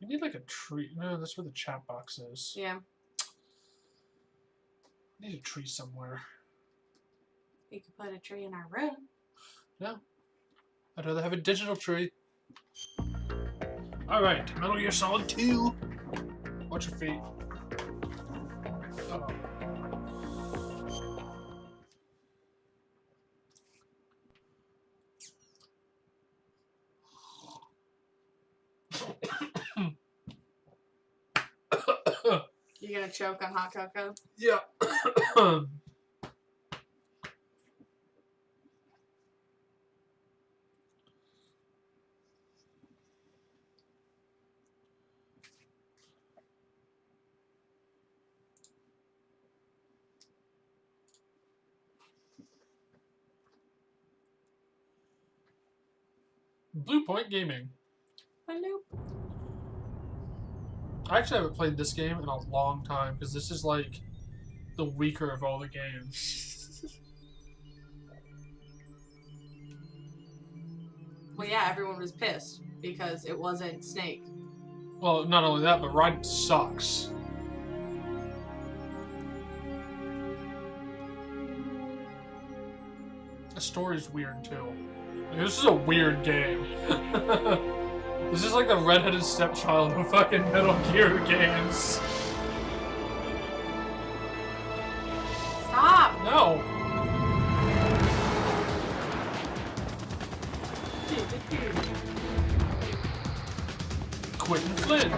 We need like a tree. No, that's where the chat box is. Yeah. We need a tree somewhere. We could put a tree in our room. No. I'd rather have a digital tree. Alright, Metal Gear Solid 2. Watch your feet. Uh-oh. You're gonna choke on hot cocoa? Yeah. Blue Point Gaming. Hello. I actually haven't played this game in a long time because this is like the weaker of all the games. Well, yeah, everyone was pissed because it wasn't Snake. Well, not only that, but Raiden sucks. The story's weird too. Like, this is a weird game. This is like the redheaded stepchild of fucking Metal Gear games. Stop! No. Quentin Flynn.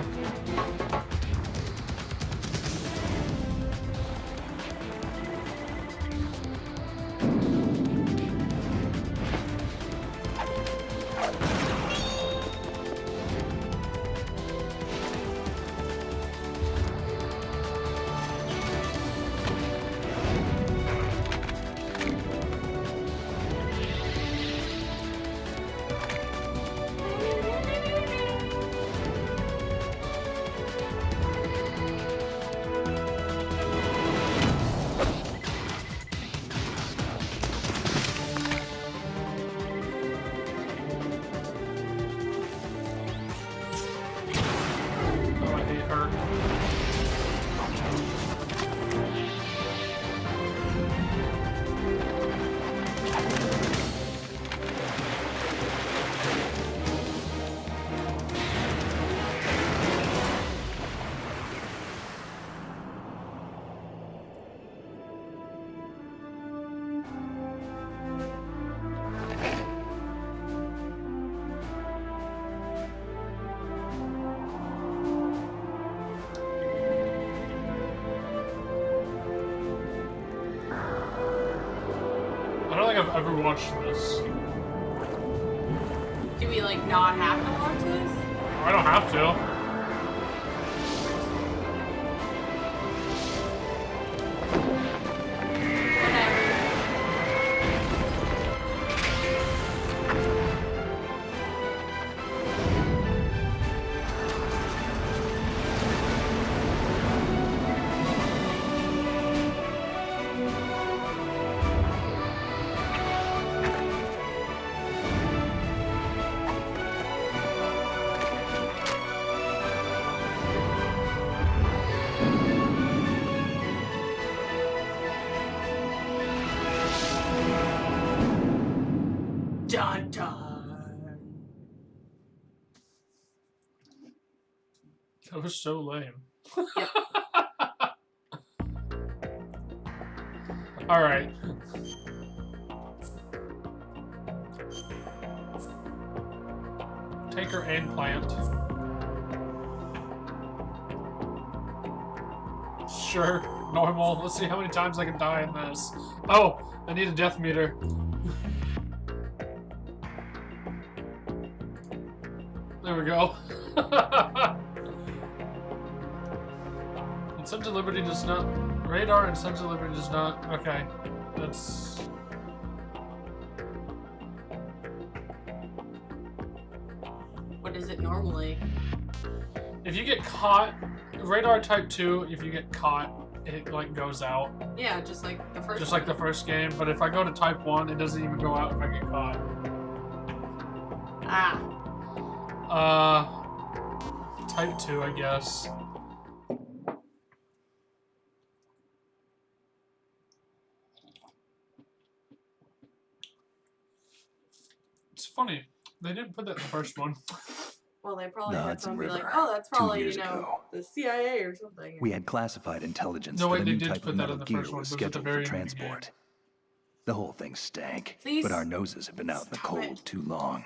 I don't think I've ever watched this. Do we, like, not have to watch this? I don't have to. Dun dun. That was so lame. Yep. Alright. Taker and plant. Sure, normal. Let's see how many times I can die in this. Oh, I need a death meter. There we go. And Sons of Liberty does not. Radar and Sons of Liberty does not. Okay. That's. What is it normally? If you get caught. Radar Type 2, if you get caught, it like goes out. Yeah, just like the first Just one. like the first game. But if I go to Type 1, it doesn't even go out if I get caught. Ah. Type 2, I guess. It's funny. They didn't put that in the first one. Well, they probably The had Hudson someone be like, River, "Oh, that's 2 probably, years ago. the CIA or something." We had classified intelligence No, that wait, a they new did type put of that metal in the gear first one. was It was at the scheduled for very end of the game. transport. The whole thing stank, Please but our noses have been out in the stop cold it. too long.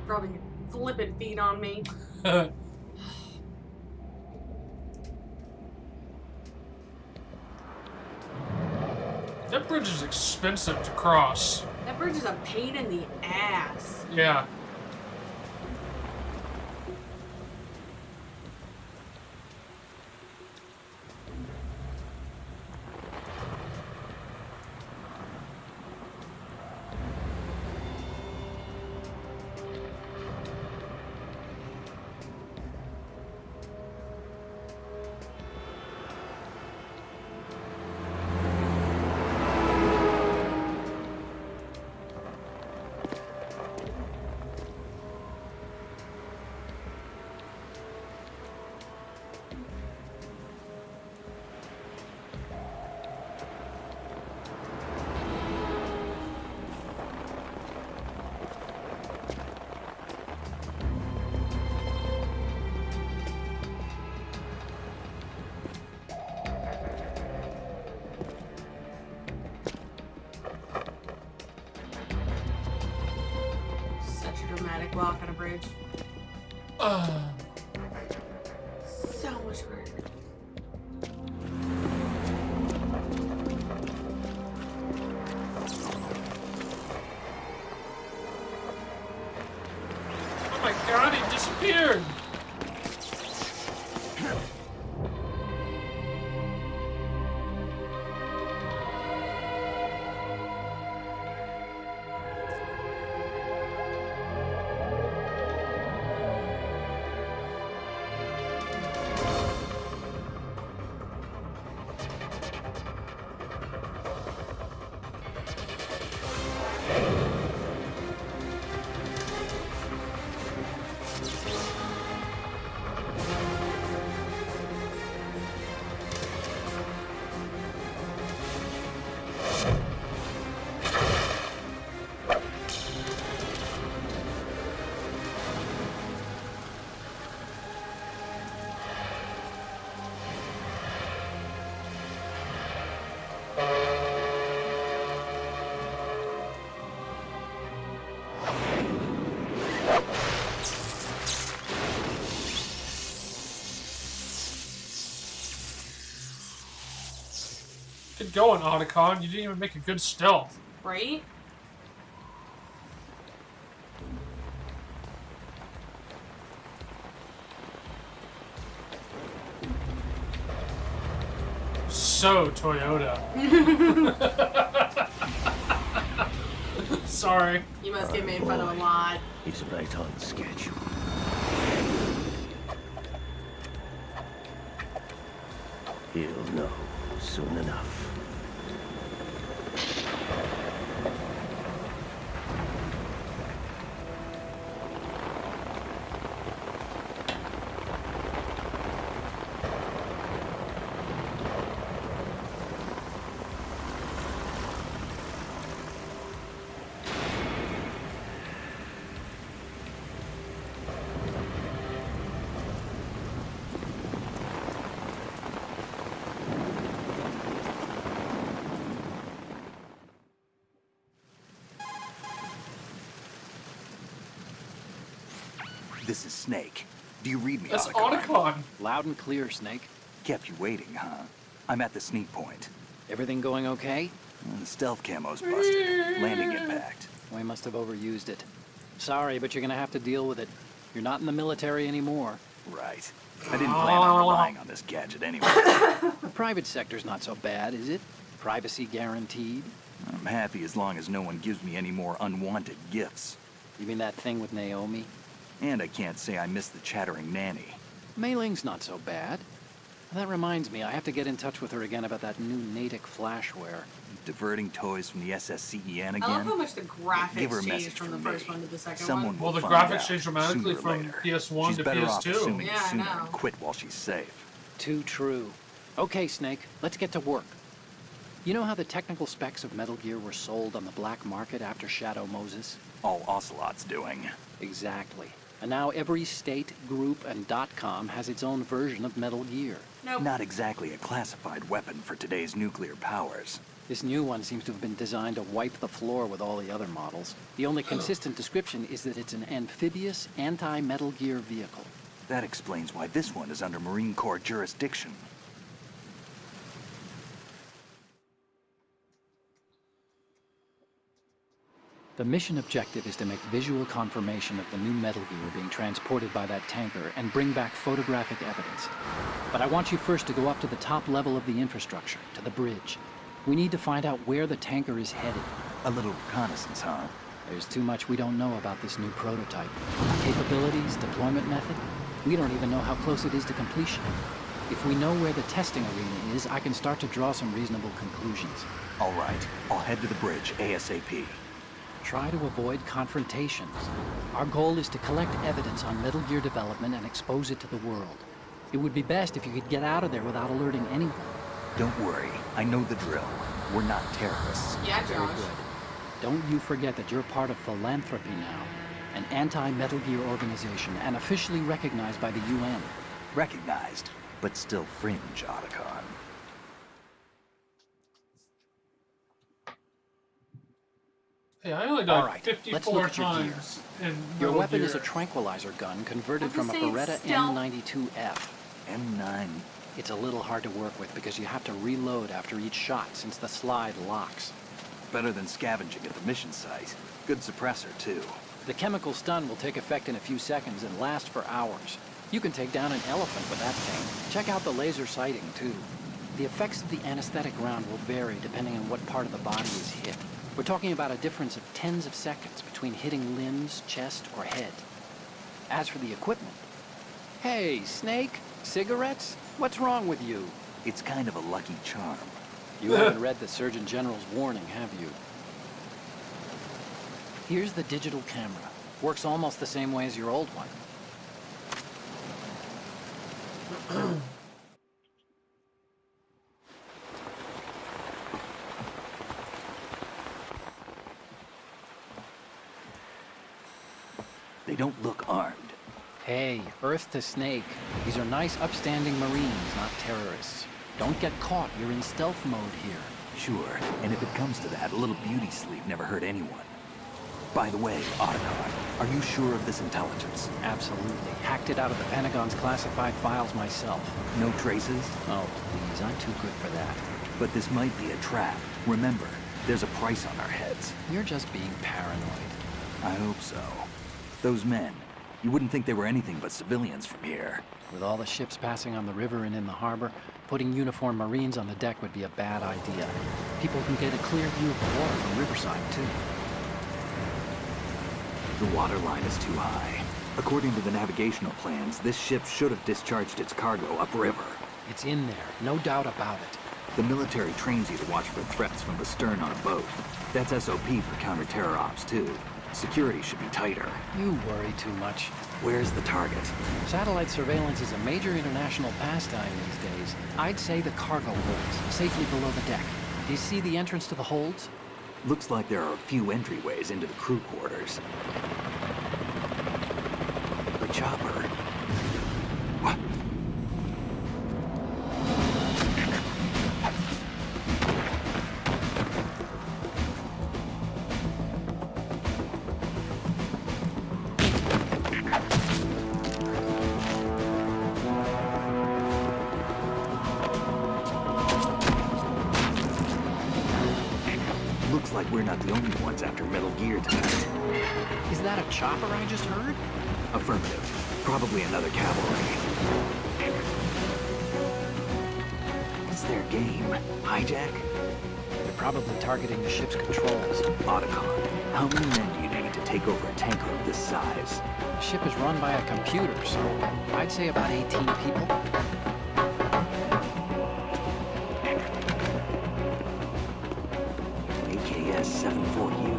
Rubbing your flippin' feet on me. That bridge is expensive to cross. That bridge is a pain in the ass. Yeah. Such a dramatic walk on a bridge. So much work. Oh my god, he disappeared! Good going, Otacon. You didn't even make a good stealth. Right? So, Toyota. Sorry. You must get made fun of a lot. He's right on schedule. He'll know soon enough. This is Snake. Do you read me, That's Otacon? Otacon. Loud and clear, Snake. Kept you waiting, huh? I'm at the sneak point. Everything going okay? The stealth camo's busted. Landing impact. We must have overused it. Sorry, but you're gonna have to deal with it. You're not in the military anymore. Right. I didn't plan on relying on this gadget anyway. The private sector's not so bad, is it? Privacy guaranteed? I'm happy as long as no one gives me any more unwanted gifts. You mean that thing with Naomi? And I can't say I miss the chattering nanny. Mei Ling's not so bad. That reminds me, I have to get in touch with her again about that new Natick flashware. diverting toys from the SSCEN again? I love how much the Give her a graphics changed message from the from first me. one to the second Someone one. will Well, the find graphics out changed dramatically sooner or from later. PS1 She's to better off PS2. assuming Yeah, it I sooner know. and quit while she's safe. Too true. Okay, Snake, let's get to work. You know how the technical specs of Metal Gear were sold on the black market after Shadow Moses? All Ocelot's doing. Exactly. And now every state, group, and .com has its own version of Metal Gear. Nope. Not exactly a classified weapon for today's nuclear powers. This new one seems to have been designed to wipe the floor with all the other models. The only consistent description is that it's an amphibious, anti-Metal Gear vehicle. That explains why this one is under Marine Corps jurisdiction. The mission objective is to make visual confirmation of the new Metal Gear being transported by that tanker and bring back photographic evidence. But I want you first to go up to the top level of the infrastructure, to the bridge. We need to find out where the tanker is headed. A little reconnaissance, huh? There's too much we don't know about this new prototype. Capabilities, deployment method. We don't even know how close it is to completion. If we know where the testing arena is, I can start to draw some reasonable conclusions. All right, I'll head to the bridge ASAP. Try to avoid confrontations. Our goal is to collect evidence on Metal Gear development and expose it to the world. It would be best if you could get out of there without alerting anyone. Don't worry, I know the drill. We're not terrorists. Yeah, Very Josh. good. Don't you forget that you're part of Philanthropy now, an anti-Metal Gear organization and officially recognized by the UN. Recognized, but still fringe, Otacon. Hey, I only All died right, let's 54 look at your gear. times in Your Metal weapon is a Gear. tranquilizer gun converted Have you from a seen Beretta stealth? M92F. M9. It's a little hard to work with because you have to reload after each shot since the slide locks. Better than scavenging at the mission site. Good suppressor, too. The chemical stun will take effect in a few seconds and last for hours. You can take down an elephant with that thing. Check out the laser sighting, too. The effects of the anesthetic round will vary depending on what part of the body is hit. We're talking about a difference of tens of seconds between hitting limbs, chest, or head. As for the equipment... Hey, Snake, cigarettes? What's wrong with you? It's kind of a lucky charm. You haven't read the Surgeon General's warning, have you? Here's the digital camera. Works almost the same way as your old one. They don't look armed. Hey, Earth to Snake. These are nice, upstanding Marines, not terrorists. Don't get caught. You're in stealth mode here. Sure, and if it comes to that, a little beauty sleep never hurt anyone. By the way, Otacon, are you sure of this intelligence? Absolutely. Hacked it out of the Pentagon's classified files myself. No traces? Oh, please, I'm too good for that. But this might be a trap. Remember, there's a price on our heads. You're just being paranoid. I hope so. Those men, you wouldn't think they were anything but civilians from here. With all the ships passing on the river and in the harbor, putting uniformed Marines on the deck would be a bad idea. People can get a clear view of the water from Riverside, too. The water line is too high. According to the navigational plans, this ship should have discharged its cargo upriver. It's in there, no doubt about it. The military trains you to watch for threats from the stern on a boat. That's SOP for counter-terror ops, too. Security should be tighter. You worry too much. Where's the target? Satellite surveillance is a major international pastime these days. I'd say the cargo holds, safely below the deck. Do you see the entrance to the holds? Looks like there are a few entryways into the crew quarters. The chopper. What? Looks like we're not the only ones after Metal Gear tonight. Is that a chopper I just heard? Affirmative. Probably another cavalry. It's their game. Hijack? They're probably targeting the ship's controls. Otacon, how many men do you need to take over a tanker of this size? The ship is run by a computer, so I'd say about 18 people. you.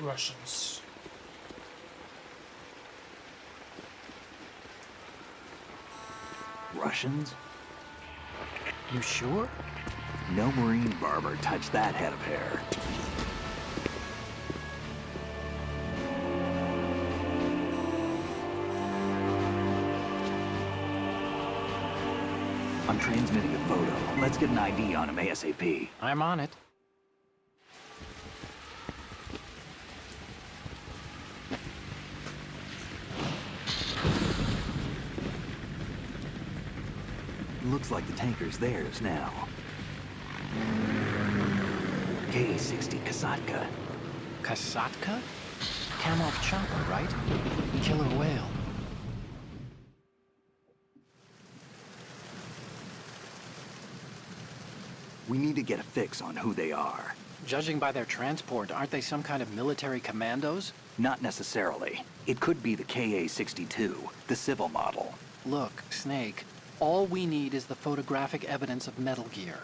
Russians. Russians? You sure? No Marine barber touched that head of hair. I'm transmitting a photo. Let's get an ID on him ASAP. I'm on it. Looks like the tanker's theirs now. KA-60 Kasatka. Kasatka? Kamov chopper, right? Killer whale. We need to get a fix on who they are. Judging by their transport, aren't they some kind of military commandos? Not necessarily. It could be the KA-62, the civil model. Look, Snake, all we need is the photographic evidence of Metal Gear.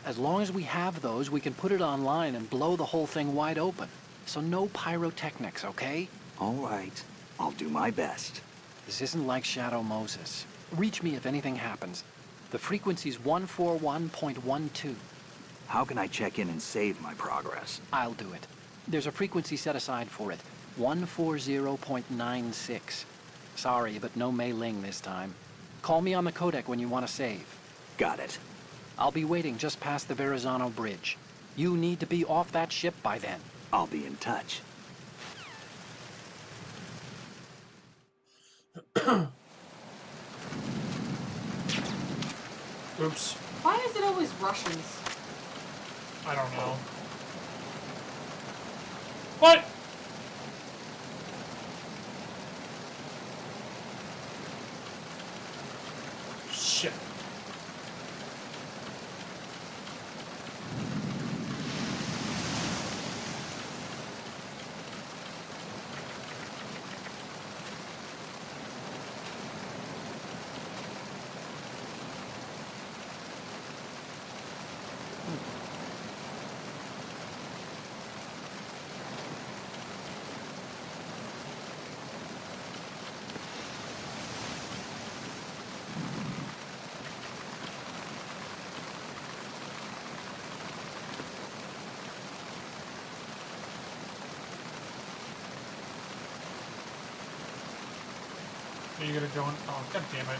As long as we have those, we can put it online and blow the whole thing wide open. So no pyrotechnics, okay? All right. I'll do my best. This isn't like Shadow Moses. Reach me if anything happens. The frequency's 141.12. How can I check in and save my progress? I'll do it. There's a frequency set aside for it. 140.96. Sorry, but no Mei Ling this time. Call me on the codec when you want to save. Got it. I'll be waiting just past the Verrazano Bridge. You need to be off that ship by then. I'll be in touch. Oops. Why is it always Russians? I don't know. What? Shit. Are you gonna go in? Oh, god damn it.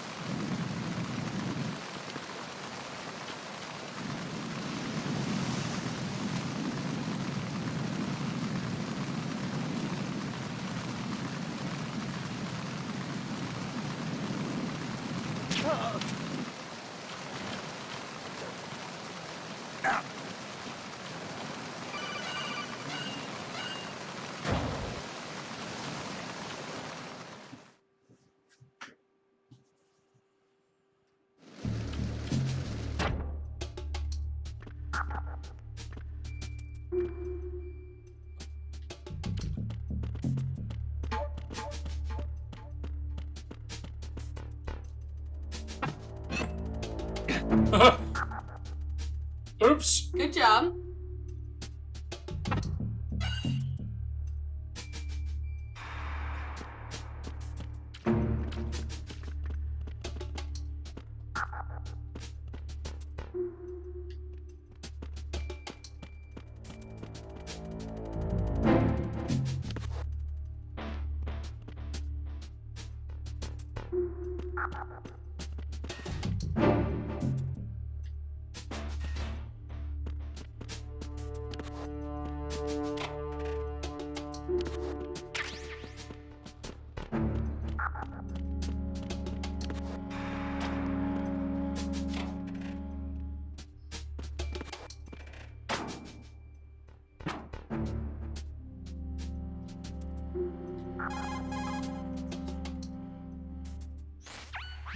Oops. Good job.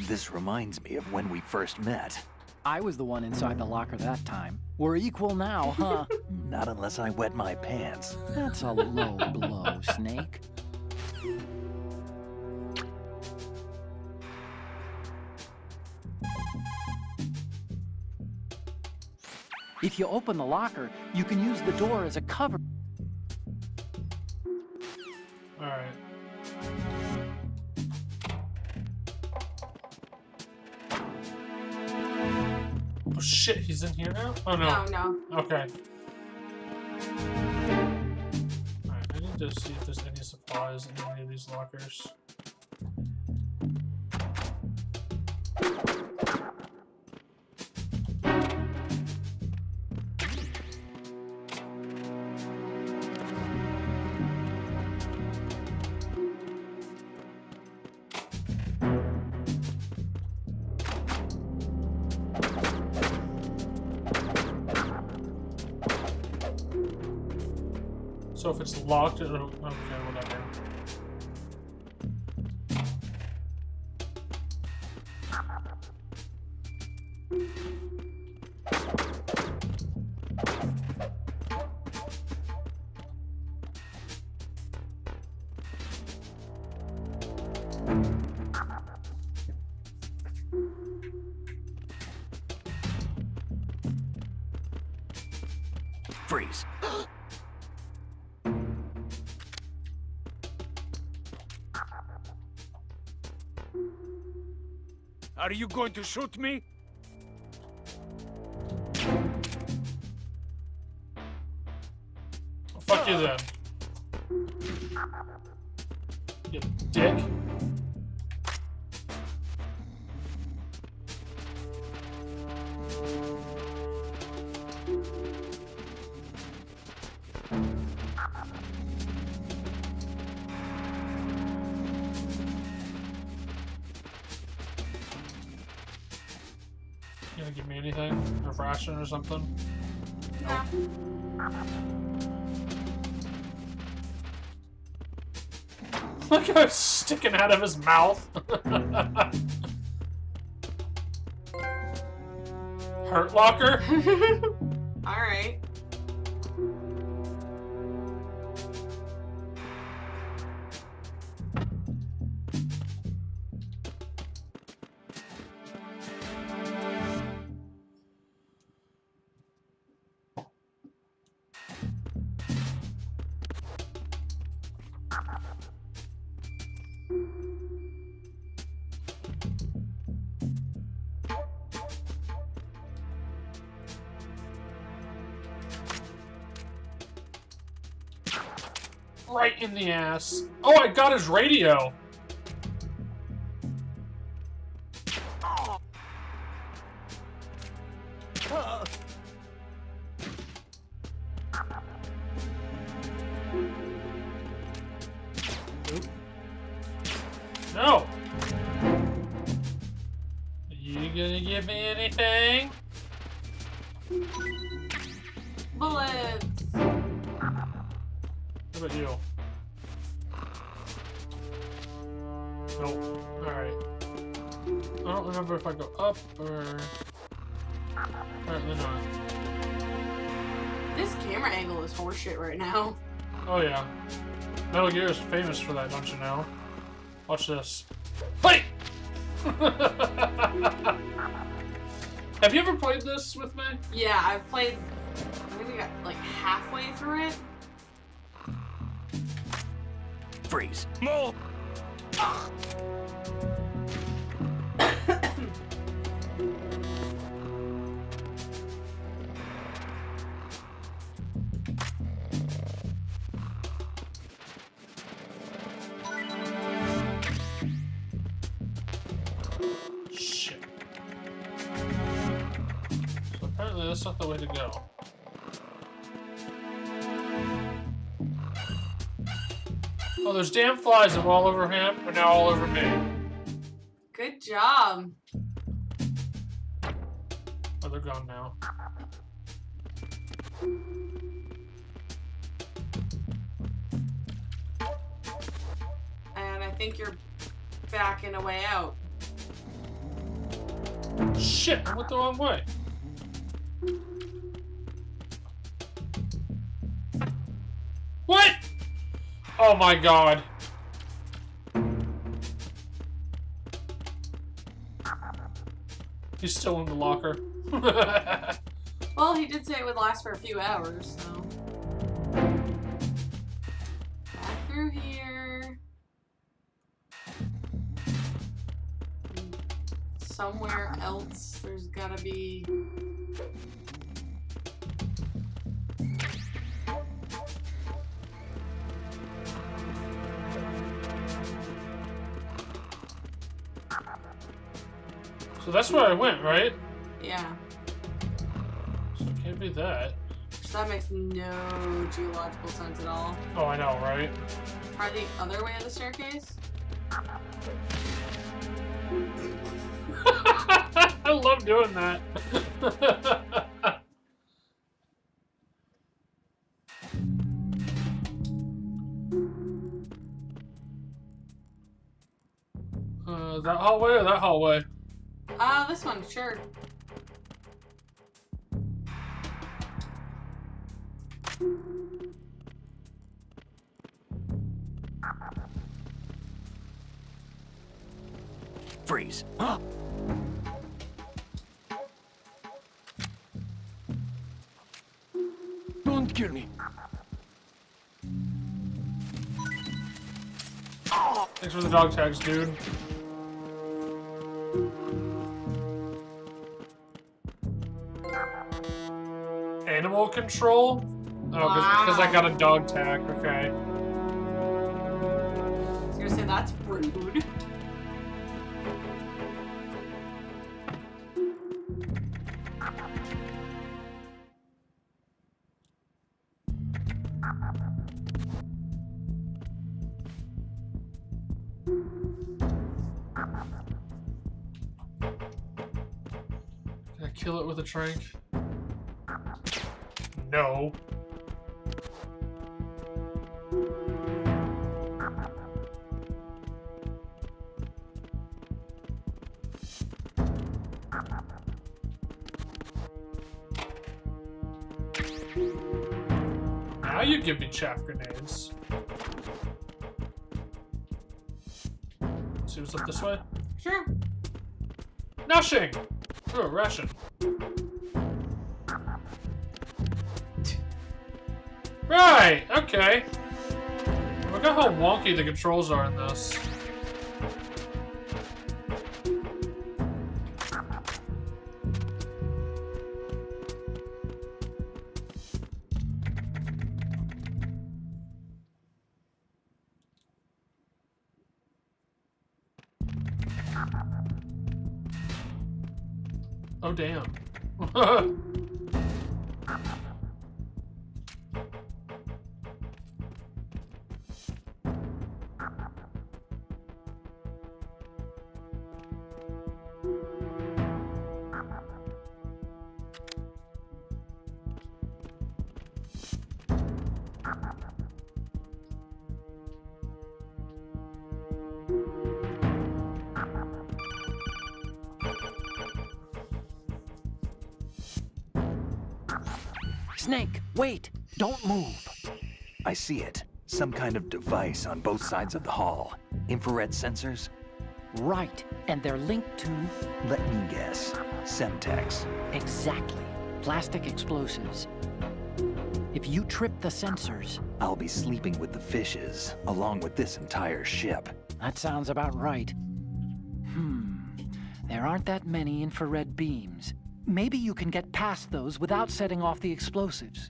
This reminds me of when we first met. I was the one inside the locker that time. We're equal now, huh? Not unless I wet my pants. That's a low blow, Snake. If you open the locker, you can use the door as a cover. Alright. Oh shit, he's in here now? Oh no. No. Okay. Alright, I need to see if there's any supplies in any of these lockers. So if it's locked, it'll... Okay, whatever. Freeze. Are you going to shoot me? Fuck you then. You dick. You gonna give me anything? A ration or something? No. Look how it's sticking out of his mouth. Hurt locker? Alright. Right in the ass. Oh, I got his radio. Oop. No. You gonna give me anything? Bullets! How about you? Nope. Alright. I don't remember if I go up or... Apparently not. This camera angle is horseshit right now. Oh yeah. Metal Gear is famous for that, don't you know? Watch this. Fight! Have you ever played this with me? Yeah, I've played... I think we got like halfway through it. Freeze. Move! Shit. So apparently that's not the way to go. Oh, there's damn flies that were all over him, but now all over me. Good job. Oh, they're gone now. And I think you're backing a way out. Shit, I went the wrong way. What? Oh my god. He's still in the locker. Well, he did say it would last for a few hours, so. Back through here. Somewhere else, there's gotta be. So that's where I went, right? Yeah. So it can't be that. So that makes no geological sense at all. Oh, I know, right? Try the other way of the staircase. I love doing that. That hallway or that hallway? This one, sure. Freeze. Huh? Don't kill me. Thanks for the dog tags, dude. Animal control? Oh, because I got a dog tag. Okay. I was gonna say that's rude. Can I kill it with a trank? No. Now you give me chaff grenades. See what's up this way? Sure. Nothing! Oh, a ration. Right, okay. Look at how wonky the controls are in this. Oh, damn. Snake, wait! Don't move! I see it. Some kind of device on both sides of the hall. Infrared sensors? Right, and they're linked to... Let me guess. Semtex. Exactly. Plastic explosives. If you trip the sensors... I'll be sleeping with the fishes, along with this entire ship. That sounds about right. There aren't that many infrared beams. Maybe you can get past those without setting off the explosives.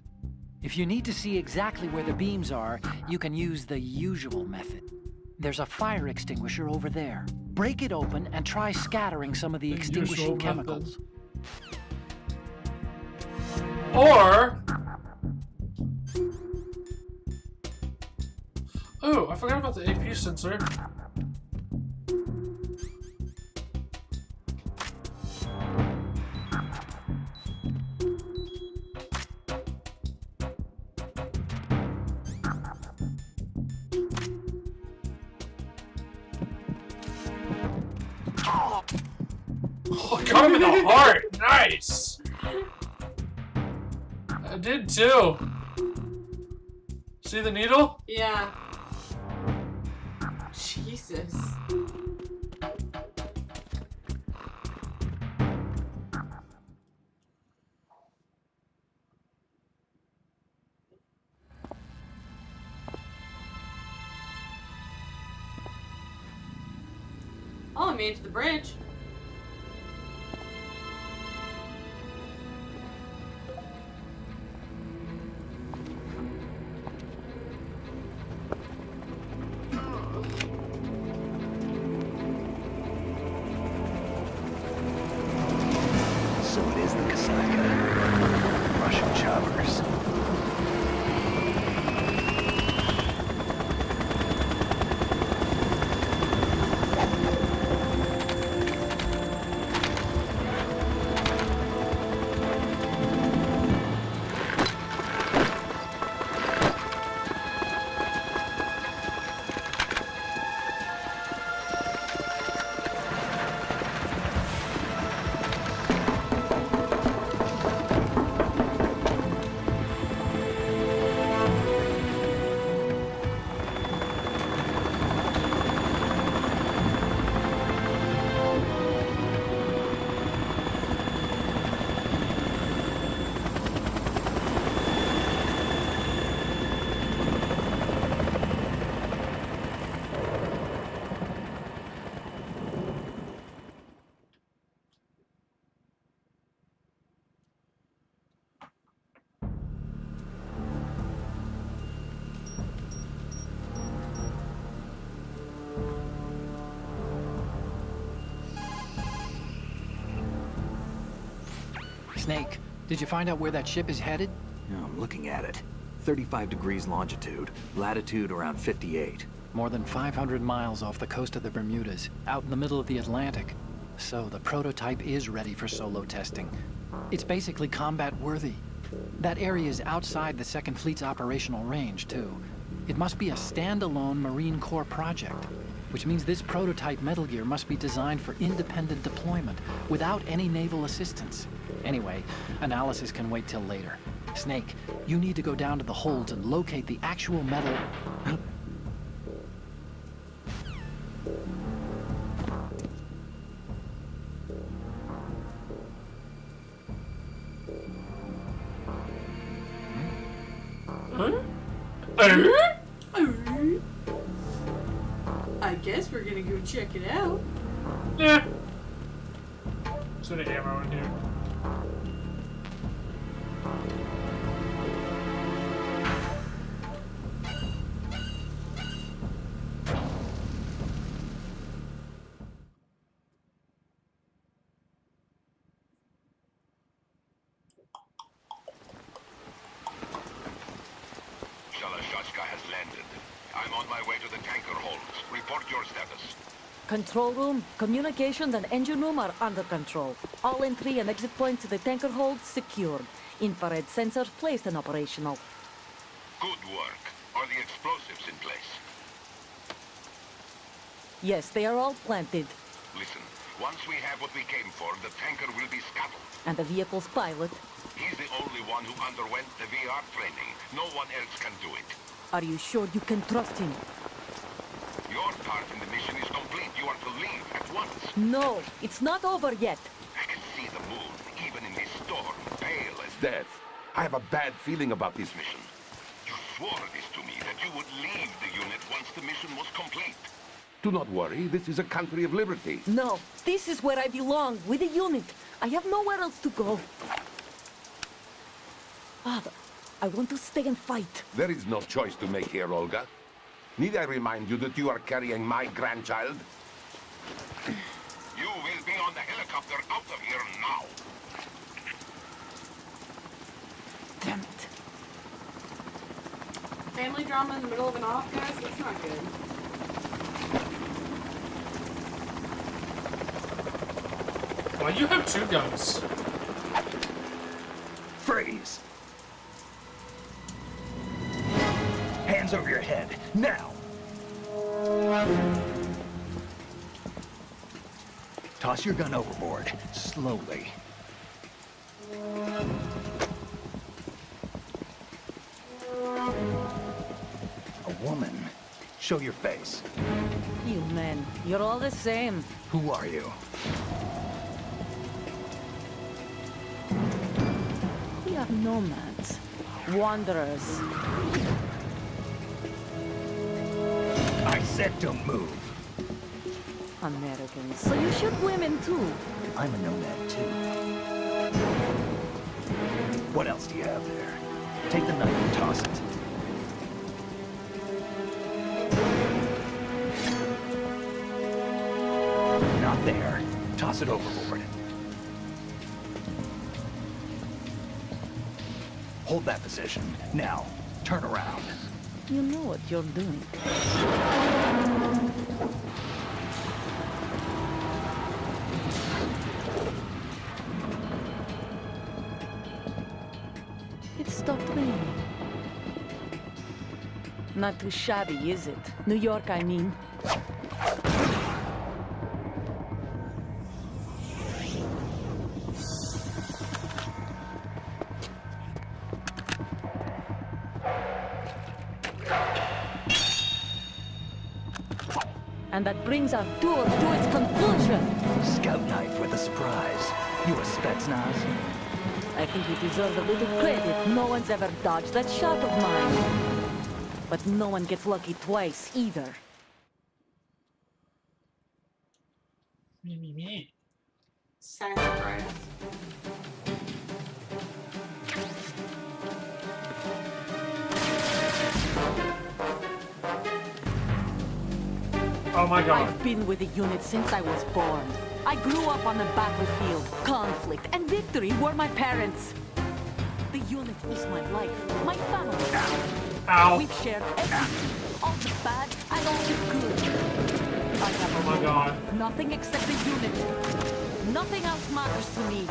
If you need to see exactly where the beams are, you can use the usual method. There's a fire extinguisher over there. Break it open and try scattering some of the extinguishing chemicals. Or... Oh, I forgot about the AP sensor. Oh, got him in the heart! Nice! I did too. See the needle? Yeah. Jesus. made it to the bridge. So it is the Kasaka. Russian choppers. Snake, did you find out where that ship is headed? Yeah, I'm looking at it. 35 degrees longitude, latitude around 58. More than 500 miles off the coast of the Bermudas, out in the middle of the Atlantic. So the prototype is ready for solo testing. It's basically combat-worthy. That area is outside the Second Fleet's operational range, too. It must be a standalone Marine Corps project, which means this prototype Metal Gear must be designed for independent deployment, without any naval assistance. Anyway, analysis can wait till later. Snake, you need to go down to the holds and locate the actual metal... I guess we're gonna go check it out. Yeah. Is there any ammo in here? Shalashashka has landed. I'm on my way to the tanker holds. Report your status. Control room, communications and engine room are under control. All entry and exit points to the tanker hold secured. Infrared sensors placed and operational. Good work. Are the explosives in place? Yes, they are all planted. Listen, once we have what we came for, the tanker will be scuttled. And the vehicle's pilot. He's the only one who underwent the VR training. No one else can do it. Are you sure you can trust him? Your part in the mission is complete. You are to leave at once. No, it's not over yet. I can see the moon, even in this storm, pale as death. I have a bad feeling about this mission. You swore this to me, that you would leave the unit once the mission was complete. Do not worry, this is a country of liberty. No, this is where I belong, with the unit. I have nowhere else to go. Father, I want to stay and fight. There is no choice to make here, Olga. Need I remind you that you are carrying my grandchild? You will be on the helicopter out of here now. Damn it. Family drama in the middle of an off, guys? That's not good. Why you have two guns? Freeze! Hands over your head, now! Toss your gun overboard, slowly. A woman. Show your face. You men, you're all the same. Who are you? We are nomads, wanderers. I said don't move. Americans, so you shoot women too. I'm a nomad too. What else do you have there? Take the knife and toss it. Not there. Toss it overboard. Hold that position. Now, turn around. You know what you're doing. It stopped raining. Not too shabby, is it? New York, I mean. And that brings our tour to its conclusion. Scout knife with a surprise. You a Spetsnaz? I think you deserve a little credit. No one's ever dodged that shot of mine. But no one gets lucky twice, either. Me. Sassafras. Oh my god. I've been with the unit since I was born. I grew up on the battlefield. Conflict and victory were my parents. The unit is my life, my family. Ow. We've shared everything. All the bad and all the good. I have Oh my god. nothing except the unit. Nothing else matters to me.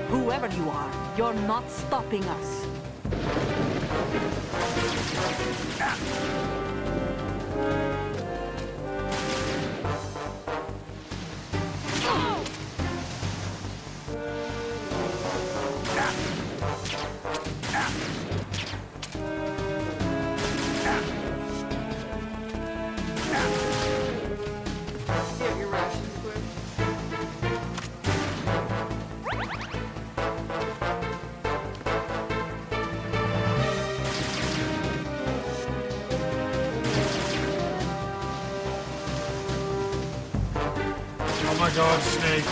Whoever you are, you're not stopping us. Get your rations quick. Oh my god, Snake.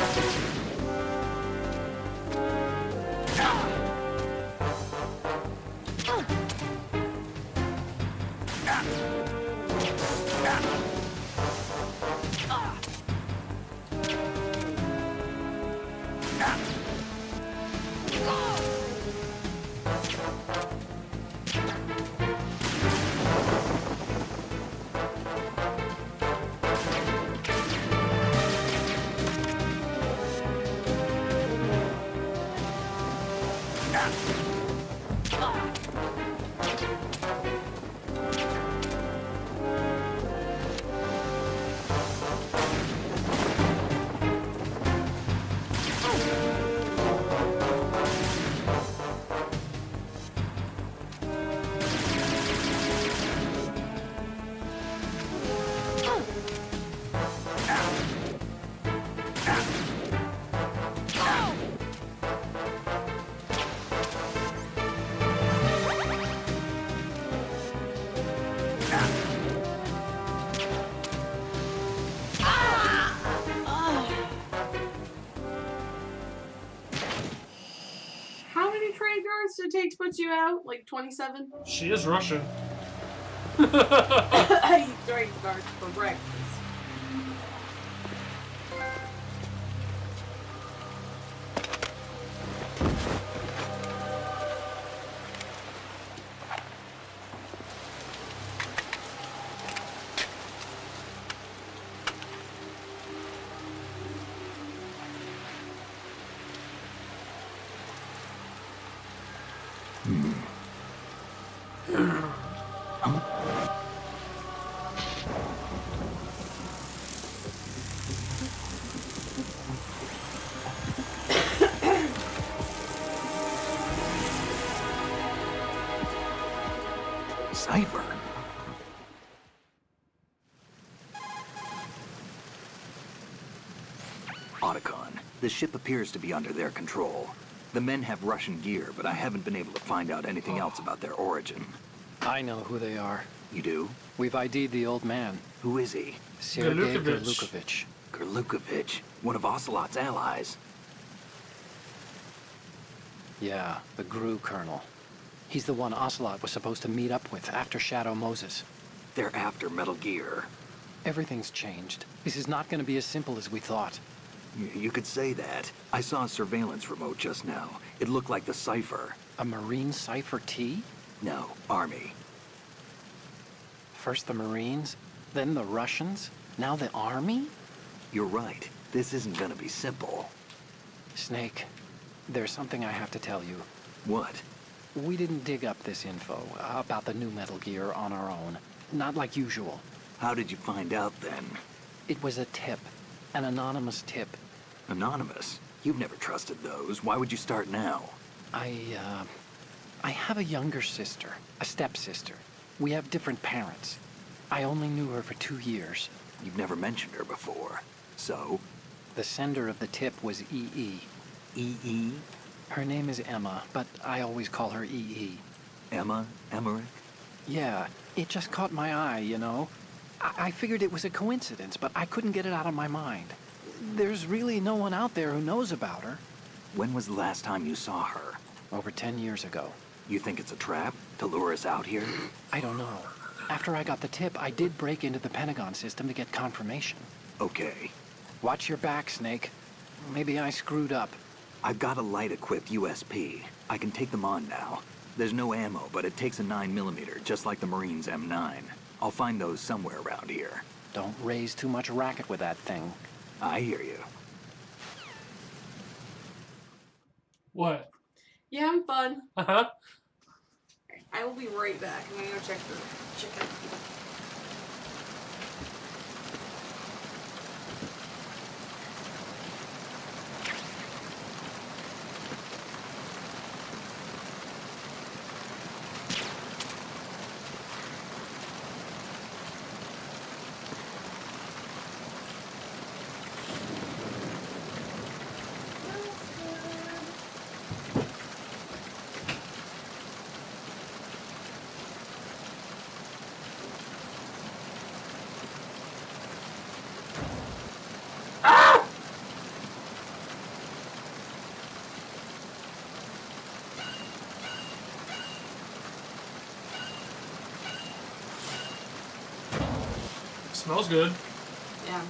How many trade guards did it take to put you out? Like 27? She is Russian. I eat trade guards for breakfast. Cypher. Otacon, The ship appears to be under their control. The men have Russian gear, but I haven't been able to find out anything else about their origin. I know who they are. You do? We've ID'd the old man, Who is he? Sergei Gerlukovich. Gerlukovich. Gerlukovich, one of Ocelot's allies. Yeah, the GRU colonel. He's the one Ocelot was supposed to meet up with after Shadow Moses. They're after Metal Gear. Everything's changed. This is not going to be as simple as we thought. You could say that. I saw a surveillance remote just now. It looked like the Cypher. A Marine Cypher T? No, Army. First the Marines, then the Russians, now the Army? You're right. This isn't gonna be simple. Snake, there's something I have to tell you. What? We didn't dig up this info about the new Metal Gear on our own. Not like usual. How did you find out then? It was a tip. An anonymous tip. Anonymous? You've never trusted those. Why would you start now? I have a younger sister, a stepsister. We have different parents. I only knew her for 2 years. You've never mentioned her before. So? The sender of the tip was EE. E.E.? Her name is Emma, but I always call her EE. Emma? Emmerich? Yeah, it just caught my eye, you know? I figured it was a coincidence, but I couldn't get it out of my mind. There's really no one out there who knows about her. When was the last time you saw her? Over 10 years ago. You think it's a trap? To lure us out here? I don't know. After I got the tip, I did break into the Pentagon system to get confirmation. Okay. Watch your back, Snake. Maybe I screwed up. I've got a light-equipped USP. I can take them on now. There's no ammo, but it takes a 9mm, just like the Marines' M9. I'll find those somewhere around here. Don't raise too much racket with that thing. I hear you. What? Yeah, I'm fun. Uh-huh. I will be right back. I'm gonna go check the chicken. Smells good. Yeah.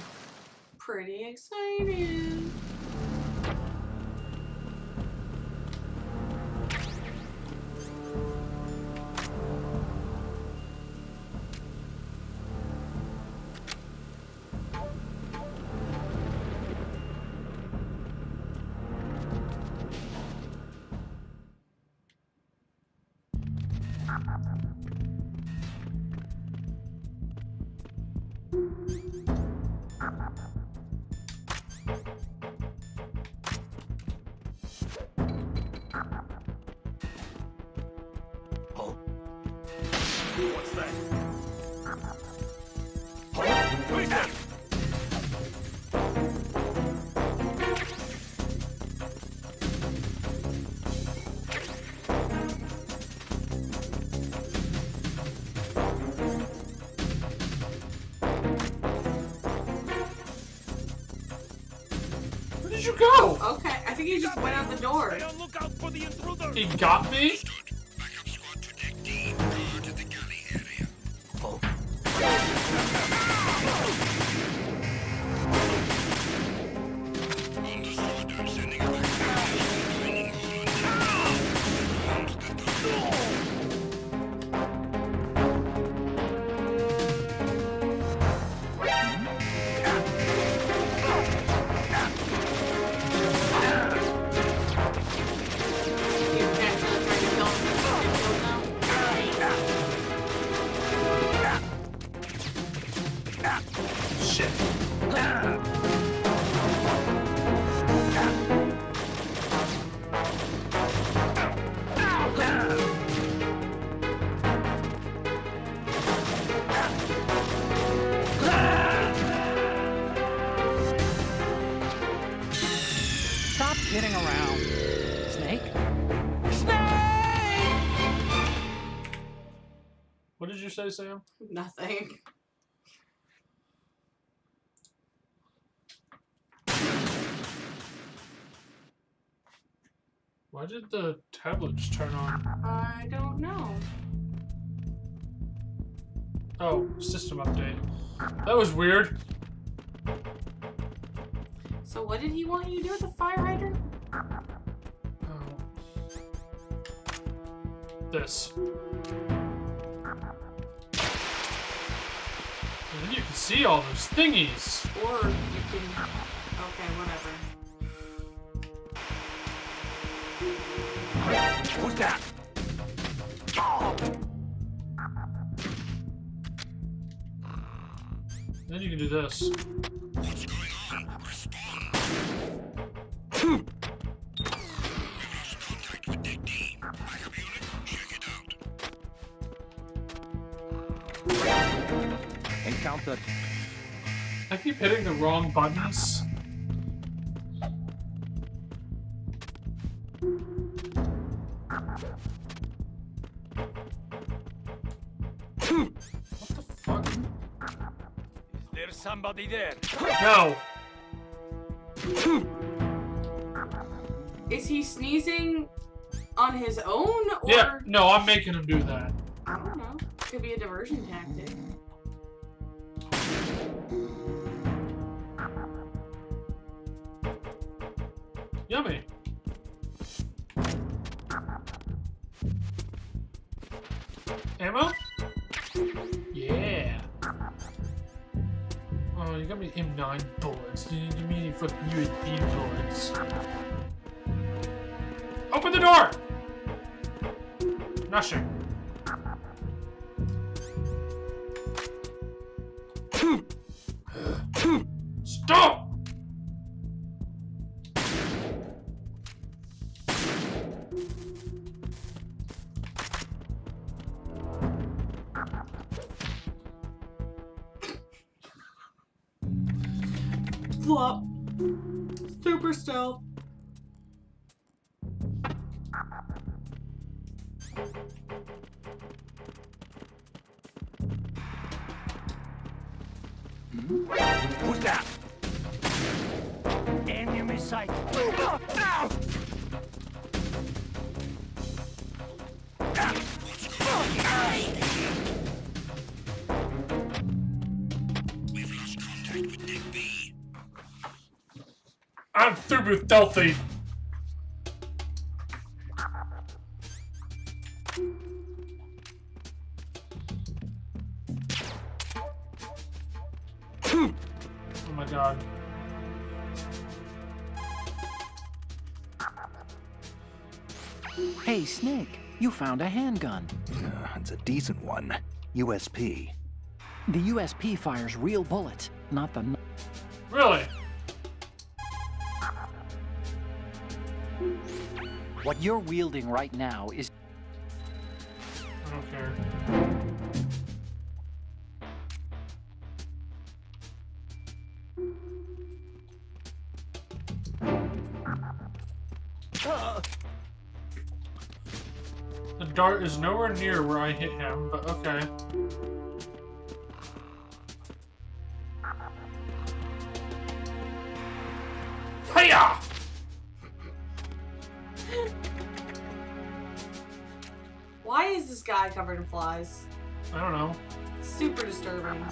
Pretty exciting. What's that? Who is that? Where did you go? Okay, I think he just went out the door. Stay on lookout for the intruder! He got me? Backup squad to deck D. Guard at the galley area. Understood. Sending evacuation. Training all on deck. Round the tunnel. You actually trying to kill him now? Shit. say, Sam? Nothing. Why did the tablet just turn on? I don't know. Oh, system update. That was weird. So what did he want you to do with the fire hydrant? Oh. This. And then you can see all those thingies. Or you can... Okay, whatever. Who's that? Then you can do this. What's going on? Respond. We've lost contact with Deck D. Backup unit, check it out. Encounter. I keep hitting the wrong buttons. What the fuck? Is there somebody there? No! Is he sneezing on his own, or... Yeah, no, I'm making him do that. I don't know. Could be a diversion tactic. Yummy. Ammo? Yeah. Oh, you got me M9 bullets. You give me fucking USB bullets. Open the door! Nothing. Stop! Flop. Super stealth. Who's that? Enemy sight. We've lost contact with Deck B. I'm through with Stealthy. Oh my god. Hey, Snake, you found a handgun. It's a decent one. USP. The USP fires real bullets, not the... Really? What you're wielding right now is... I don't care. The dart is nowhere near where I hit him, but okay. Hiya! Why is this guy covered in flies? I don't know. It's super disturbing.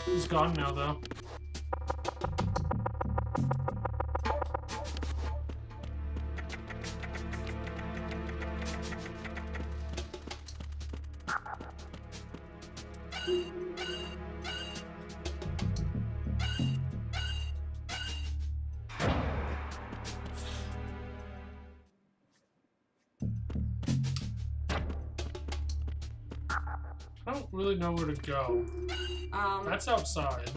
He's gone now, though. I don't really know where to go. That's outside.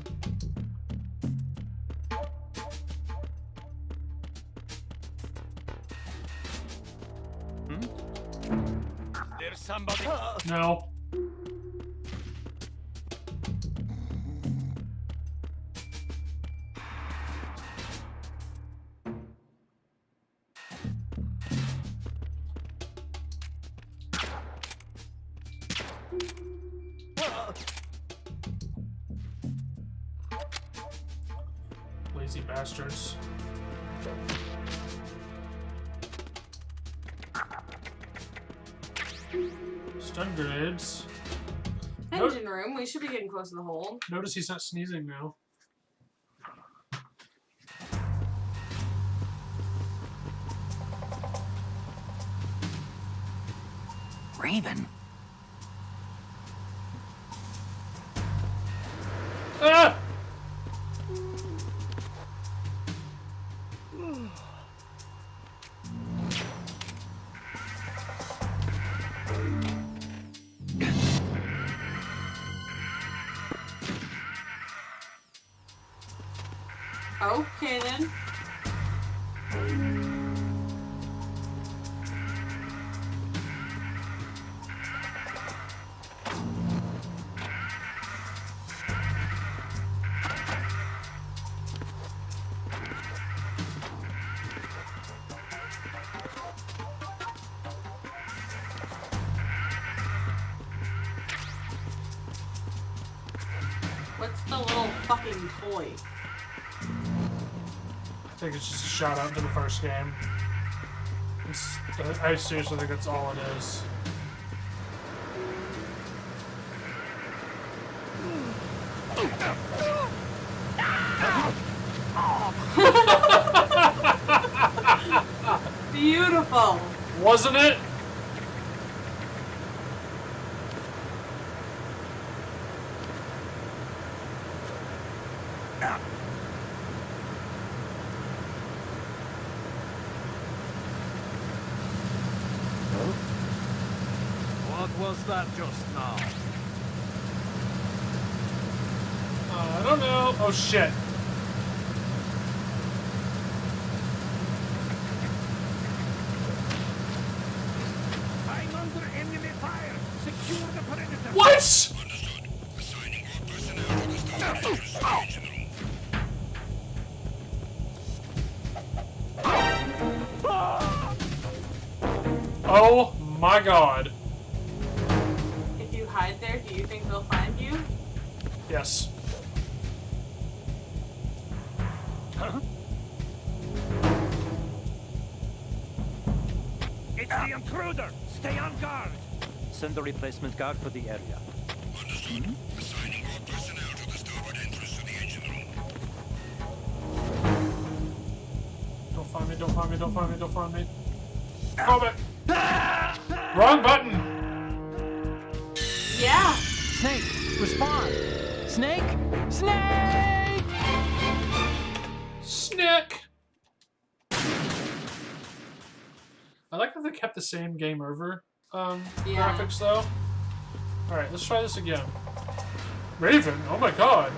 There's somebody. No. Lazy bastards. Stun grenades. Engine room. We should be getting close to the hold. Notice he's not sneezing now. Raven? Ah! Okay then. What's the little fucking toy? I think it's just a shout out to the first game. I seriously think that's all it is. Beautiful. Wasn't it? What was that just now? I don't know. Oh shit. I'm under enemy fire. Secure the perimeter. What? Understood. Assigning all personnel to the starboard entrance to the engine room. Oh my god. If you hide there, do you think they'll find you? Yes. It's the intruder. Stay on guard. Send the replacement guard for the area. Understood. Assigning all personnel to the starboard entrance to the engine room. Don't find me, don't find me, don't find me, don't find me. Oh, but... Wrong button! Yeah. Snake, respond! Snake! Snake! Snake! I like that they kept the same game over graphics though. Alright, let's try this again. Raven? Oh my god.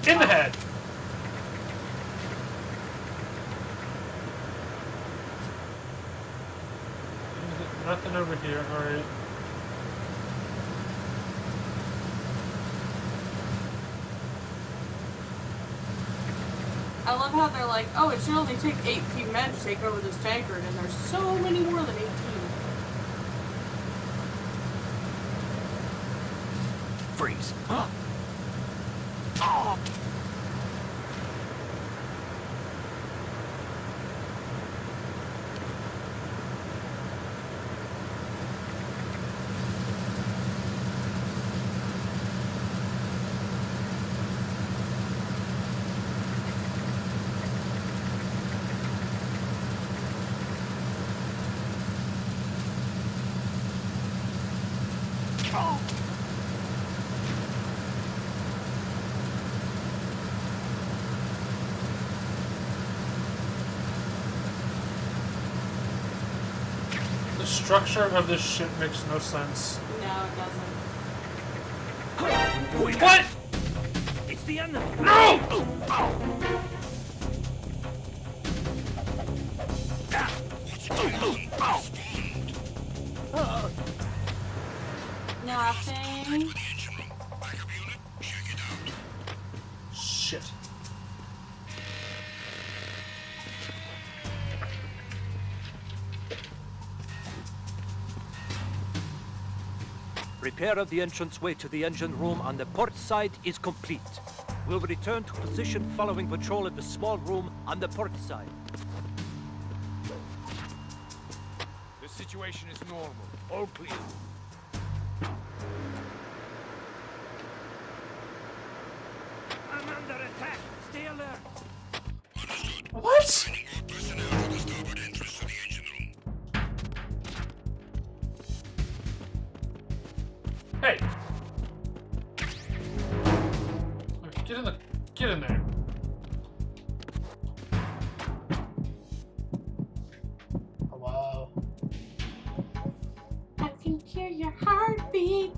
In the head! Nothing over here, alright. I love how they're like, oh, it should only take 18 men to take over this tankard, and there's so many more than 18. Freeze. Huh? Oh. The structure of this ship makes no sense. No, it doesn't. What? It's the enemy. No! Nothing. Shit. Repair of the entranceway to the engine room on the port side is complete. We'll return to position following patrol at the small room on the port side. The situation is normal. All clear. I'm under attack. Stay alert. What? Assigning all personnel to the starboard entrance to the engine room. Hey! Get in there. Hello. I can hear your heartbeat.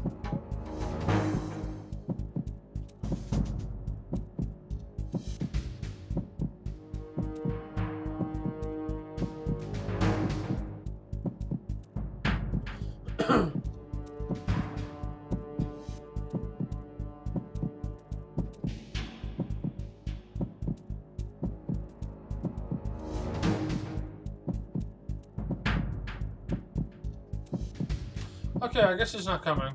Okay, I guess he's not coming.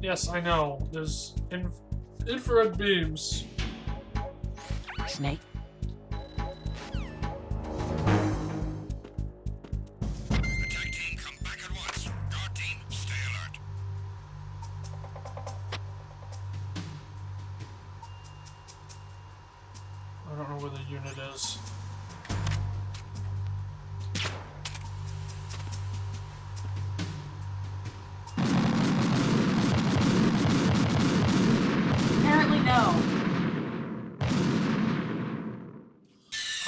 Yes, I know. There's infrared beams. Snake? Attack team, come back at once. Guard team, stay alert. I don't know where the unit is. Apparently no.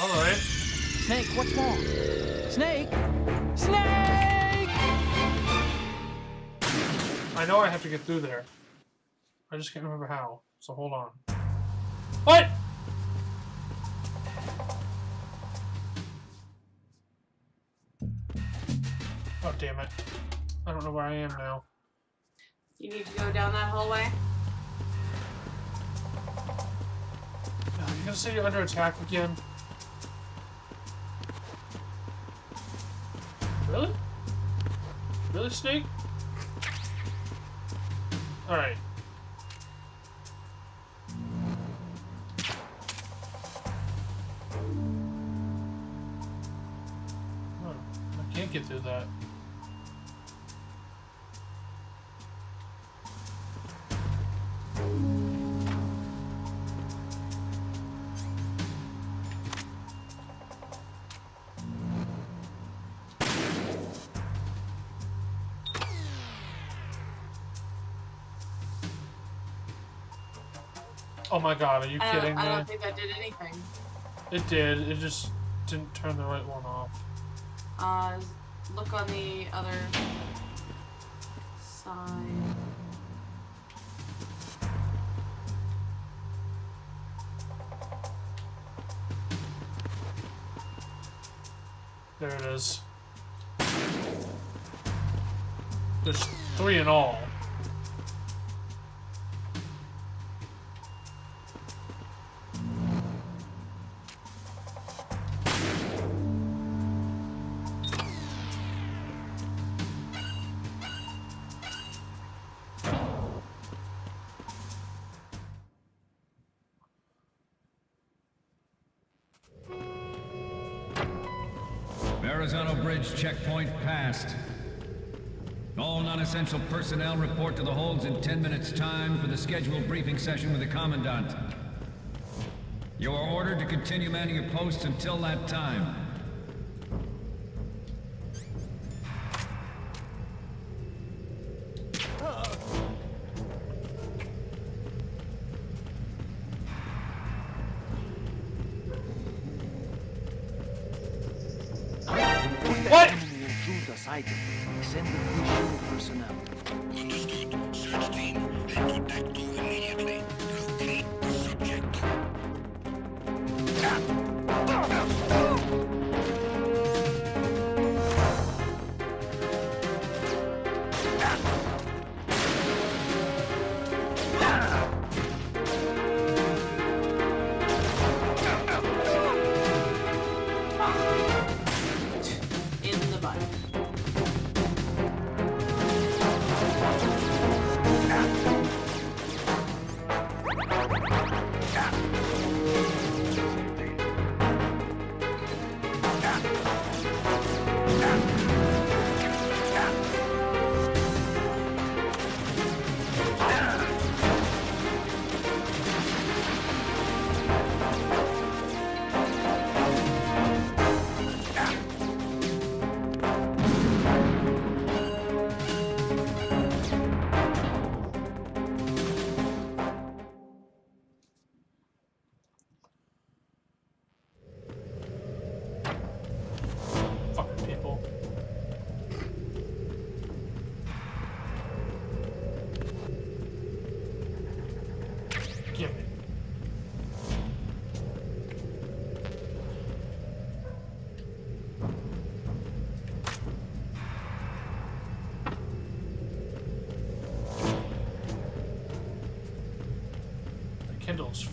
Alright. Snake, what's wrong? Snake! Snake! I know I have to get through there. I just can't remember how. So hold on. What? Oh, damn it. I don't know where I am now. You need to go down that hallway. You gonna say you're under attack again? Really? Really, Snake? Alright. Oh, I can't get through that. Oh my god, are you kidding me? I don't think that did anything. It did, it just didn't turn the right one off. Look on the other side. There it is. There's 3 in all. Verrazano Bridge checkpoint passed. All non-essential personnel report to the holds in 10 minutes' time for the scheduled briefing session with the Commandant. You are ordered to continue manning your posts until that time. What? Send the personnel. Understood. Search team, head to Deck 2 immediately.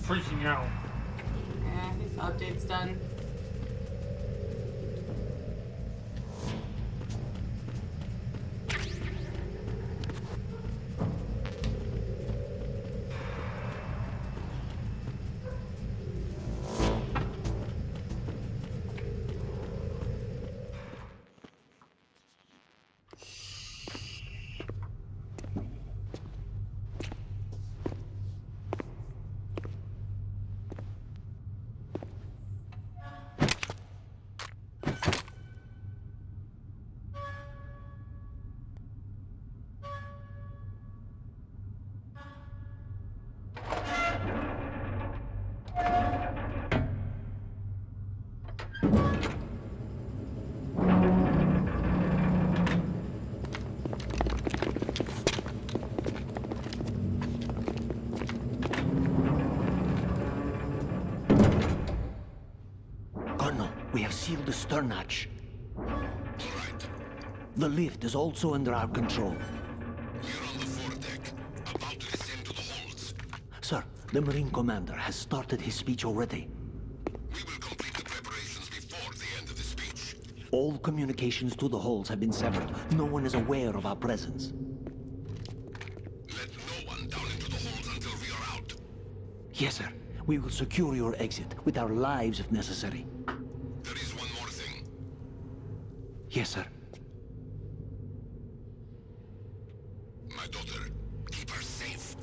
freaking out. Yeah, his update's done. We have sealed the stern hatch. The lift is also under our control. We're on the foredeck, about to descend to the holds. Sir, the Marine Commander has started his speech already. We will complete the preparations before the end of the speech. All communications to the holds have been severed. No one is aware of our presence. Let no one down into the holds until we are out. Yes, sir. We will secure your exit, with our lives if necessary. There is one more thing. Yes, sir. My daughter, keep her safe.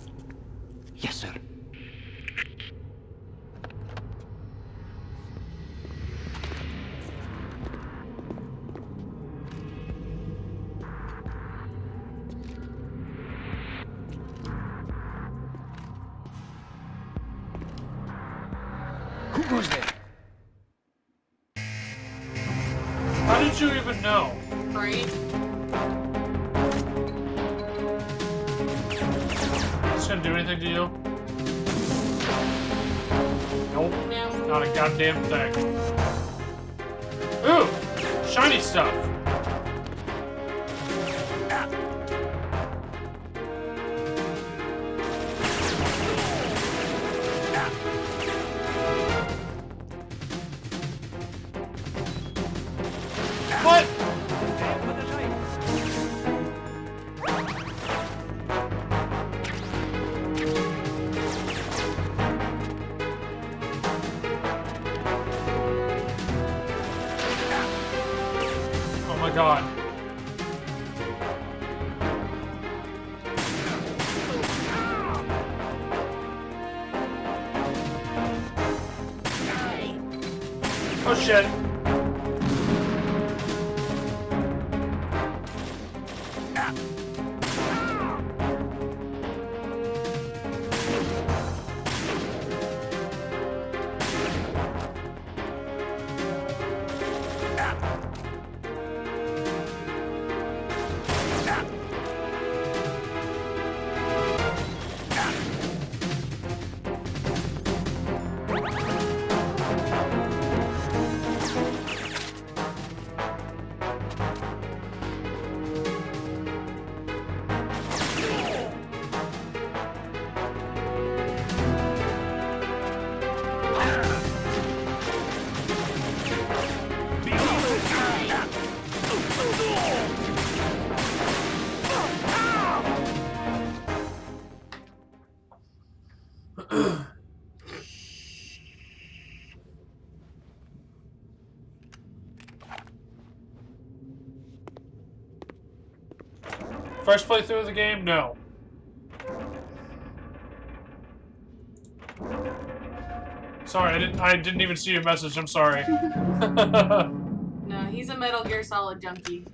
Yes, sir. Who goes there? How did you even know? Right? Is this gonna do anything to you? Nope. No. Not a goddamn thing. Ooh! Shiny stuff! What? Oh my god. Oh shit. First playthrough of the game? No. Sorry, I didn't even see your message. I'm sorry. No, he's a Metal Gear Solid junkie.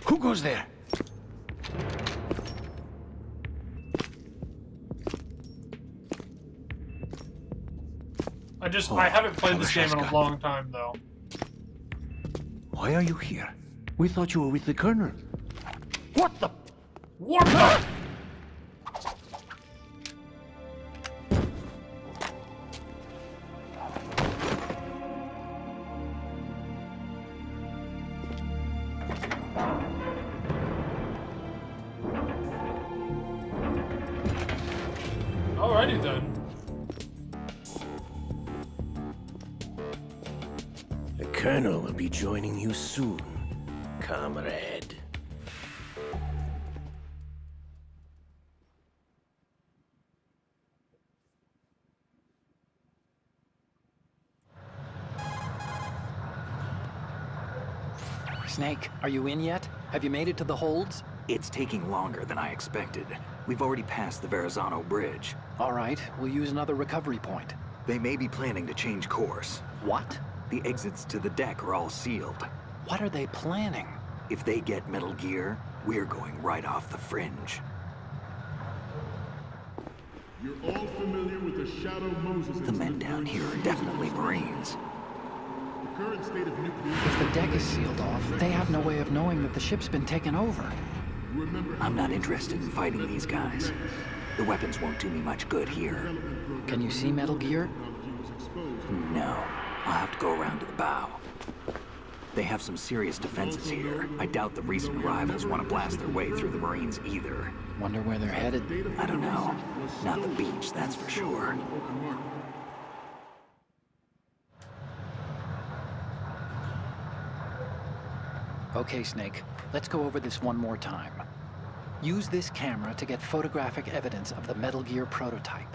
Who goes there? I haven't played this game in a long time, though. Why are you here? We thought you were with the Colonel. What the? What the? Alrighty then. The Colonel will be joining you soon, comrade. Snake, are you in yet? Have you made it to the holds? It's taking longer than I expected. We've already passed the Verrazano Bridge. All right, we'll use another recovery point. They may be planning to change course. What? The exits to the deck are all sealed. What are they planning? If they get Metal Gear, we're going right off the fringe. You're all familiar with the Shadow Moses. The men down here are definitely Marines. The current state of nuclear... If the deck is sealed off, they have no way of knowing that the ship's been taken over. I'm not interested in fighting these guys. The weapons won't do me much good here. Can you see Metal Gear? No. I'll have to go around to the bow. They have some serious defenses here. I doubt the recent arrivals want to blast their way through the Marines either. Wonder where they're headed? I don't know. Not the beach, that's for sure. Okay, Snake. Let's go over this one more time. Use this camera to get photographic evidence of the Metal Gear prototype.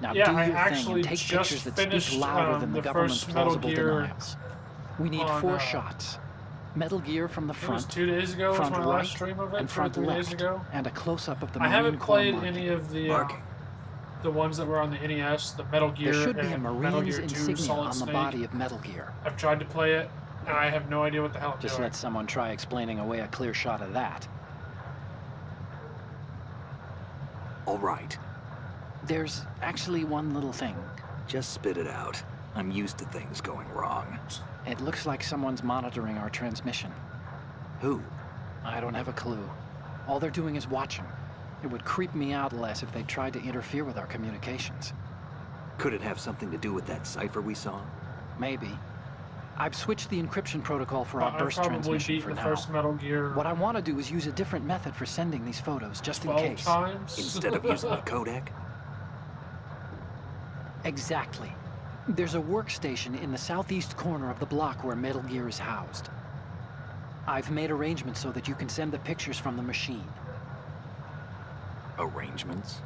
Now Yeah, do I your thing actually and take just pictures that finished speak louder than the government's first Metal plausible Gear denials. We need on, 4 shots. Metal Gear from the It was front, 2 days ago. Was front my right, last stream of it, and 2 or front 3 days left, ago. and a close-up of the I Marine haven't Corps played marking. any of the ones that were on the NES, the Metal Gear There should be a and Metal Marine's Gear 2 insignia Solid on the Snake. body of Metal Gear. I've tried to play it, and I have no idea what the hell I'm Just doing. let someone try explaining away a clear shot of that. All right. There's actually one little thing. Just spit it out. I'm used to things going wrong. It looks like someone's monitoring our transmission. Who? I don't have a clue. All they're doing is watching. It would creep me out less if they tried to interfere with our communications. Could it have something to do with that cipher we saw? Maybe. I've switched the encryption protocol for our burst I've probably transmission beat for the now. first Metal Gear What I want to do is use a different method for sending these photos, just in 12 case. times. Instead of using a codec? Exactly. There's a workstation in the southeast corner of the block where Metal Gear is housed. I've made arrangements so that you can send the pictures from the machine. Arrangements?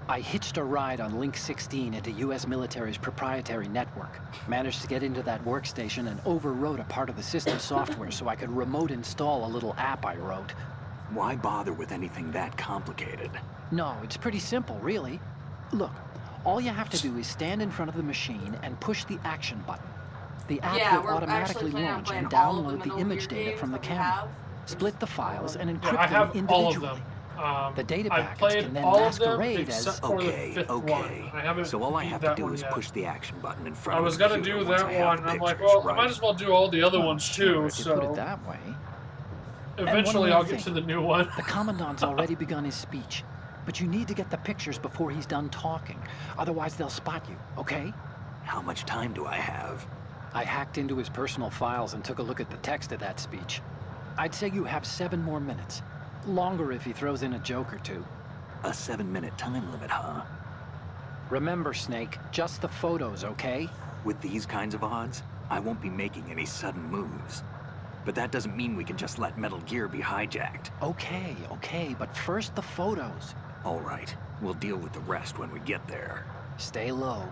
I hitched a ride on Link 16 into U.S. military's proprietary network. Managed to get into that workstation and overwrote a part of the system software so I could remote install a little app I wrote. Why bother with anything that complicated? No, it's pretty simple, really. Look, all you have to do is stand in front of the machine and push the action button. The app will automatically launch and download the image data from the camera, split the files, and encrypt I have them all of individually. them. The data I've packets played can then all of them masquerade except as... for Okay, the 5th okay. one. I haven't So all I beat have that to do one is yet. push the action button in front I of was the gonna computer do once that I have one. the I'm like, pictures, well, I right? might as well do all the other ones Sure, too. if you put So it that way. eventually, I'll get to the new one. The Commandant's already begun his speech, but you need to get the pictures before he's done talking. Otherwise, they'll spot you, okay? How much time do I have? I hacked into his personal files and took a look at the text of that speech. I'd say you have 7 more minutes. Longer if he throws in a joke or two. A 7-minute time limit, huh? Remember, Snake, just the photos, okay? With these kinds of odds, I won't be making any sudden moves. But that doesn't mean we can just let Metal Gear be hijacked. Okay, but first the photos. All right, we'll deal with the rest when we get there. Stay low.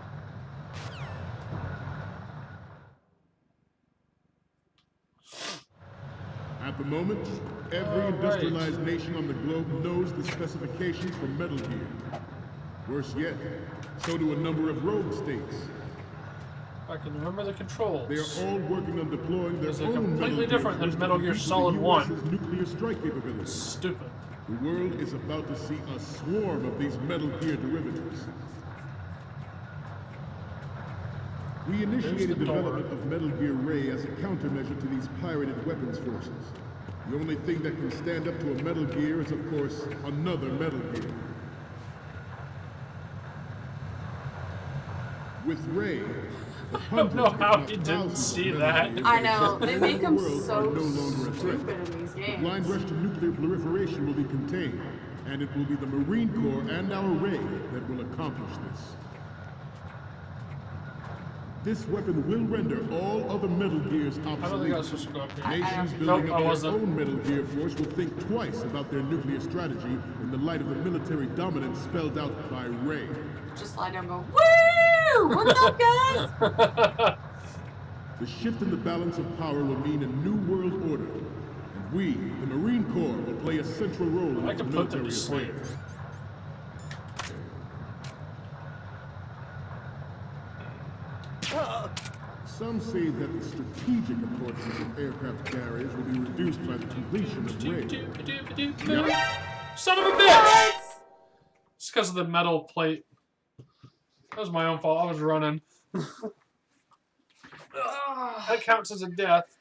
At the moment, every industrialized nation on the globe knows the specifications for Metal Gear. Worse yet, so do a number of rogue states. I can remember the controls. They are all working on deploying their They're own completely different than Metal Gear Solid 1. Nuclear strike capabilities. Stupid. The world is about to see a swarm of these Metal Gear derivatives. We initiated development of Metal Gear Ray as a countermeasure to these pirated weapons forces. The only thing that can stand up to a Metal Gear is, of course, another Metal Gear. With Ray, I don't know how he didn't see that. I know, they make them so no longer a threat. stupid in these The games. blind rush to nuclear proliferation will be contained. And it will be the Marine Corps and our Ray that will accomplish this. This weapon will render all other Metal Gears obsolete. I don't think I was supposed to go up here. Nations building up their own Metal Gear force will think twice about their nuclear strategy in the light of the military dominance spelled out by Ray. Just lie down and go, woo! What's up, guys? The shift in the balance of power will mean a new world order. And we, the Marine Corps, will play a central role in its military affairs. Some say that the strategic importance of aircraft carriers will be reduced by the completion of Ray. Son of a bitch! It's because of the metal plate. That was my own fault. I was running. That counts as a death.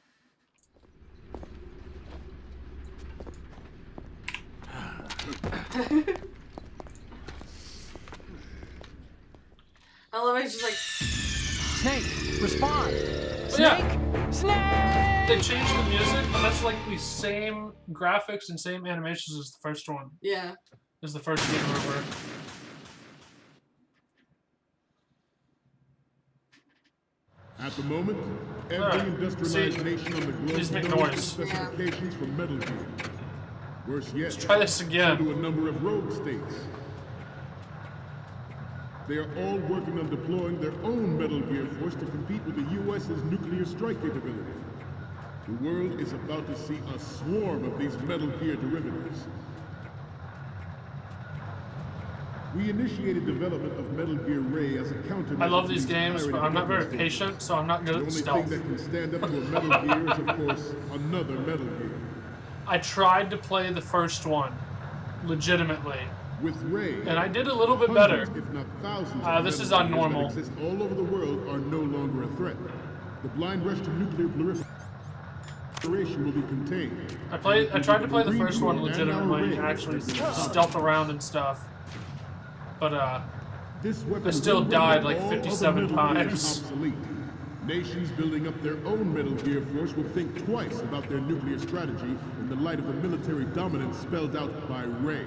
I love it. It's just like, Snake, respond. Snake, yeah. Snake. They changed the music, and that's like the same graphics and same animations as the first one. yeah. As the first game over. At the moment, every industrialized nation on the globe Please make knows noise. the specifications for Metal Gear. Worse yet, Let's try this again. so do a number of rogue states. They are all working on deploying their own Metal Gear force to compete with the U.S.'s nuclear strike capability. The world is about to see a swarm of these Metal Gear derivatives. We initiated development of Metal Gear Ray as a countermeasure. I love these games, but I'm not very patient, so I'm not good at stealth. The only thing that can stand up to a Metal Gear is, of course, another Metal Gear. I tried to play the first one, legitimately. With Ray, and I did a little bit better. If not thousands this is on normal. That exist all over the world are no longer a threat. The blind rush to nuclear proliferation will be contained. I tried to play the first one legitimately, actually stealth around and stuff. But I still died like 57 times. Nations building up their own Metal Gear force will think twice about their nuclear strategy in the light of the military dominance spelled out by Ray.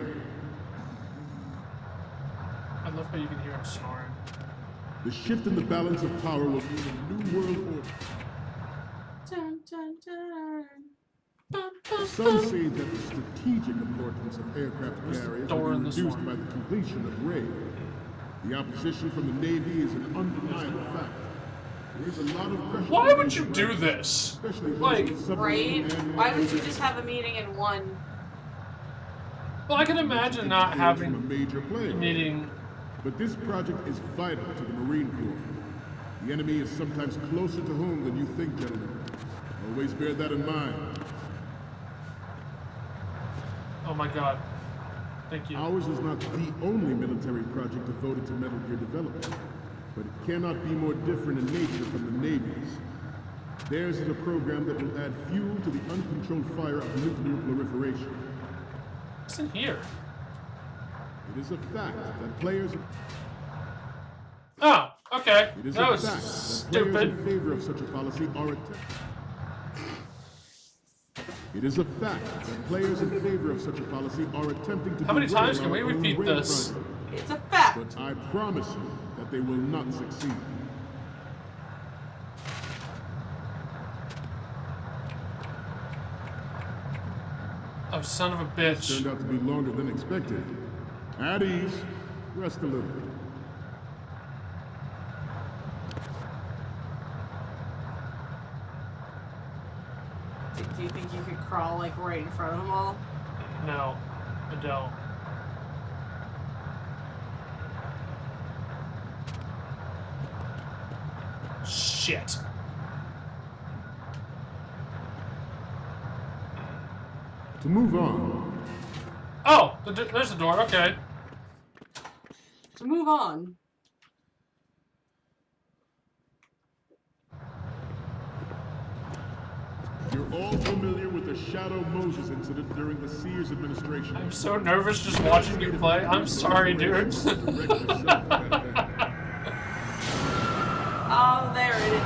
I love how you can hear him snoring. The shift in the balance of power will mean a new world order. Dun, dun, dun. Some say that the strategic importance of aircraft carriers will be reduced by the completion of Ray. The opposition from the Navy is an undeniable fact. There is a lot of pressure. Why would you do this? Like, right? Why would you just have a meeting in one? Well, I can imagine not having a major player. meeting. But this project is vital to the Marine Corps. The enemy is sometimes closer to home than you think, gentlemen. Always bear that in mind. Oh my god. Thank you. Ours is not the only military project devoted to Metal Gear development, but it cannot be more different in nature from the Navy's. Theirs is a program that will add fuel to the uncontrolled fire of nuclear proliferation. What's in here? It is a fact that players... Oh, okay. It is that a was fact stupid. That players in favor of such a policy are It is a fact that players in favor of such a policy are attempting to... How many times can we repeat this? It's a fact. But I promise you that they will not succeed. Oh, son of a bitch. Turned out to be longer than expected. At ease. Rest a little. Do you think you could crawl like right in front of them all? No, I don't. Shit. To move on. Oh, there's the door. Okay. To move on. You're all familiar with the Shadow Moses incident during the Sears administration. I'm so nervous just watching you play. I'm sorry, dude. Oh, there it is.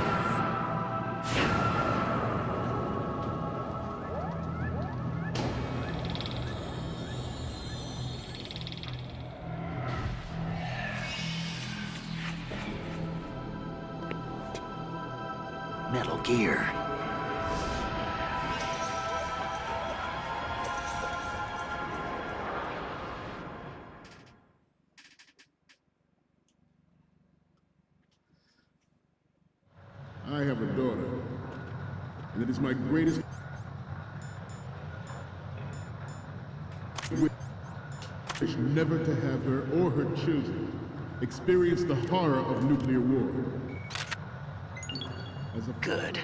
Metal Gear. I have a daughter, and it is my greatest wish never to have her or her children experience the horror of nuclear war. As a Good.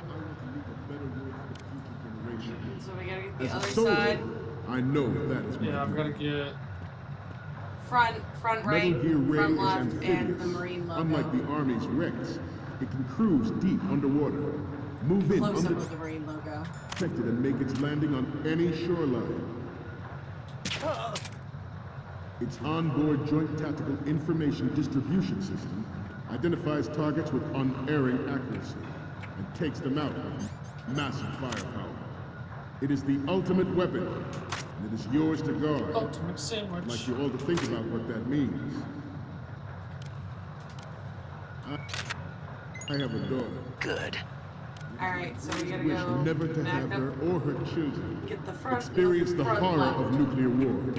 So we gotta get the As a other soldier, side. I know that is my Yeah, I've got to duty. get. Front right, Metal Gear Ray front is left, and the amphibious. marine logo. Unlike the Army's Rex, it can cruise deep underwater, move in Close up under of the marine logo. protected and make its landing on any shoreline. Its onboard Joint Tactical Information Distribution System identifies targets with unerring accuracy and takes them out with massive firepower. It is the ultimate weapon, and it is yours to guard. Ultimate sandwich. I'd like you all to think about what that means. I have a daughter. Good. Alright, so we gotta Wish go never to back have up. her or her children Get the front, experience the front horror left. of nuclear war.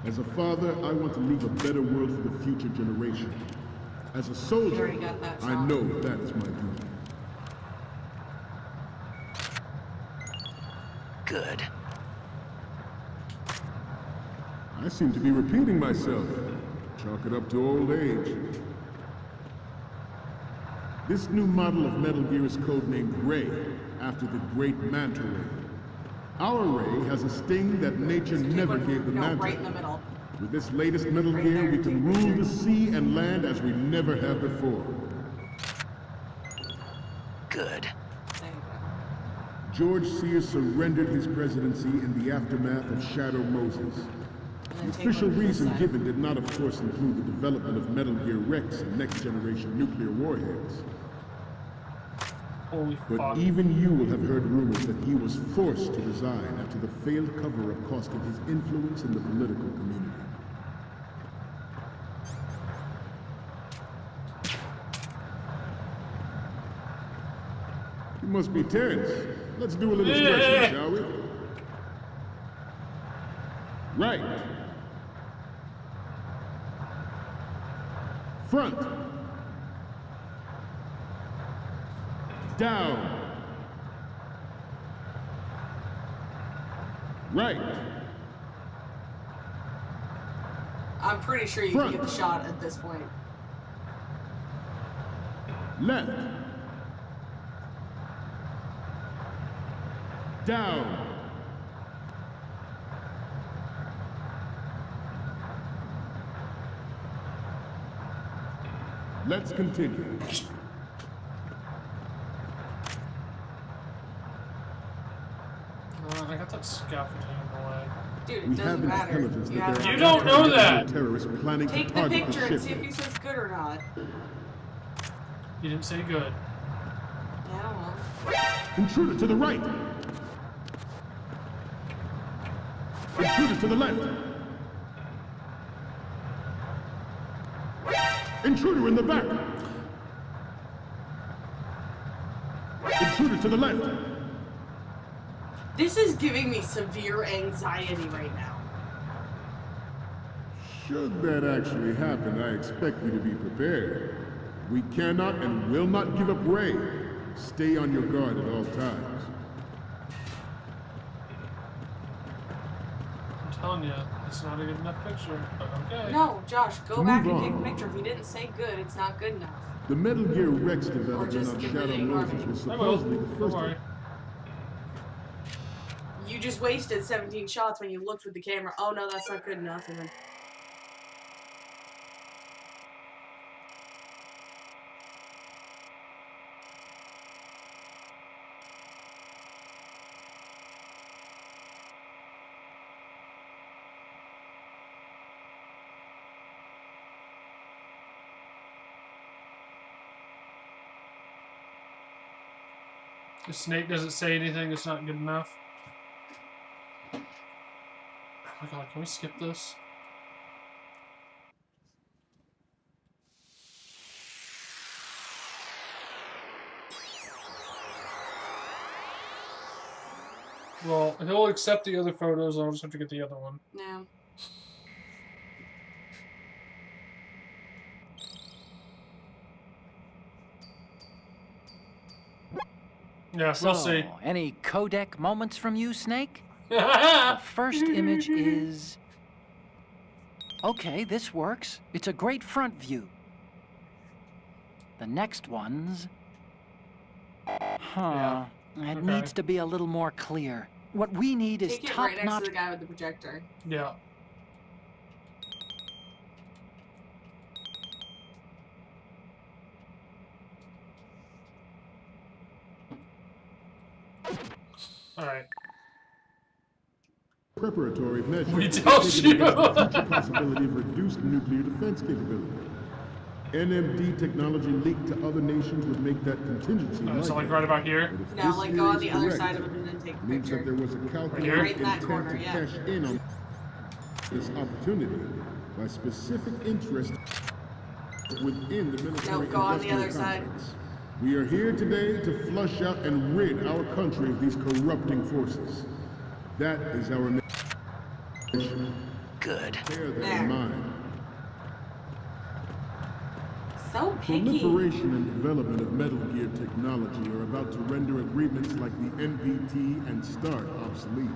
As a father, I want to leave a better world for the future generation. As a You soldier, already got that I shot. know that is my duty. Good. I seem to be repeating myself. Chalk it up to old age. This new model of Metal Gear is codenamed Ray, after the great Manta Ray. Our Ray has a sting that nature never gave the No, Manta. right in the middle. With this latest Metal Right Gear, there, we can take rule picture. the sea and land as we never have before. Good. There you go. George Sears surrendered his presidency in the aftermath of Shadow Moses. And The then take official one to this reason side. given did not, of course, include the development of Metal Gear Rex and next-generation nuclear warheads. Holy But fuck. even you will have heard rumors that he was forced to resign after the failed cover-up cost him his influence in the political community. You must be tense. Let's do a little stretching, shall we? Right. Front. Down. Right. I'm pretty sure you Front. can get the shot at this point. Left. Down. Let's continue. I got that scaffolding in the way. Dude, it We doesn't have matter. intelligence You that have there You are don't know that! terrorists planning Take to the target picture the and see ship. if he says good or not. You didn't say good. Yeah, well. Intruder to the right. Intruder to the left. Intruder in the back. Intruder to the left. This is giving me severe anxiety right now. Should that actually happen, I expect you to be prepared. We cannot and will not give up Ray. Stay on your guard at all times. I'm telling you, it's not a good enough picture, but okay. No, Josh, go To back move and take on. a picture. If he didn't say good, it's not good enough. The Metal Gear Rex development just on get rid of Shadow the Moses army. was I will. supposedly the Don't first. worry. You just wasted 17 shots when you looked with the camera. Oh no, that's not good enough. And then If Snake doesn't say anything, it's not good enough. Oh my god, can we skip this? Well, he'll accept the other photos, I'll just have to get the other one. Yeah. Yeah, we'll see. Any codec moments from you, Snake? The first image is... Okay, this works. It's a great front view. The next one's... Huh. Yeah. It needs to be a little more clear. What we need is Take it top-notch... right next to the guy with the projector. Yeah. Alright. Preparatory measures. We told you! The future possibility of reduced nuclear defense capability. NMD technology leaked to other nations would make that contingency. So like right about here? No, like go on the other side of it and then take the means picture. that there was a calculated Right in that intent corner, to yeah. cash in on this opportunity by specific interest within the military. No, go on the other industrial side. complex. We are here today to flush out and rid our country of these corrupting forces. That is our mission. Good. Bear that in mind. So picky. Proliferation and development of Metal Gear technology are about to render agreements like the NPT and START obsolete.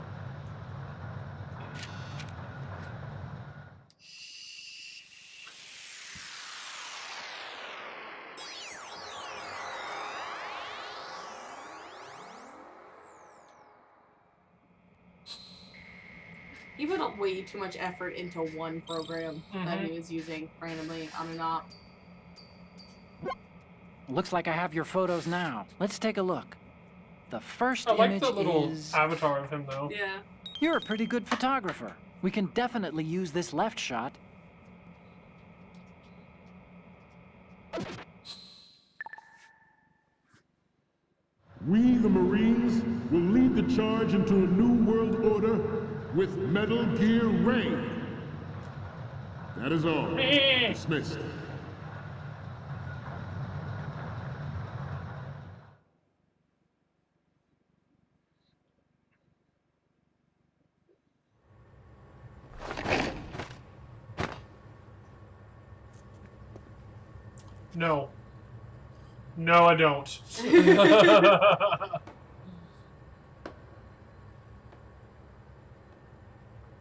He put up way too much effort into one program that he was using randomly on and off. Looks like I have your photos now. Let's take a look. The first I like image the little is... avatar of him, though. Yeah. You're a pretty good photographer. We can definitely use this left shot. We, the Marines, will lead the charge into a new world order with Metal Gear Rain. That is all. Dismissed. No. No, I don't.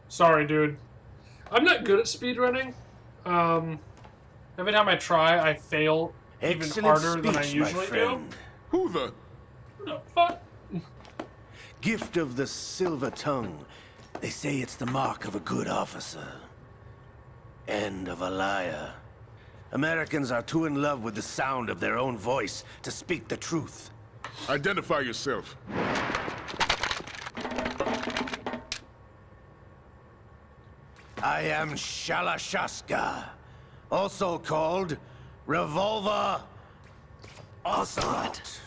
Sorry, dude. I'm not good at speedrunning. Every time I try, I fail even harder than I usually do. Who the fuck? Gift of the silver tongue. They say it's the mark of a good officer. And of a liar. Americans are too in love with the sound of their own voice to speak the truth. Identify yourself. I am Shalashaska, also called Revolver Ocelot.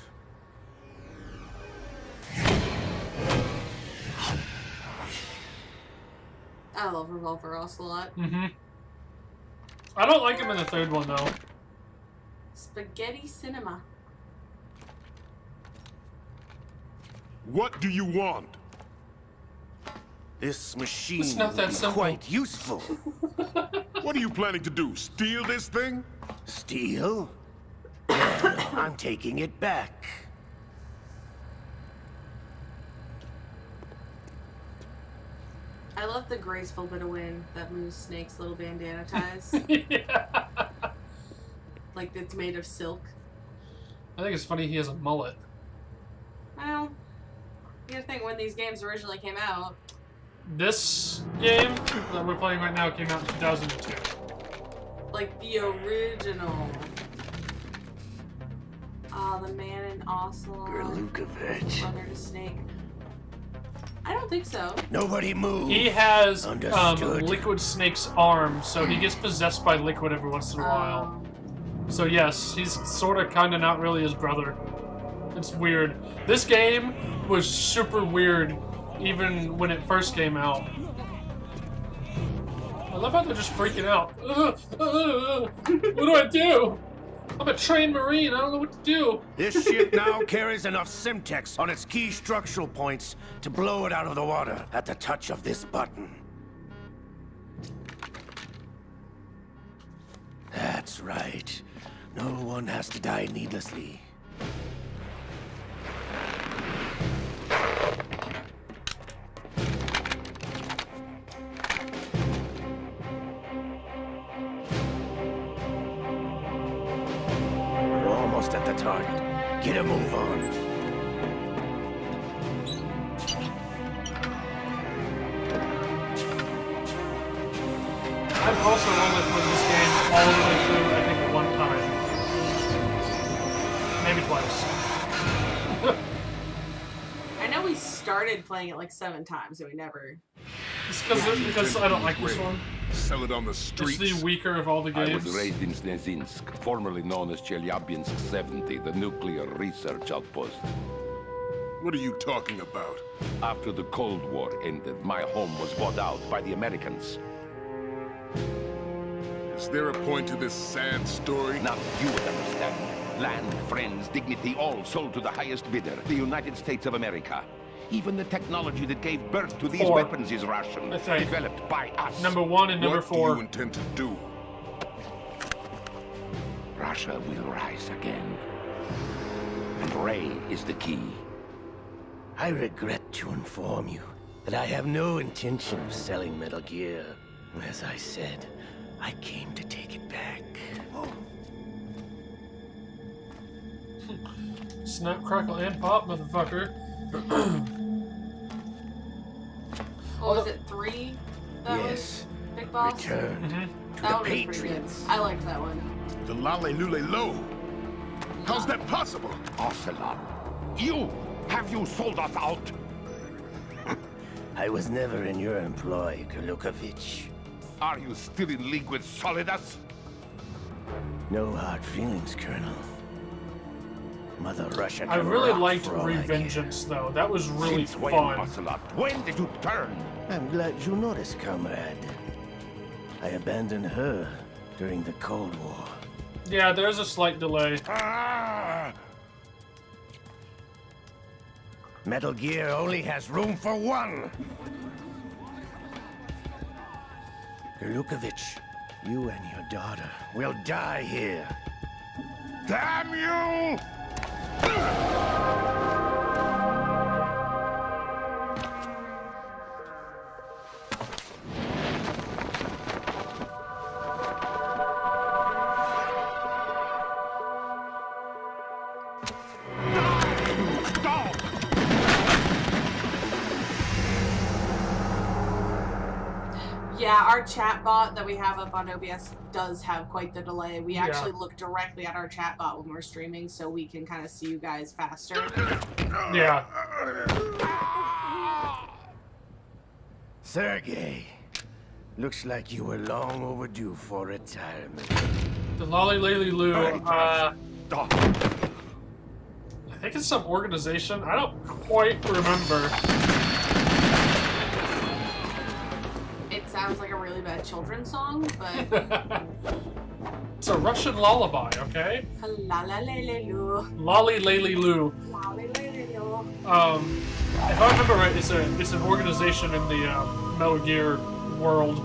I love Revolver Ocelot. I don't like him in the third one, though. Spaghetti Cinema. What do you want? This machine It's not that will be simple. quite useful. What are you planning to do? Steal this thing? Steal? Yeah, I'm taking it back. I love the graceful bit of wind that moves Snake's little bandana ties. Like it's made of silk. I think it's funny he has a mullet. Well, you gotta think when these games originally came out. This game that we're playing right now came out in 2002. Like the original. Ah, the man in Ocelot. Gerlukovich. Brother to Snake. I don't think so. Nobody move. He has Understood. Liquid Snake's arm, so he gets possessed by Liquid every once in a while. So yes, he's sort of, kind of, not really his brother. It's weird. This game was super weird, even when it first came out. I love how they're just freaking out. What do I do? I'm a trained Marine. I don't know what to do. This ship now carries enough Simtex on its key structural points to blow it out of the water at the touch of this button. That's right. No one has to die needlessly. We're almost at the target. Get a move on. I've also only played this game all the way through, I think, one time. Maybe twice. I know we started playing it like 7 times and we never... It's because I don't like this one. Sell it on the streets. It's the weaker of all the I games. was raised in Snezinsk, formerly known as Chelyabinsk 70, the nuclear research outpost. What are you talking about? After the Cold War ended, my home was bought out by the Americans. Is there a point to this sad story? Now you would understand. Land, friends, dignity, all sold to the highest bidder, the United States of America. Even the technology that gave birth to these 4. weapons is Russian, That's right. developed by us. Number 1 and number 4. What do you intend to do? Russia will rise again. And Ray is the key. I regret to inform you that I have no intention of selling Metal Gear. As I said, I came to take it back. Snap, crackle, and pop, motherfucker. What was it, 3? That Yes. was Big Boss? Returned to That the one was pretty good. Patriots. I liked that one. The Lale Lule Lo. How's that possible? Ocelot, have you sold us out? I was never in your employ, Kurlukovich. Are you still in league with Solidas? No hard feelings, Colonel. Mother Russia I can really rock liked for all I care. Revengeance, though. That was really Since when, fun. Ocelot? When did you turn? I'm glad you noticed, comrade. I abandoned her during the Cold War. Yeah, there's a slight delay. Metal Gear only has room for one. Kurlukovich, you and your daughter will die here. Damn you! Yeah, our chat bot that we have up on OBS does have quite the delay. We actually look directly at our chat bot when we're streaming so we can kind of see you guys faster. Yeah. Sergei, looks like you were long overdue for retirement. The Lolly Lily Lou, I think it's some organization. I don't quite remember. It sounds like a really bad children's song, but... It's a Russian lullaby, okay? La-la-la-la-loo. Lolly Lily Lou. La-la-la-la-loo. If I remember right, it's an organization in the Metal Gear world,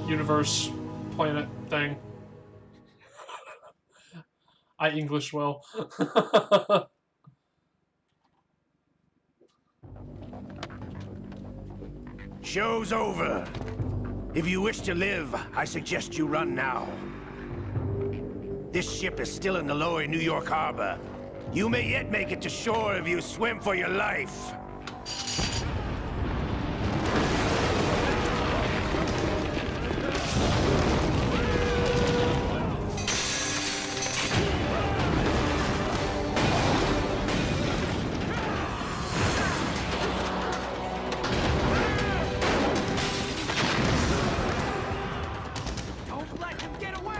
universe, planet thing. I English well. Show's over. If you wish to live, I suggest you run now. This ship is still in the lower New York harbor. You may yet make it to shore if you swim for your life. Don't let him get away!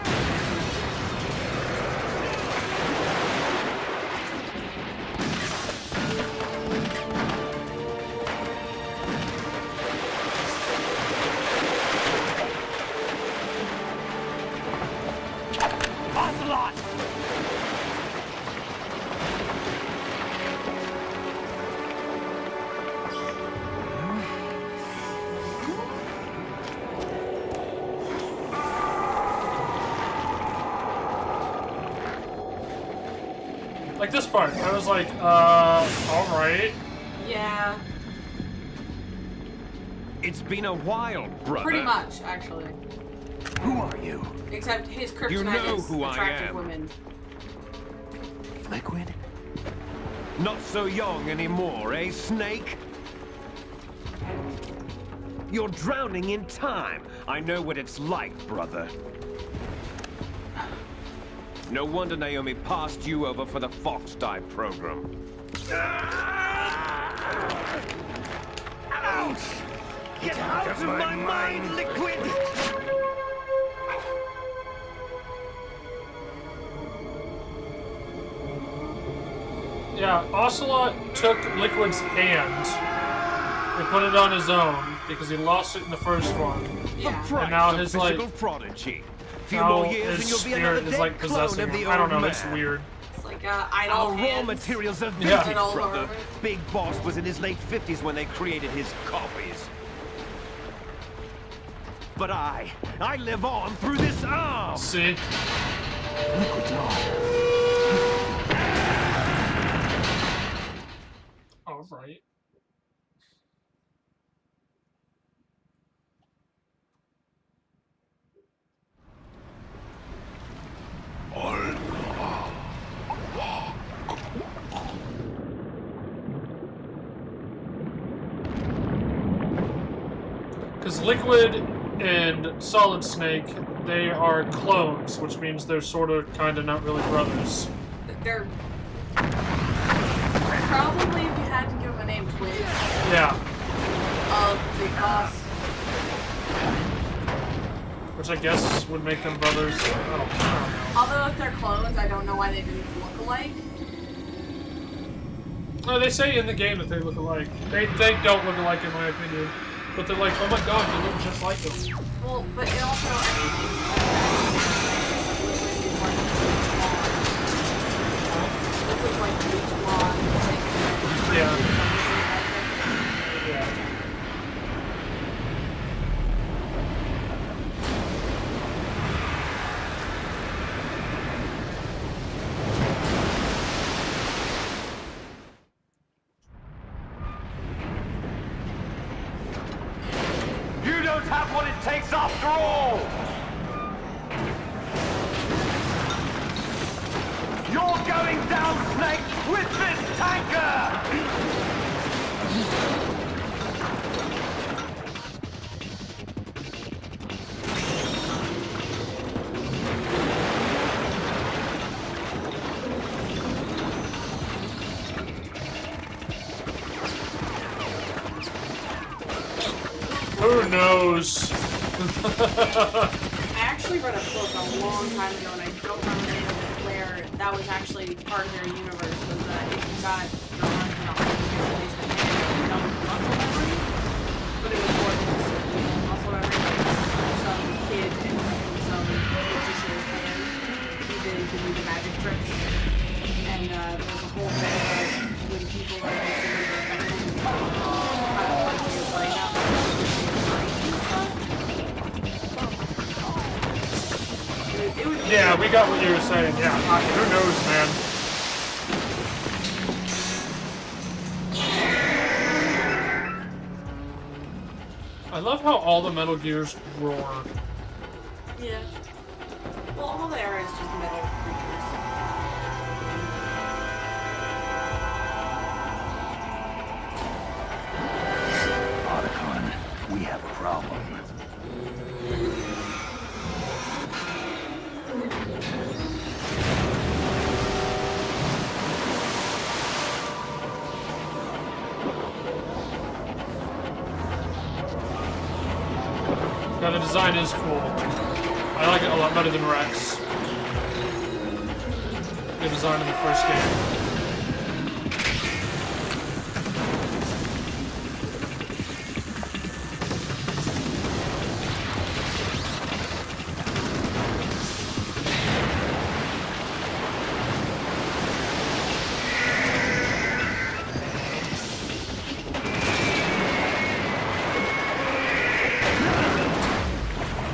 Like this part, I was like, alright. Yeah. It's been a while, brother. Pretty much, actually. Who are you? Except his kryptonite You know is who I attractive am. women. Liquid? Not so young anymore, eh, Snake? You're drowning in time. I know what it's like, brother. No wonder Naomi passed you over for the Fox Dive program. Ouch! Get out of my mind, Liquid! Yeah, Ocelot took Liquid's hand and put it on his own because he lost it in the first one. Yeah. And now his like prodigy. Few now more years his and you'll be spirit another is like dead clone possessing of the him. I don't old know, it's man. weird. It's like idle Our raw hands. materials are Yeah. vintage, Idle brother. over. Big Boss was in his late 50s when they created his copies. But I live on through this arm! See? Liquid's on. Alright. Because Liquid and Solid Snake, they are clones, which means they're sort of, kind of, not really brothers. They're probably, if you had to give them a name, twins Yeah. of the boss. Which I guess would make them brothers. I don't know. Although if they're clones, I don't know why they didn't look alike. No, they say in the game that they look alike. They don't look alike in my opinion. But they're like, oh my god, you look just like them. Well, but it also, I mean, Liquid's like bleach blonde. Yeah. Yeah. You don't have what it takes after all! You're going down, Snake, with this tanker! Who knows? I actually read a book a long time ago, and I don't remember the name of it, where that was actually part of their universe, was that if you got your arm cut off, you basically had muscle memory, but it was more than just muscle memory. Like some kid in some magician's hand, he could do the magic tricks, and there was a whole thing about when people are considered effective, kind of parts of your brain out there. Yeah, we got what you were saying. Yeah, who knows, man? I love how all the Metal Gears roar. Yeah. Well, all they are is just metal creatures. Otacon, we have a problem. Yeah, the design is cool. I like it a lot better than Rex. The design in the first game.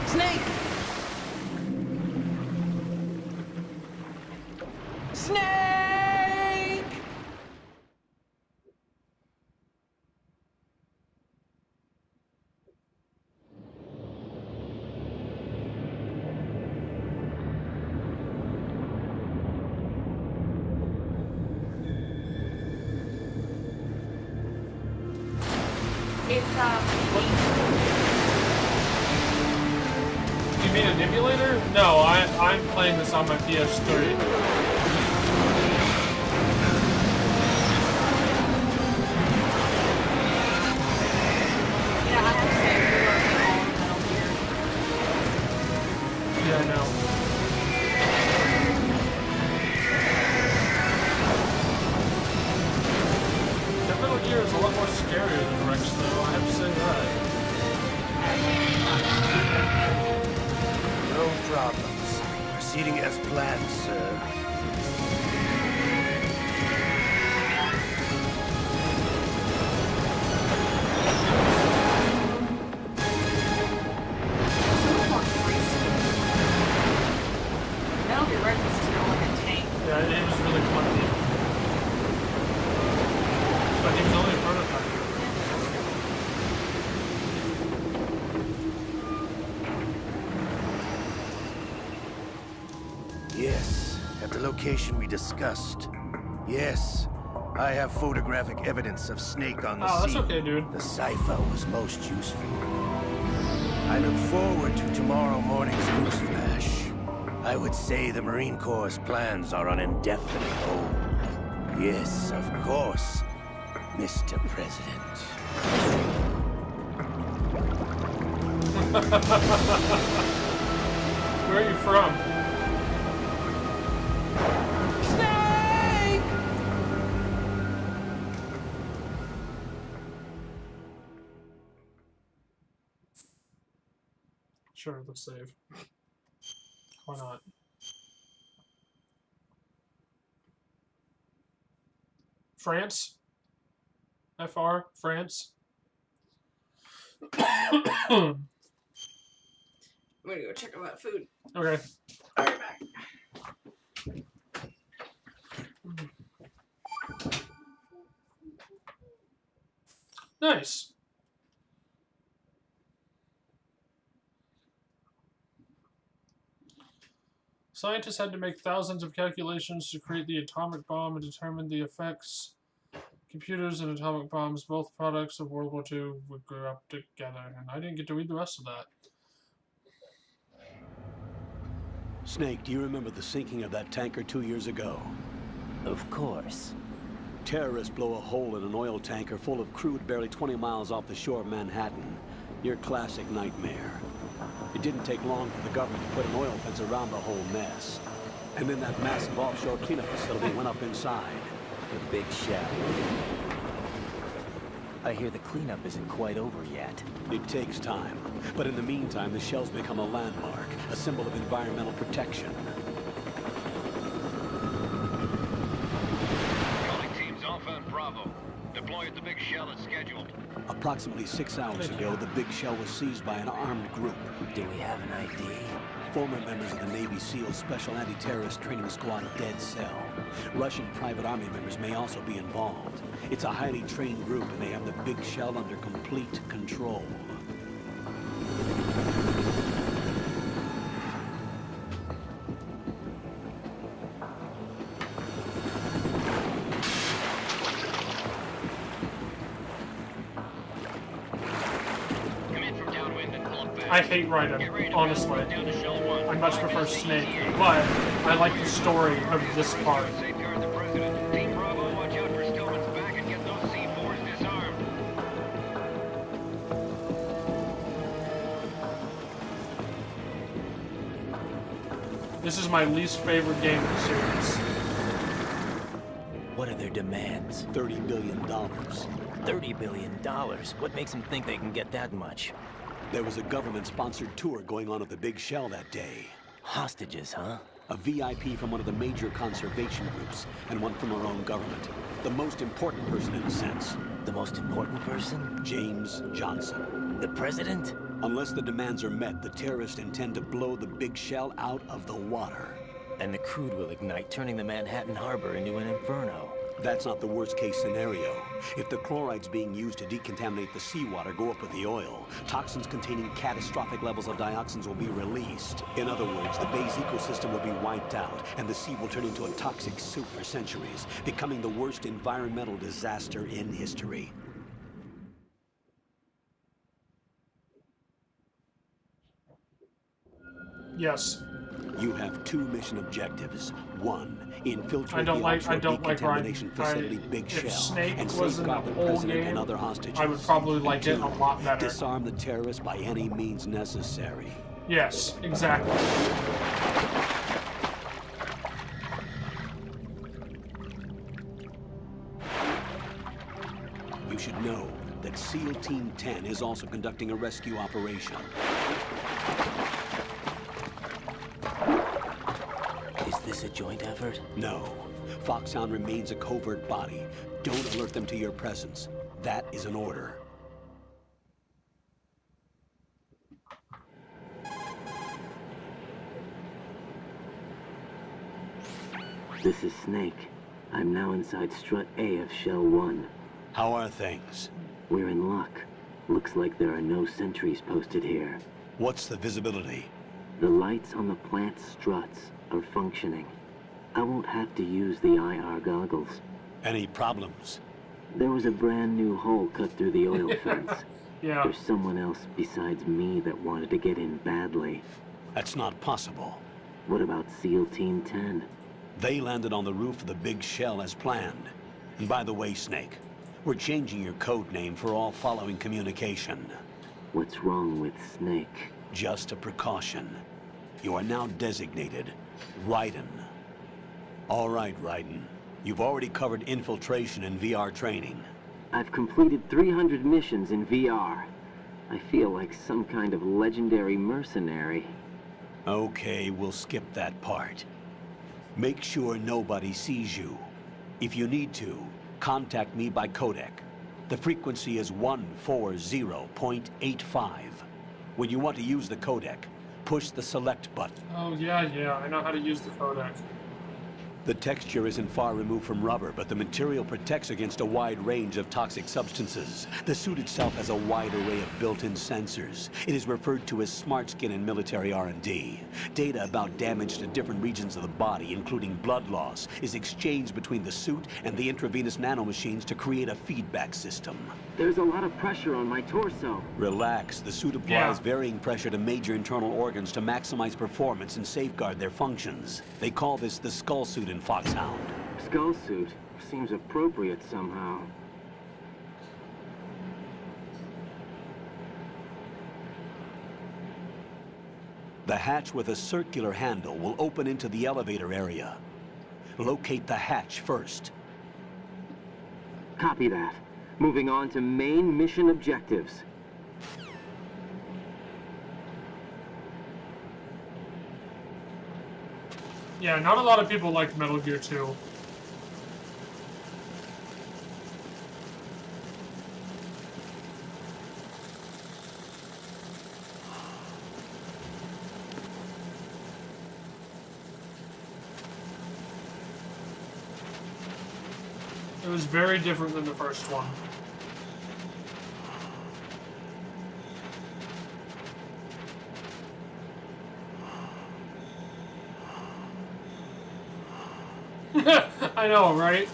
Snake! Snake! You mean an emulator? No, I'm playing this on my PS3. Yeah, I have to say, we were all Metal Gear. Yeah, I know. That Metal Gear is a lot more scarier than Rex, though. I have to say that. No problems. Proceeding as planned, sir. Metal Gear Rex was just going like a tank. Yeah, it was really clunky. But he was only a prototype. Yes, at the location we discussed. Yes, I have photographic evidence of Snake on the Oh, that's scene. okay, dude. The cipher was most useful. I look forward to tomorrow morning's news flash. I would say the Marine Corps' plans are on indefinite hold. Yes, of course, Mr. President. Where are you from? Snake! Sure, let's save. Why not? France? FR? France? I'm gonna go check on that food. Okay. I'll be back. Nice. Scientists had to make thousands of calculations to create the atomic bomb and determine the effects. Computers and atomic bombs, both products of World War II, grew up together, and I didn't get to read the rest of that. Snake, do you remember the sinking of that tanker 2 years ago? Of course. Terrorists blow a hole in an oil tanker full of crude barely 20 miles off the shore of Manhattan. Your classic nightmare. It didn't take long for the government to put an oil fence around the whole mess. And then that massive offshore cleanup facility went up inside. The Big Shell. I hear the cleanup isn't quite over yet. It takes time. But in the meantime, the shell's become a landmark, a symbol of environmental protection. Calling teams Alpha and Bravo. Deploy at the Big Shell as scheduled. Approximately 6 hours ago, the Big Shell was seized by an armed group. Do we have an ID? Former members of the Navy SEAL Special Anti-Terrorist Training Squad Dead Cell. Russian private army members may also be involved. It's a highly trained group, and they have the Big Shell under complete control. I hate Raiden, honestly. I much prefer Snake, but I like the story of this part. This is my least favorite game in the series. What are their demands? $30 billion. $30 billion? What makes them think they can get that much? There was a government-sponsored tour going on at the Big Shell that day. Hostages, huh? A VIP from one of the major conservation groups, and one from our own government. The most important person in a sense. The most important person? James Johnson. The president? Unless the demands are met, the terrorists intend to blow the Big Shell out of the water. And the crude will ignite, turning the Manhattan Harbor into an inferno. That's not the worst-case scenario. If the chlorides being used to decontaminate the seawater go up with the oil, toxins containing catastrophic levels of dioxins will be released. In other words, the bay's ecosystem will be wiped out, and the sea will turn into a toxic soup for centuries, becoming the worst environmental disaster in history. Yes. You have 2 mission objectives. 1, infiltrate I don't the like offshore decontamination Ryan. facility Big If Shell Snake and was in the safeguard the whole president game, and other hostages. I would probably like it And a lot better. disarm the terrorists by any means necessary. Yes, exactly. You should know that SEAL Team 10 is also conducting a rescue operation. Is this a joint effort? No. Foxhound remains a covert body. Don't alert them to your presence. That is an order. This is Snake. I'm now inside Strut A of Shell 1. How are things? We're in luck. Looks like there are no sentries posted here. What's the visibility? The lights on the plant struts are functioning. I won't have to use the IR goggles. Any problems? There was a brand new hole cut through the oil fence. Yeah. There's someone else besides me that wanted to get in badly. That's not possible. What about SEAL Team 10? They landed on the roof of the Big Shell as planned. And by the way, Snake, we're changing your code name for all following communication. What's wrong with Snake? Just a precaution. You are now designated Raiden. All right, Raiden. You've already covered infiltration and VR training. I've completed 300 missions in VR. I feel like some kind of legendary mercenary. Okay, we'll skip that part. Make sure nobody sees you. If you need to, contact me by codec. The frequency is 140.85. When you want to use the codec, push the select button. Oh, yeah, I know how to use the codec. The texture isn't far removed from rubber, but the material protects against a wide range of toxic substances. The suit itself has a wide array of built-in sensors. It is referred to as smart skin in military R&D. Data about damage to different regions of the body, including blood loss, is exchanged between the suit and the intravenous nanomachines to create a feedback system. There's a lot of pressure on my torso. Relax. The suit applies varying pressure to major internal organs to maximize performance and safeguard their functions. They call this the skull suit in Foxhound. Skull suit seems appropriate somehow. The hatch with a circular handle will open into the elevator area. Locate the hatch first. Copy that. Moving on to main mission objectives. Yeah, not a lot of people liked Metal Gear 2. It was very different than the first one. I know, right?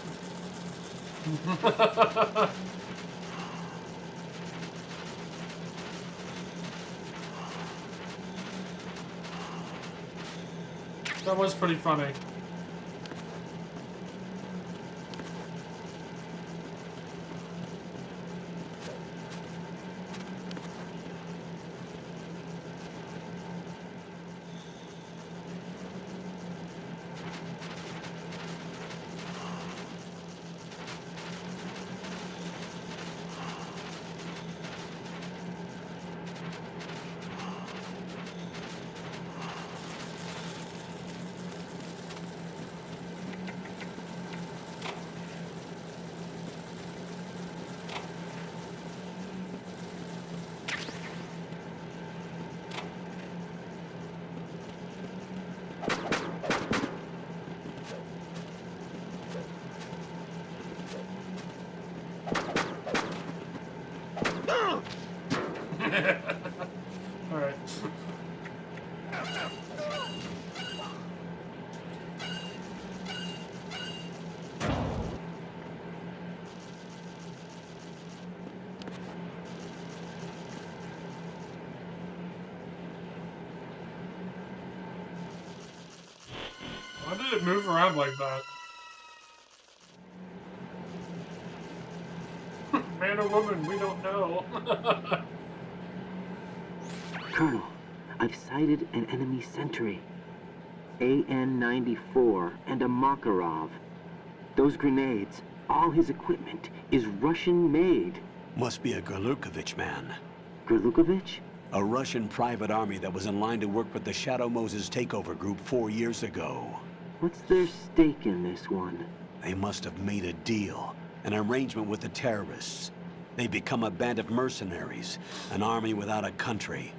That was pretty funny. Why did it move around like that? Man or woman, we don't know. Colonel, I've sighted an enemy sentry. AN-94 and a Makarov. Those grenades, all his equipment, is Russian-made. Must be a Gerlukovich man. Gerlukovich? A Russian private army that was in line to work with the Shadow Moses takeover group 4 years ago. What's their stake in this one? They must have made a deal, an arrangement with the terrorists. They become a band of mercenaries, an army without a country.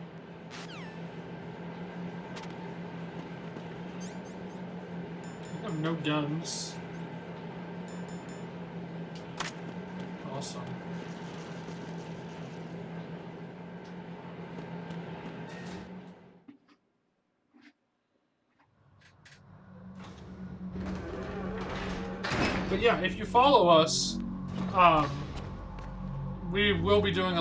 I have no guns. Awesome. But yeah, if you follow us, we will be doing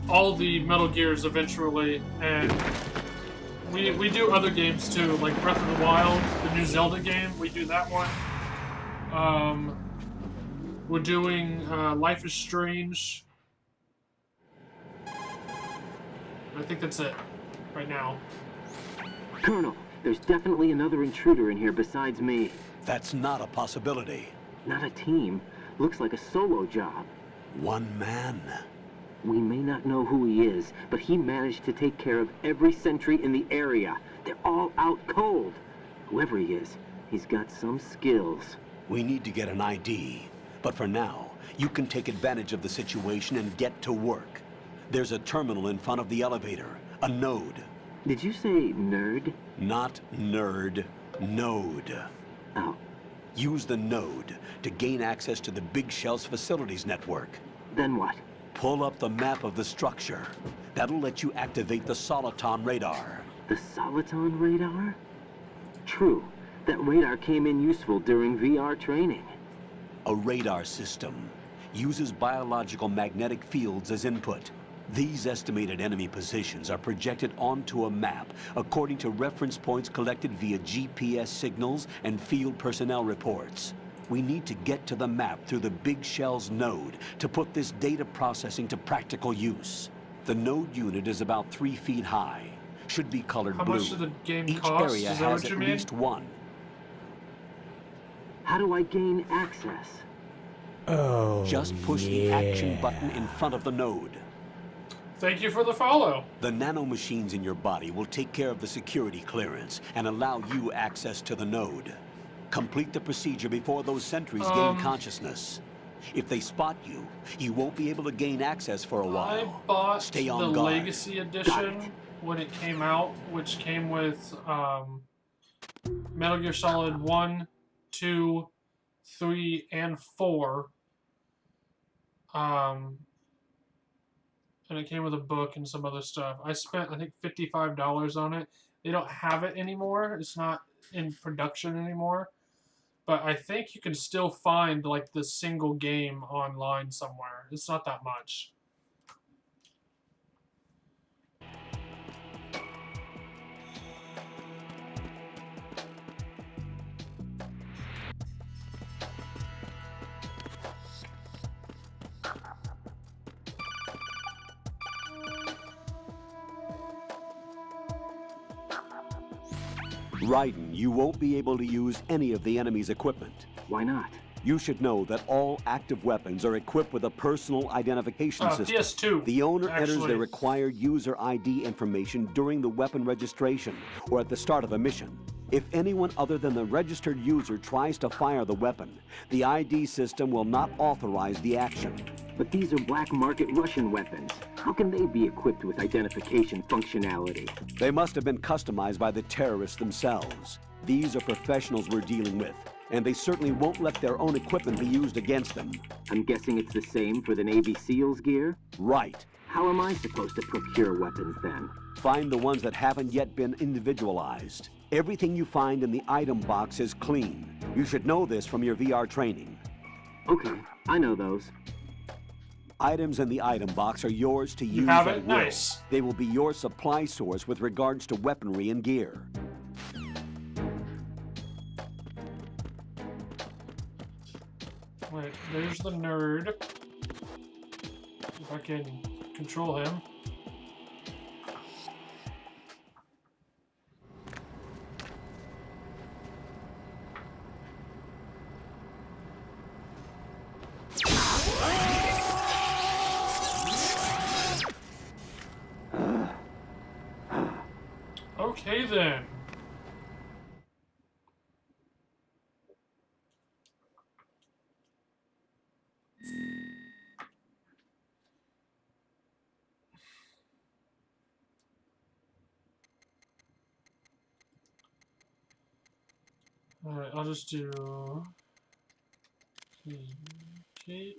all the Metal Gears eventually, and we do other games too, like Breath of the Wild, the new Zelda game. We do that one. We're doing Life is Strange. I think that's it right now. Colonel, there's definitely another intruder in here besides me. That's not a possibility. Not a team. Looks like a solo job. One man. We may not know who he is, but he managed to take care of every sentry in the area. They're all out cold. Whoever he is, he's got some skills. We need to get an ID. But for now, you can take advantage of the situation and get to work. There's a terminal in front of the elevator. A node. Did you say nerd? Not nerd. Node. Oh. Use the node to gain access to the Big Shell's facilities network. Then what? Pull up the map of the structure. That'll let you activate the Soliton radar. The Soliton radar? True. That radar came in useful during VR training. A radar system uses biological magnetic fields as input. These estimated enemy positions are projected onto a map according to reference points collected via GPS signals and field personnel reports. We need to get to the map through the Big Shell's node to put this data processing to practical use. The node unit is about 3 feet high. Should be colored blue. How much does the game Each cost? area Is that has what you at mean? least one. How do I gain access? Oh, Just push the action button in front of the node. Thank you for the follow. The nanomachines in your body will take care of the security clearance and allow you access to the node. Complete the procedure before those sentries gain consciousness. If they spot you, you won't be able to gain access for a while. I bought Stay the on guard. Legacy Edition when it came out, which came with Metal Gear Solid 1, 2, 3, and 4. And it came with a book and some other stuff. I spent, I think, $55 on it. They don't have it anymore. It's not in production anymore. But I think you can still find, like, the single game online somewhere. It's not that much. Raiden, you won't be able to use any of the enemy's equipment. Why not? You should know that all active weapons are equipped with a personal identification system. PS2, the owner enters actually. the required user ID information during the weapon registration or at the start of a mission. If anyone other than the registered user tries to fire the weapon, the ID system will not authorize the action. But these are black market Russian weapons. How can they be equipped with identification functionality? They must have been customized by the terrorists themselves. These are professionals we're dealing with, and they certainly won't let their own equipment be used against them. I'm guessing it's the same for the Navy SEALs gear? Right. How am I supposed to procure weapons then? Find the ones that haven't yet been individualized. Everything you find in the item box is clean. You should know this from your VR training. Okay, I know those. Items in the item box are yours to use have at it? will. Nice. They will be your supply source with regards to weaponry and gear. Right, there's the nerd. If I can control him. Okay then. Alright, I'll just do okay.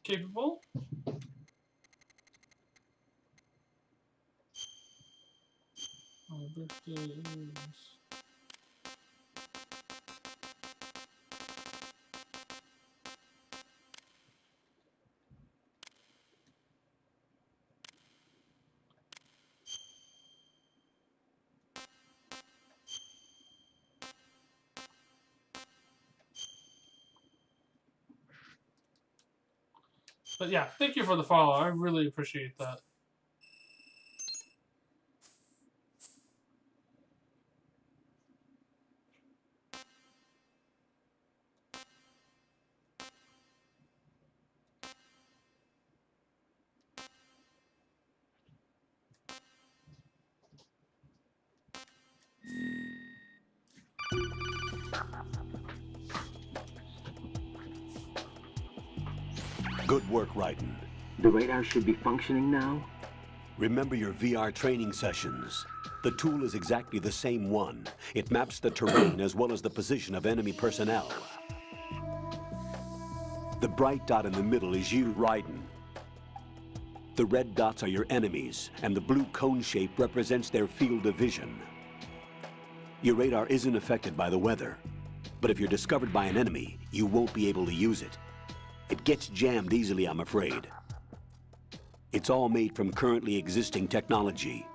Capable. My birthday is But yeah, thank you for the follow. I really appreciate that. Good work, Raiden. The radar should be functioning now? Remember your VR training sessions. The tool is exactly the same one. It maps the terrain as well as the position of enemy personnel. The bright dot in the middle is you, Raiden. The red dots are your enemies, and the blue cone shape represents their field of vision. Your radar isn't affected by the weather, but if you're discovered by an enemy, you won't be able to use it. It gets jammed easily, I'm afraid. It's all made from currently existing technology.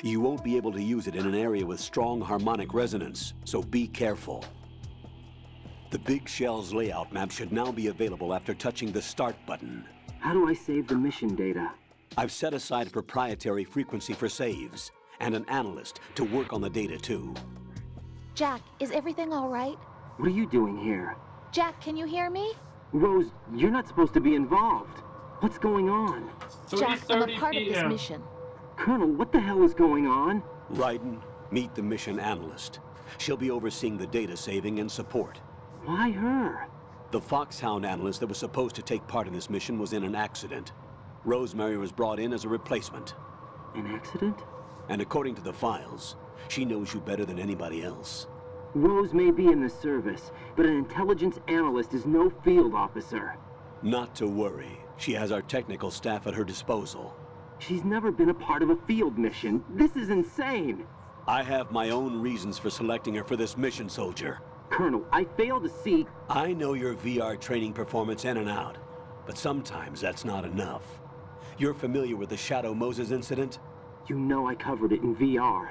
You won't be able to use it in an area with strong harmonic resonance, so be careful. The Big Shell's layout map should now be available after touching the Start button. How do I save the mission data? I've set aside a proprietary frequency for saves, and an analyst to work on the data too. Jack, is everything all right? What are you doing here? Jack, can you hear me? Rose, you're not supposed to be involved. What's going on? Jack, I'm a part of this mission. Colonel, what the hell is going on? Raiden, meet the mission analyst. She'll be overseeing the data saving and support. Why her? The Foxhound analyst that was supposed to take part in this mission was in an accident. Rosemary was brought in as a replacement. An accident? And according to the files, she knows you better than anybody else. Rose may be in the service, but an intelligence analyst is no field officer. Not to worry. She has our technical staff at her disposal. She's never been a part of a field mission. This is insane. I have my own reasons for selecting her for this mission, soldier. Colonel, I fail to see... I know your VR training performance in and out, but sometimes that's not enough. You're familiar with the Shadow Moses incident? You know I covered it in VR.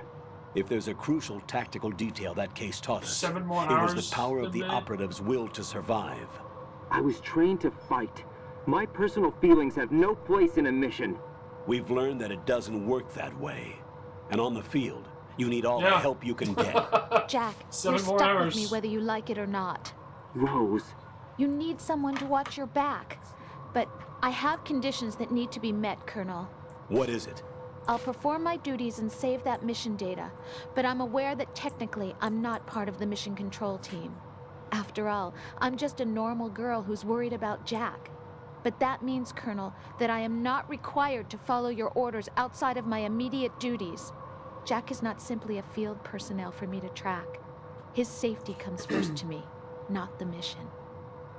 If there's a crucial tactical detail that case taught us, 7 more it hours was the power of the operative's will to survive. I was trained to fight. My personal feelings have no place in a mission. We've learned that it doesn't work that way. And on the field, you need all the help you can get. Jack, 7 you're more stuck hours. with me whether you like it or not. Rose. You need someone to watch your back. But I have conditions that need to be met, Colonel. What is it? I'll perform my duties and save that mission data, but I'm aware that technically I'm not part of the mission control team. After all, I'm just a normal girl who's worried about Jack. But that means, Colonel, that I am not required to follow your orders outside of my immediate duties. Jack is not simply a field personnel for me to track. His safety comes first to me, not the mission.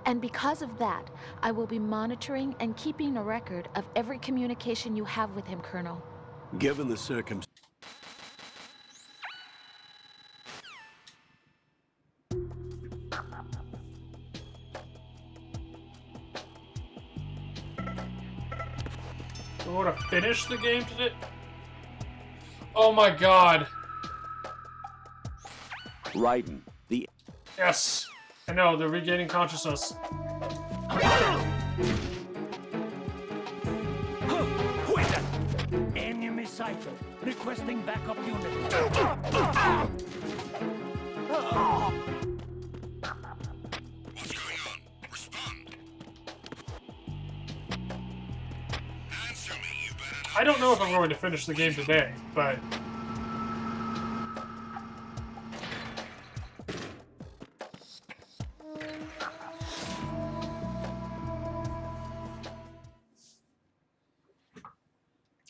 And because of that, I will be monitoring and keeping a record of every communication you have with him, Colonel. Given the circumstances... I want to finish the game today. Oh my god. Raiden, the... Yes. I know, they're regaining consciousness. Enemy sighted. Requesting backup unit. What's going on? Respond. Answer me, you better not. I don't know if I'm going to finish the game today, but...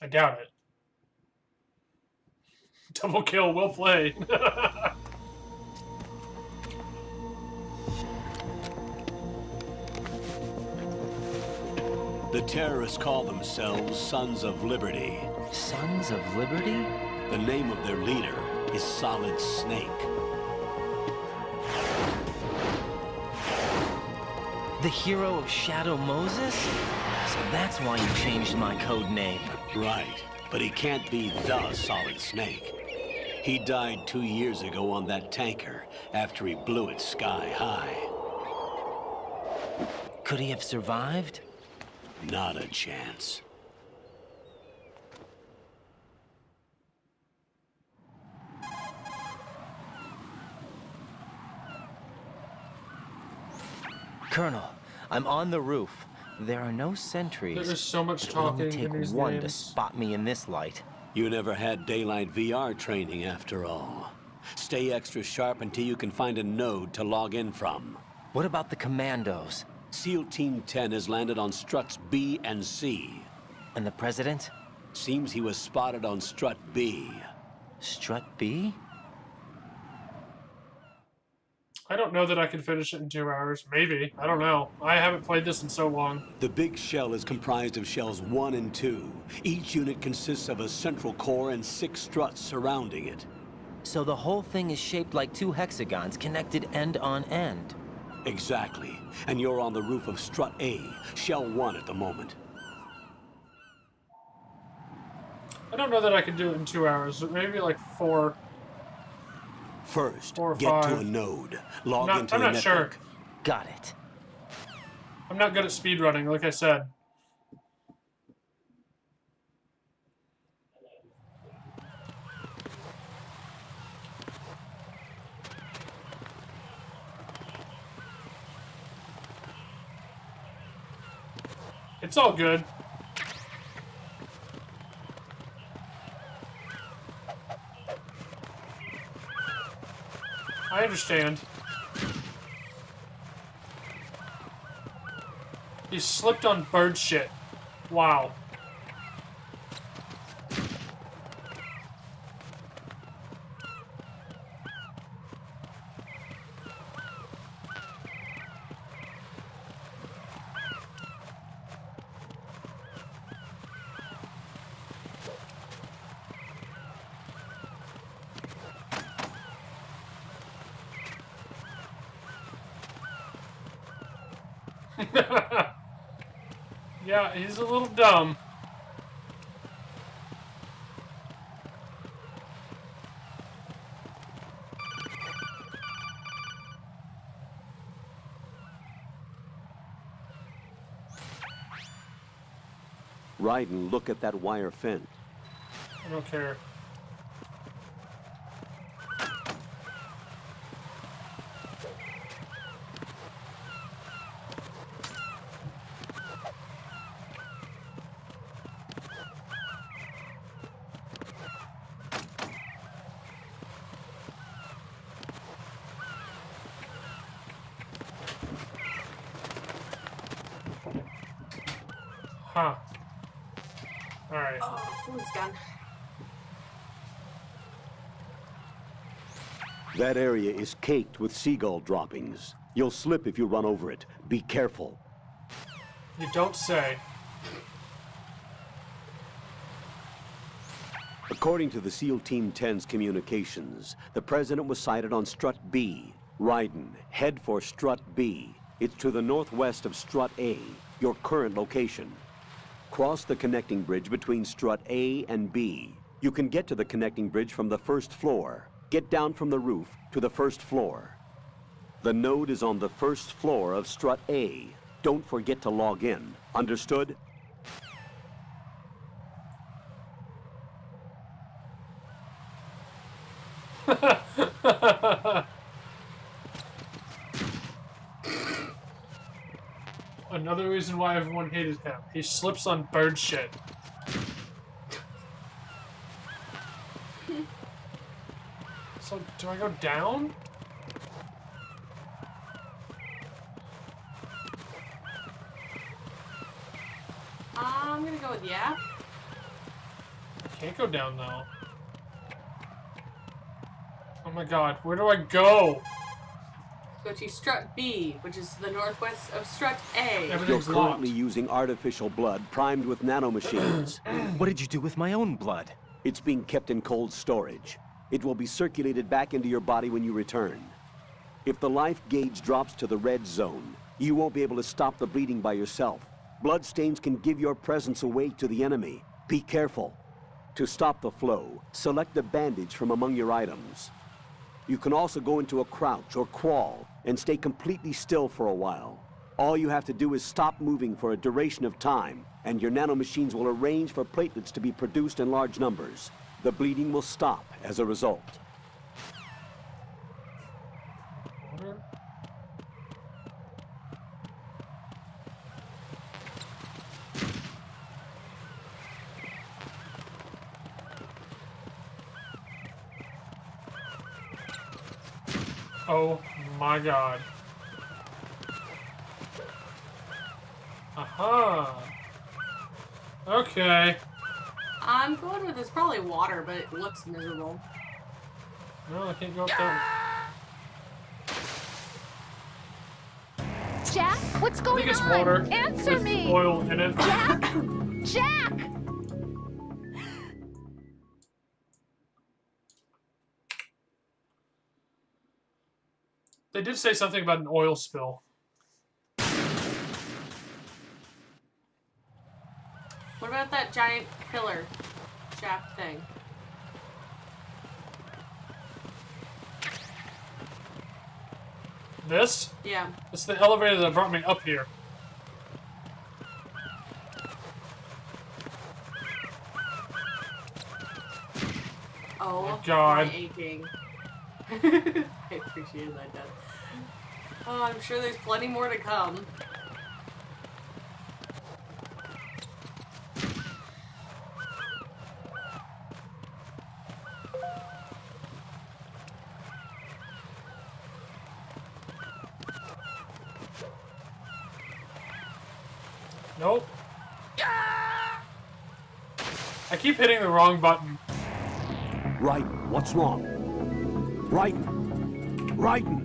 I doubt it. Double kill, well played. The terrorists call themselves Sons of Liberty. Sons of Liberty? The name of their leader is Solid Snake. The hero of Shadow Moses? So that's why you changed my code name. Right, but he can't be the Solid Snake. He died 2 years ago on that tanker after he blew it sky high. Could he have survived? Not a chance. Colonel, I'm on the roof. There are no sentries. There is so much It will only talking take in these one to games. spot me in this light. You never had daylight VR training after all. Stay extra sharp until you can find a node to log in from. What about the commandos? SEAL Team 10 has landed on struts B and C. And the president? Seems he was spotted on strut B. Strut B? I don't know that I can finish it in 2 hours. Maybe. I don't know. I haven't played this in so long. The big shell is comprised of shells 1 and 2. Each unit consists of a central core and 6 struts surrounding it. So the whole thing is shaped like 2 hexagons connected end on end. Exactly. And you're on the roof of strut A, shell 1 at the moment. I don't know that I can do it in 2 hours. Maybe like 4. First, 4 or get 5. to a node. Log into I'm the not sure. network. Got it. I'm not good at speedrunning, like I said. It's all good. I understand. He slipped on bird shit. Wow. Yeah, he's a little dumb. Raiden, look at that wire fence. I don't care. Huh. Alright. Oh, food's gone. That area is caked with seagull droppings. You'll slip if you run over it. Be careful. You don't say. According to the SEAL Team 10's communications, the president was sighted on strut B. Raiden, head for strut B. It's to the northwest of strut A, your current location. Cross the connecting bridge between strut A and B. You can get to the connecting bridge from the first floor. Get down from the roof to the first floor. The node is on the first floor of strut A. Don't forget to log in. Understood? Another reason why everyone hated him. He slips on bird shit. So, do I go down? I'm gonna go with yeah. Can't go down though. Oh my god, where do I go? Go to strut B, which is the northwest of strut A. You're currently using artificial blood primed with nanomachines. What did you do with my own blood? It's being kept in cold storage. It will be circulated back into your body when you return. If the life gauge drops to the red zone, you won't be able to stop the bleeding by yourself. Bloodstains can give your presence away to the enemy. Be careful. To stop the flow, select a bandage from among your items. You can also go into a crouch or crawl and stay completely still for a while. All you have to do is stop moving for a duration of time, and your nanomachines will arrange for platelets to be produced in large numbers. The bleeding will stop as a result. Oh my god. Aha. Okay. I'm going with it's probably water, but it looks miserable. No, I can't go up there. Jack, what's going I think it's on? water Answer with me! oil in it. Jack! Jack! They did say something about an oil spill. What about that giant pillar shaft thing? This? Yeah. It's the elevator that brought me up here. Oh, God. my aching. I appreciate that, Dad. Oh, I'm sure there's plenty more to come. Nope. I keep hitting the wrong button. Right, what's wrong? Right. Raiden!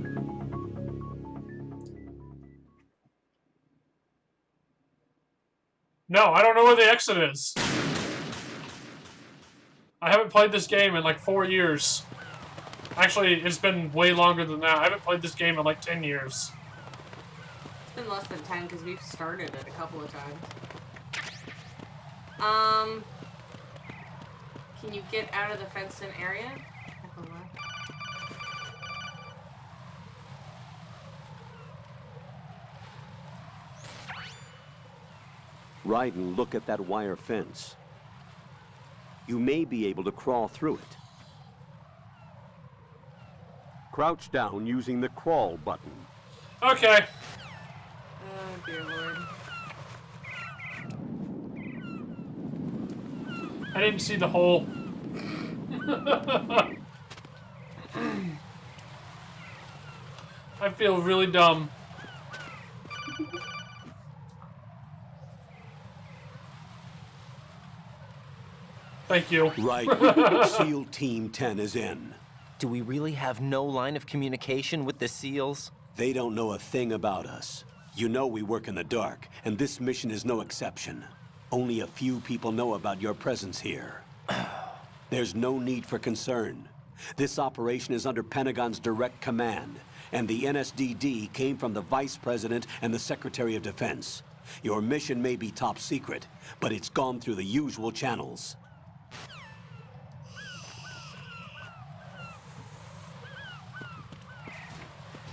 No, I don't know where the exit is. I haven't played this game in like 4 years. Actually, it's been way longer than that. I haven't played this game in like 10 years. It's been less than 10 because we've started it a couple of times. Can you get out of the fenced-in area? Raiden, look at that wire fence. You may be able to crawl through it. Crouch down using the crawl button. Okay. Oh, dear Lord. I didn't see the hole. I feel really dumb. Thank you. Right. SEAL Team 10 is in. Do we really have no line of communication with the SEALs? They don't know a thing about us. You know we work in the dark, and this mission is no exception. Only a few people know about your presence here. There's no need for concern. This operation is under Pentagon's direct command, and the NSDD came from the Vice President and the Secretary of Defense. Your mission may be top secret, but it's gone through the usual channels.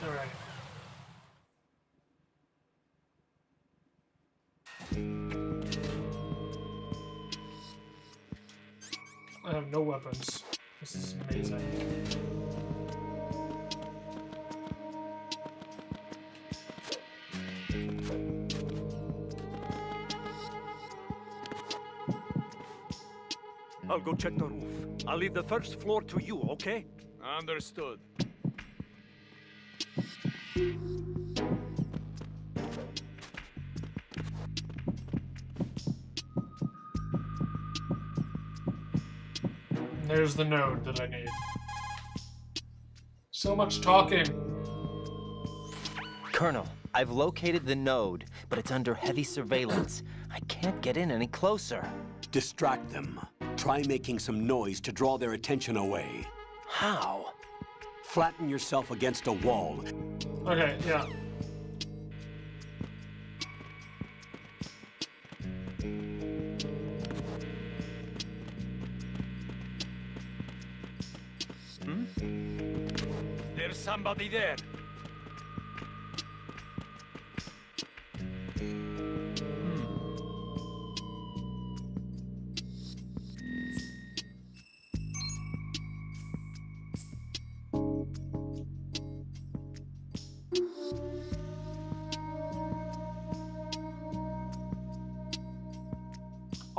Alright. I have no weapons. This is amazing. I'll go check the roof. I'll leave the first floor to you, okay? Understood. There's the node that I need. So much talking. Colonel, I've located the node, but it's under heavy surveillance. I can't get in any closer. Distract them. Try making some noise to draw their attention away. How? Flatten yourself against a wall. Okay, yeah. There's somebody there.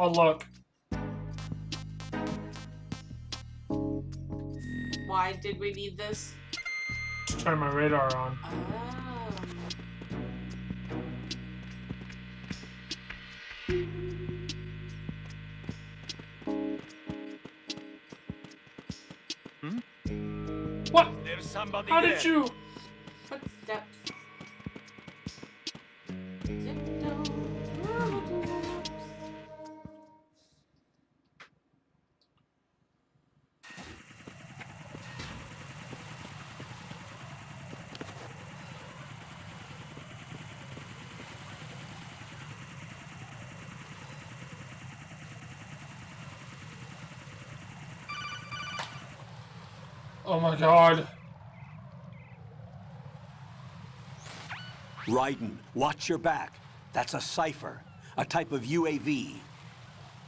Oh, look. Why did we need this? To turn my radar on. What? There's somebody How there. did you? Footsteps. Oh my god. Raiden, watch your back. That's a cipher, a type of UAV.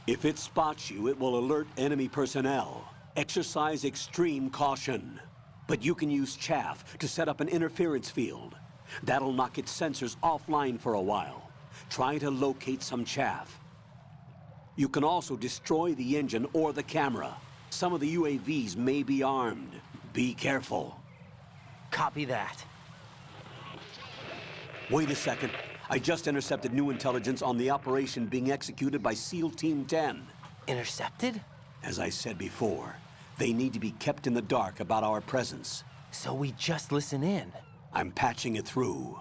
If it spots you, it will alert enemy personnel. Exercise extreme caution. But you can use chaff to set up an interference field. That'll knock its sensors offline for a while. Try to locate some chaff. You can also destroy the engine or the camera. Some of the UAVs may be armed. Be careful. Copy that. Wait a second. I just intercepted new intelligence on the operation being executed by SEAL Team 10. Intercepted? As I said before, they need to be kept in the dark about our presence. So we just listen in. I'm patching it through.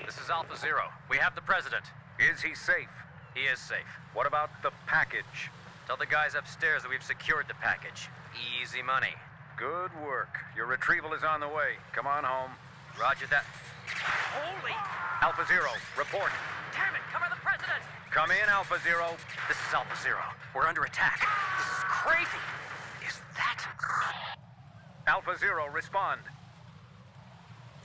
This is Alpha Zero. We have the president. Is he safe? He is safe. What about the package? Tell the guys upstairs that we've secured the package. Easy money. Good work. Your retrieval is on the way. Come on home. Roger that. Holy! Alpha Zero, report. Damn it, cover the president! Come in, Alpha Zero. This is Alpha Zero. We're under attack. This is crazy. Is that... Alpha Zero, respond.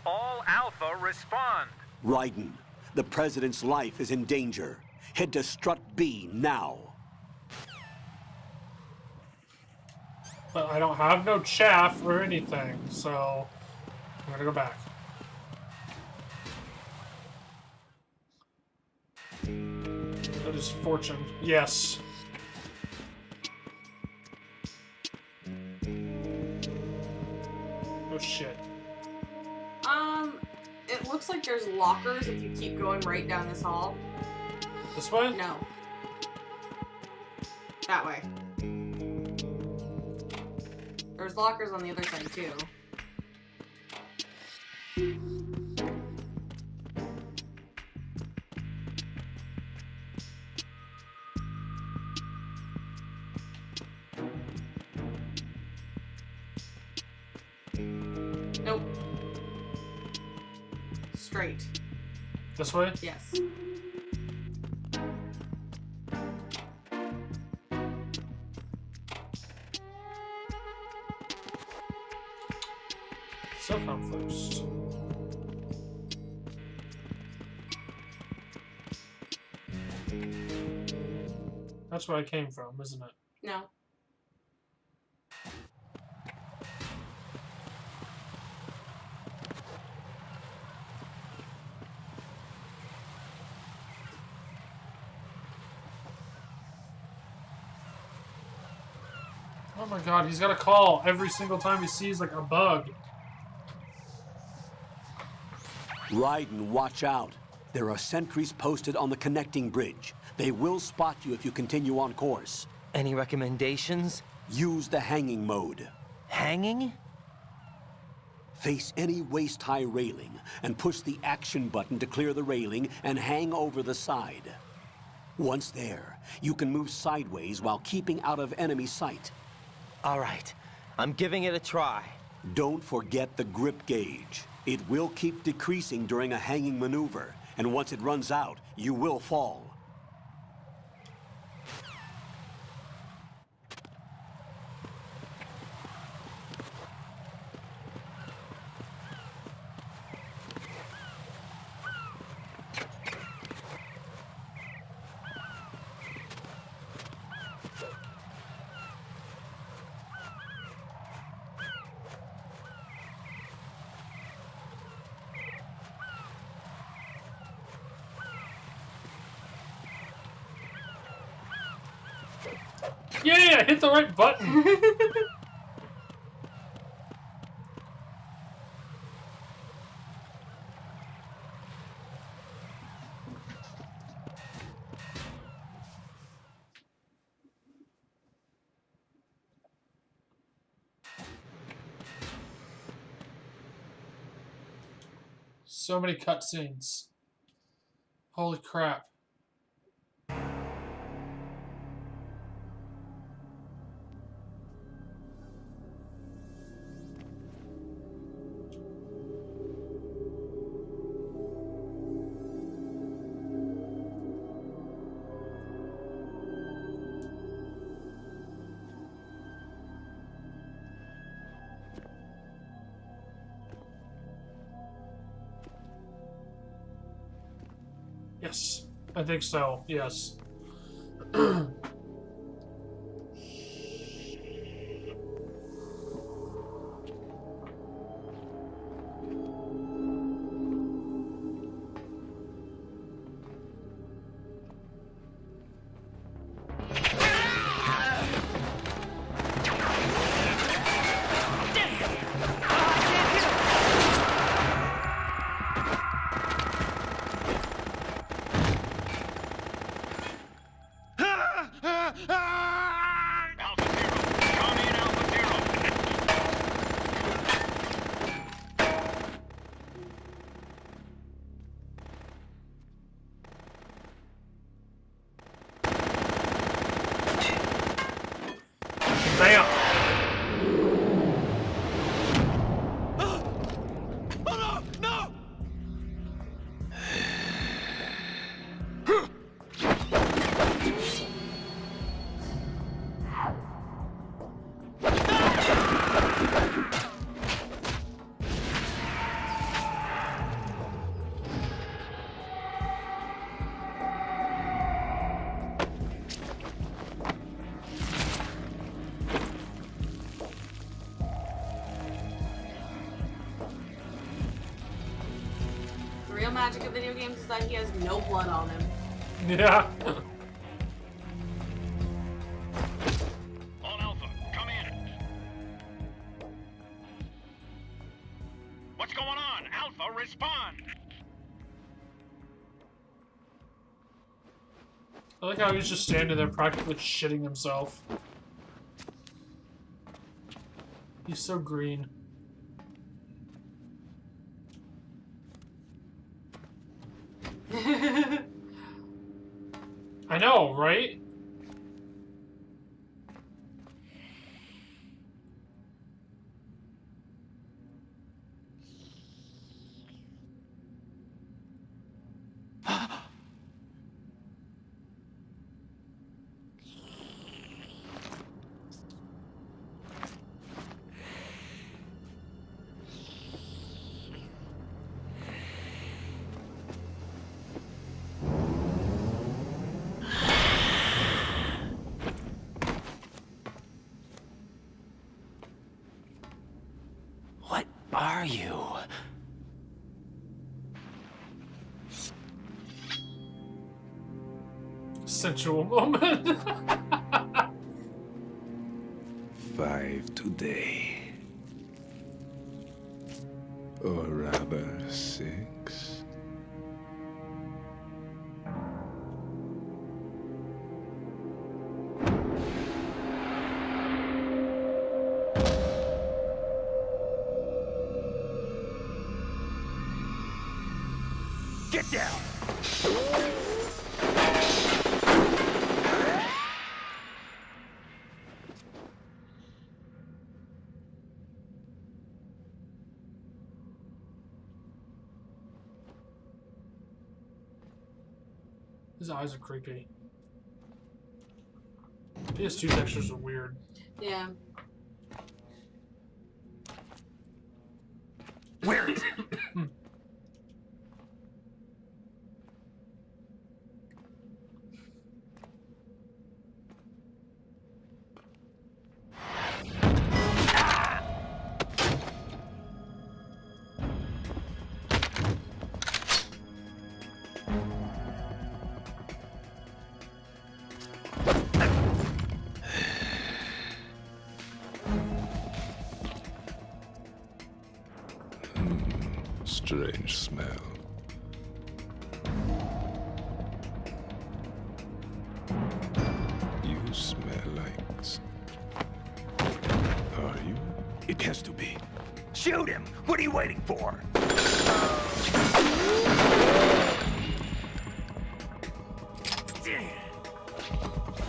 All Alpha, respond. Raiden, the president's life is in danger. Head to Strut B now. But I don't have no chaff or anything, so I'm gonna go back. That is fortune. Yes. Oh shit. It looks like there's lockers if you keep going right down this hall. This way? No. That way. There's lockers on the other side too. Nope. Straight. This way? Yes. So come first. That's where I came from, isn't it? No. Oh my god, he's got a call every single time he sees like a bug. Raiden, watch out. There are sentries posted on the connecting bridge. They will spot you if you continue on course. Any recommendations? Use the hanging mode. Hanging? Face any waist-high railing and push the action button to clear the railing and hang over the side. Once there, you can move sideways while keeping out of enemy sight. All right, I'm giving it a try. Don't forget the grip gauge. It will keep decreasing during a hanging maneuver, and once it runs out, you will fall. Yeah, hit the right button. So many cutscenes. Holy crap. Yes, I think so, yes. The real magic of video games is that he has no blood on him. Yeah. All Alpha, come in. What's going on? Alpha, respond. I like how he's just standing there practically shitting himself. He's so green. I know, right? are you? Sensual moment. 5 today. Or rather, 6. Get down! His eyes are creepy. PS2 textures are weird. Yeah. Where is it? Strange smell. You smell like... Are you? It has to be. Shoot him! What are you waiting for?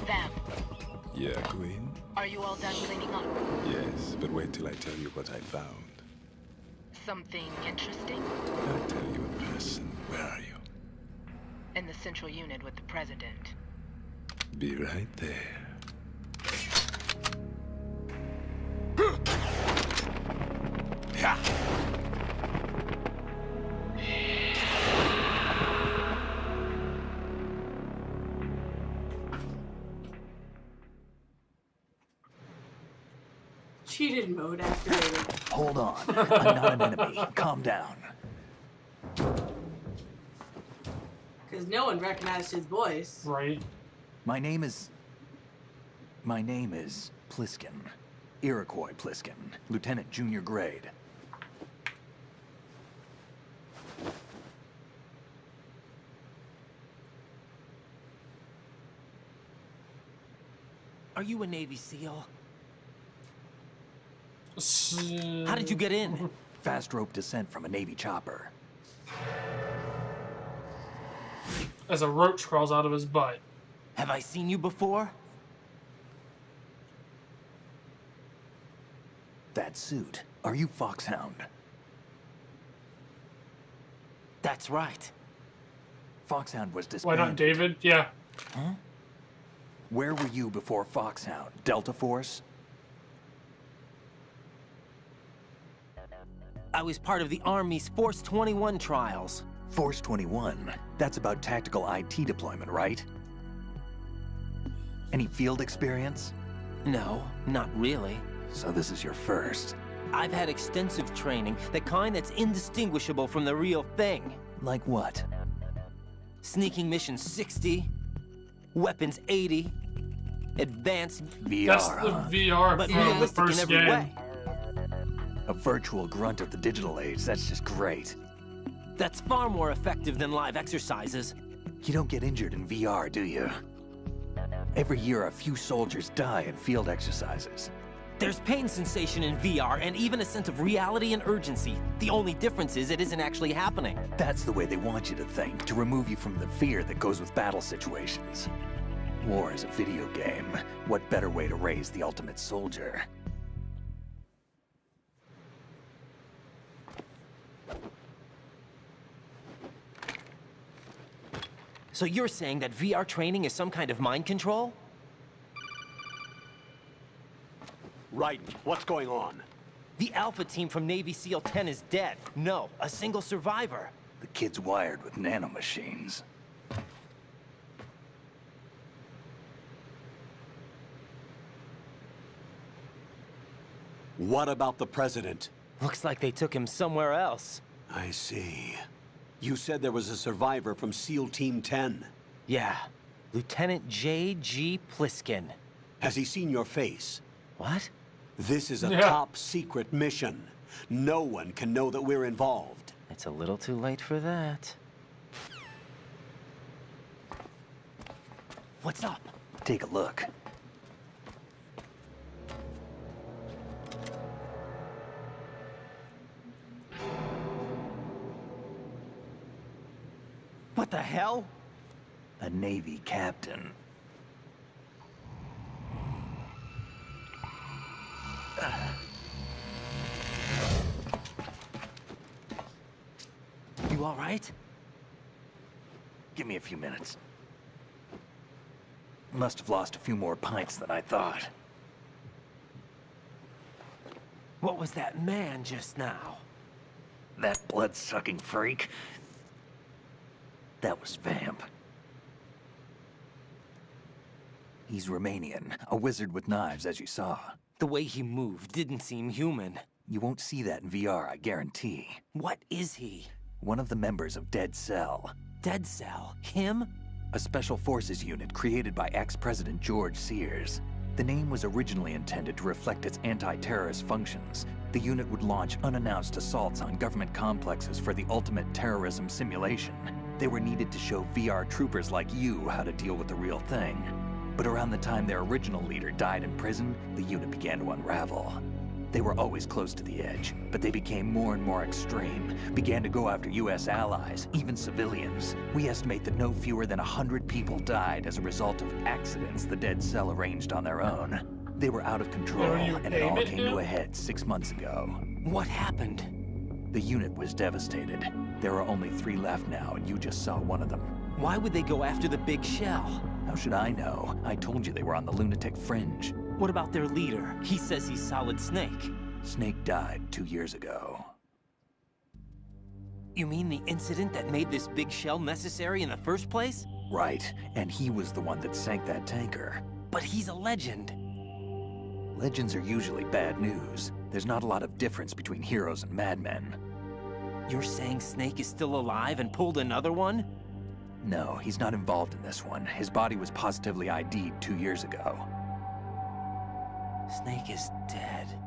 Vam, Yeah, Queen? are you all done cleaning up? Yes, but wait till I tell you what I found. Something interesting? I'll tell you in person. Where are you? In the central unit with the president. Be right there. Cheated mode activated. Hold on. I'm not an enemy. Calm down. Because no one recognized his voice. Right. My name is Pliskin. Iroquois Pliskin. Lieutenant Junior Grade. Are you a Navy SEAL? How did you get in? Fast rope descent from a Navy chopper. As a roach crawls out of his butt. Have I seen you before? That suit. Are you Foxhound? That's right. Foxhound was Why disbanded. not David? Yeah. Huh? Where were you before Foxhound? Delta Force? I was part of the Army's Force 21 trials. Force 21? That's about tactical IT deployment, right? Any field experience? No, not really. So this is your first. I've had extensive training, the kind that's indistinguishable from the real thing. Like what? Sneaking mission 60, weapons 80, advanced VR, That's the huh? VR but from the realistic in first every game. way. A virtual grunt of the digital age. That's just great. That's far more effective than live exercises. You don't get injured in VR, do you? Every year, a few soldiers die in field exercises. There's pain sensation in VR and even a sense of reality and urgency. The only difference is it isn't actually happening. That's the way they want you to think, to remove you from the fear that goes with battle situations. War is a video game. What better way to raise the ultimate soldier? So you're saying that VR training is some kind of mind control? Right. What's going on? The Alpha team from Navy SEAL 10 is dead. No, a single survivor. The kid's wired with nanomachines. What about the president? Looks like they took him somewhere else. I see. You said there was a survivor from SEAL Team 10. Yeah. Lieutenant J.G. Pliskin. Has he seen your face? What? This is a top secret mission. No one can know that we're involved. It's a little too late for that. What's up? Take a look. What the hell? A Navy captain. You all right? Give me a few minutes. Must have lost a few more pints than I thought. What was that man just now? That blood-sucking freak? That was Vamp. He's Romanian, a wizard with knives, as you saw. The way he moved didn't seem human. You won't see that in VR, I guarantee. What is he? One of the members of Dead Cell. Dead Cell? Him? A special forces unit created by ex-President George Sears. The name was originally intended to reflect its anti-terrorist functions. The unit would launch unannounced assaults on government complexes for the ultimate terrorism simulation. They were needed to show VR troopers like you how to deal with the real thing. But around the time their original leader died in prison, the unit began to unravel. They were always close to the edge, but they became more and more extreme, began to go after US allies, even civilians. We estimate that no fewer than 100 people died as a result of accidents the Dead Cell arranged on their own. They were out of control, and it all came to a head 6 months ago. What happened? The unit was devastated. There are only 3 left now, and you just saw one of them. Why would they go after the big shell? How should I know? I told you they were on the lunatic fringe. What about their leader? He says he's Solid Snake. Snake died 2 years ago. You mean the incident that made this big shell necessary in the first place? Right, and he was the one that sank that tanker. But he's a legend. Legends are usually bad news. There's not a lot of difference between heroes and madmen. You're saying Snake is still alive and pulled another one? No, he's not involved in this one. His body was positively ID'd 2 years ago. Snake is dead.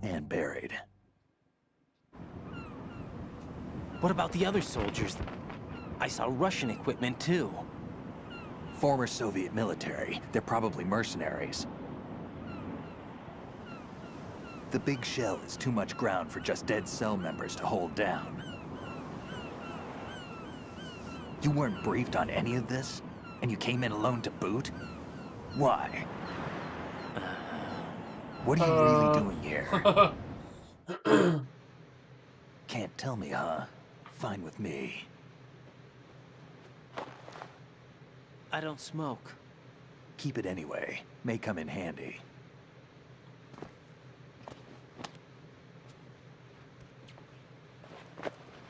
And buried. What about the other soldiers? I saw Russian equipment too. Former Soviet military. They're probably mercenaries. The big shell is too much ground for just Dead Cell members to hold down. You weren't briefed on any of this? And you came in alone to boot? Why? What are you really doing here? Can't tell me, huh? Fine with me. I don't smoke. Keep it anyway. May come in handy.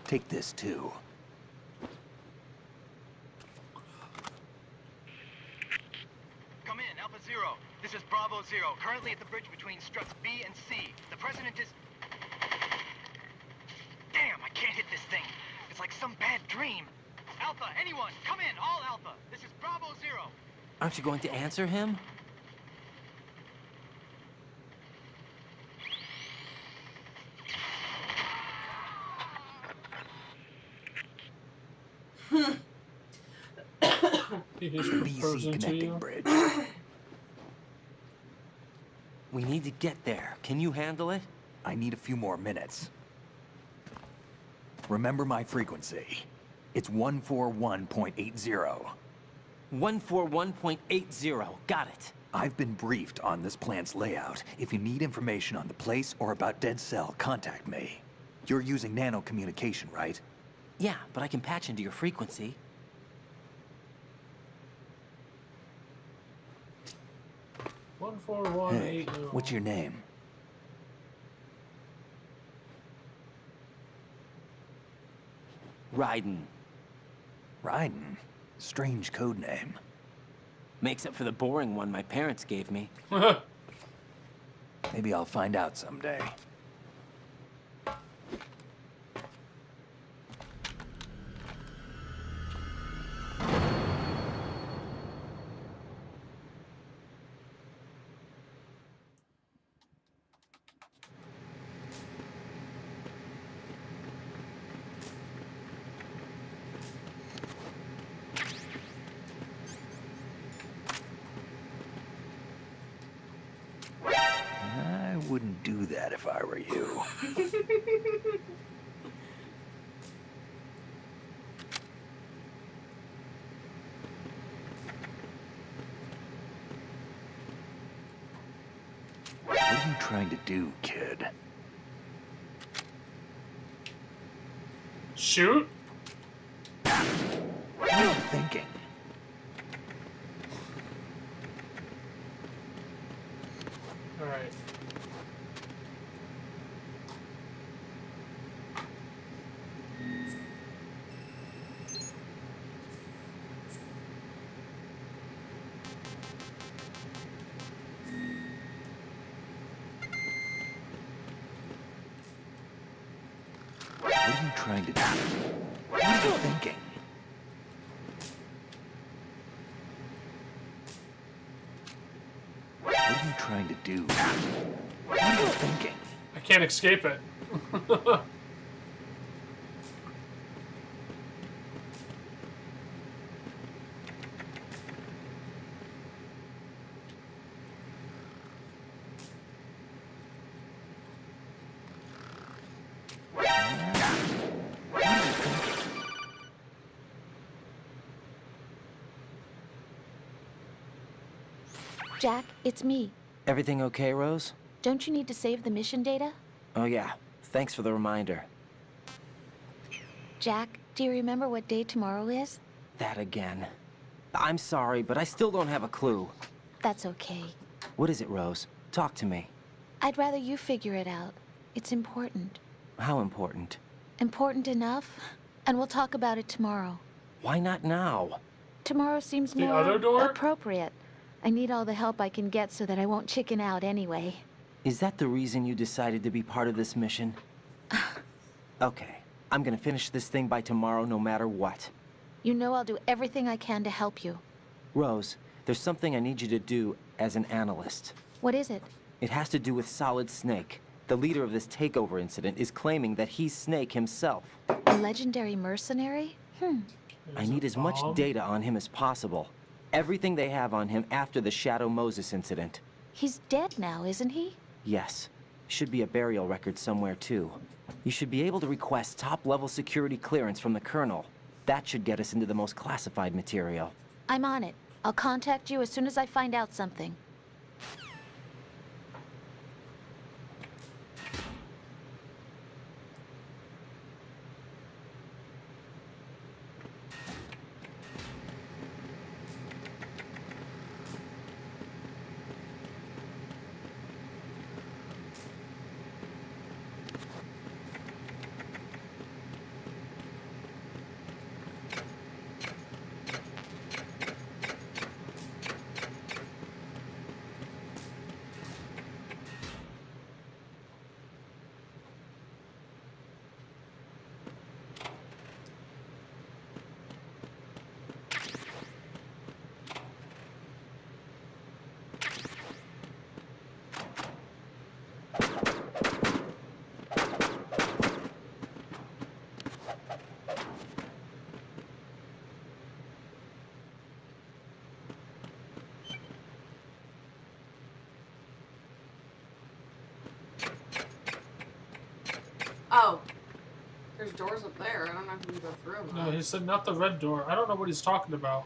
Take this too. Come in, Alpha Zero. This is Bravo Zero, currently at the bridge between struts B and C. The President is... Damn, I can't hit this thing. It's like some bad dream. Alpha, anyone, come in, all Alpha. This is Bravo Zero. Aren't you going to answer him? BC connecting bridge. We need to get there. Can you handle it? I need a few more minutes. Remember my frequency. It's 141.80. 141.80. Got it. I've been briefed on this plant's layout. If you need information on the place or about Dead Cell, contact me. You're using nano communication, right? Yeah, but I can patch into your frequency. Hey, what's your name? Raiden. Raiden? Strange code name. Makes up for the boring one my parents gave me. Maybe I'll find out someday. wouldn't do that if I were you. What are you trying to do, kid? Shoot? What are you thinking? Alright. What are you trying to do? What are you thinking? What are you trying to do? What are you thinking? I can't escape it. Jack, it's me. Everything okay, Rose? Don't you need to save the mission data? Oh yeah, thanks for the reminder. Jack, do you remember what day tomorrow is? That again. I'm sorry, but I still don't have a clue. That's okay. What is it, Rose? Talk to me. I'd rather you figure it out. It's important. How important? Important enough? And we'll talk about it tomorrow. Why not now? Tomorrow seems The more other door? appropriate. I need all the help I can get so that I won't chicken out anyway. Is that the reason you decided to be part of this mission? Okay, I'm gonna finish this thing by tomorrow no matter what. You know I'll do everything I can to help you. Rose, there's something I need you to do as an analyst. What is it? It has to do with Solid Snake. The leader of this takeover incident is claiming that he's Snake himself. A legendary mercenary? I need as much bomb. data on him as possible. Everything they have on him after the Shadow Moses incident. He's dead now, isn't he? Yes. Should be a burial record somewhere, too. You should be able to request top-level security clearance from the Colonel. That should get us into the most classified material. I'm on it. I'll contact you as soon as I find out something. Oh. There's doors up there. I don't know if we can go through them. No, he said not the red door. I don't know what he's talking about.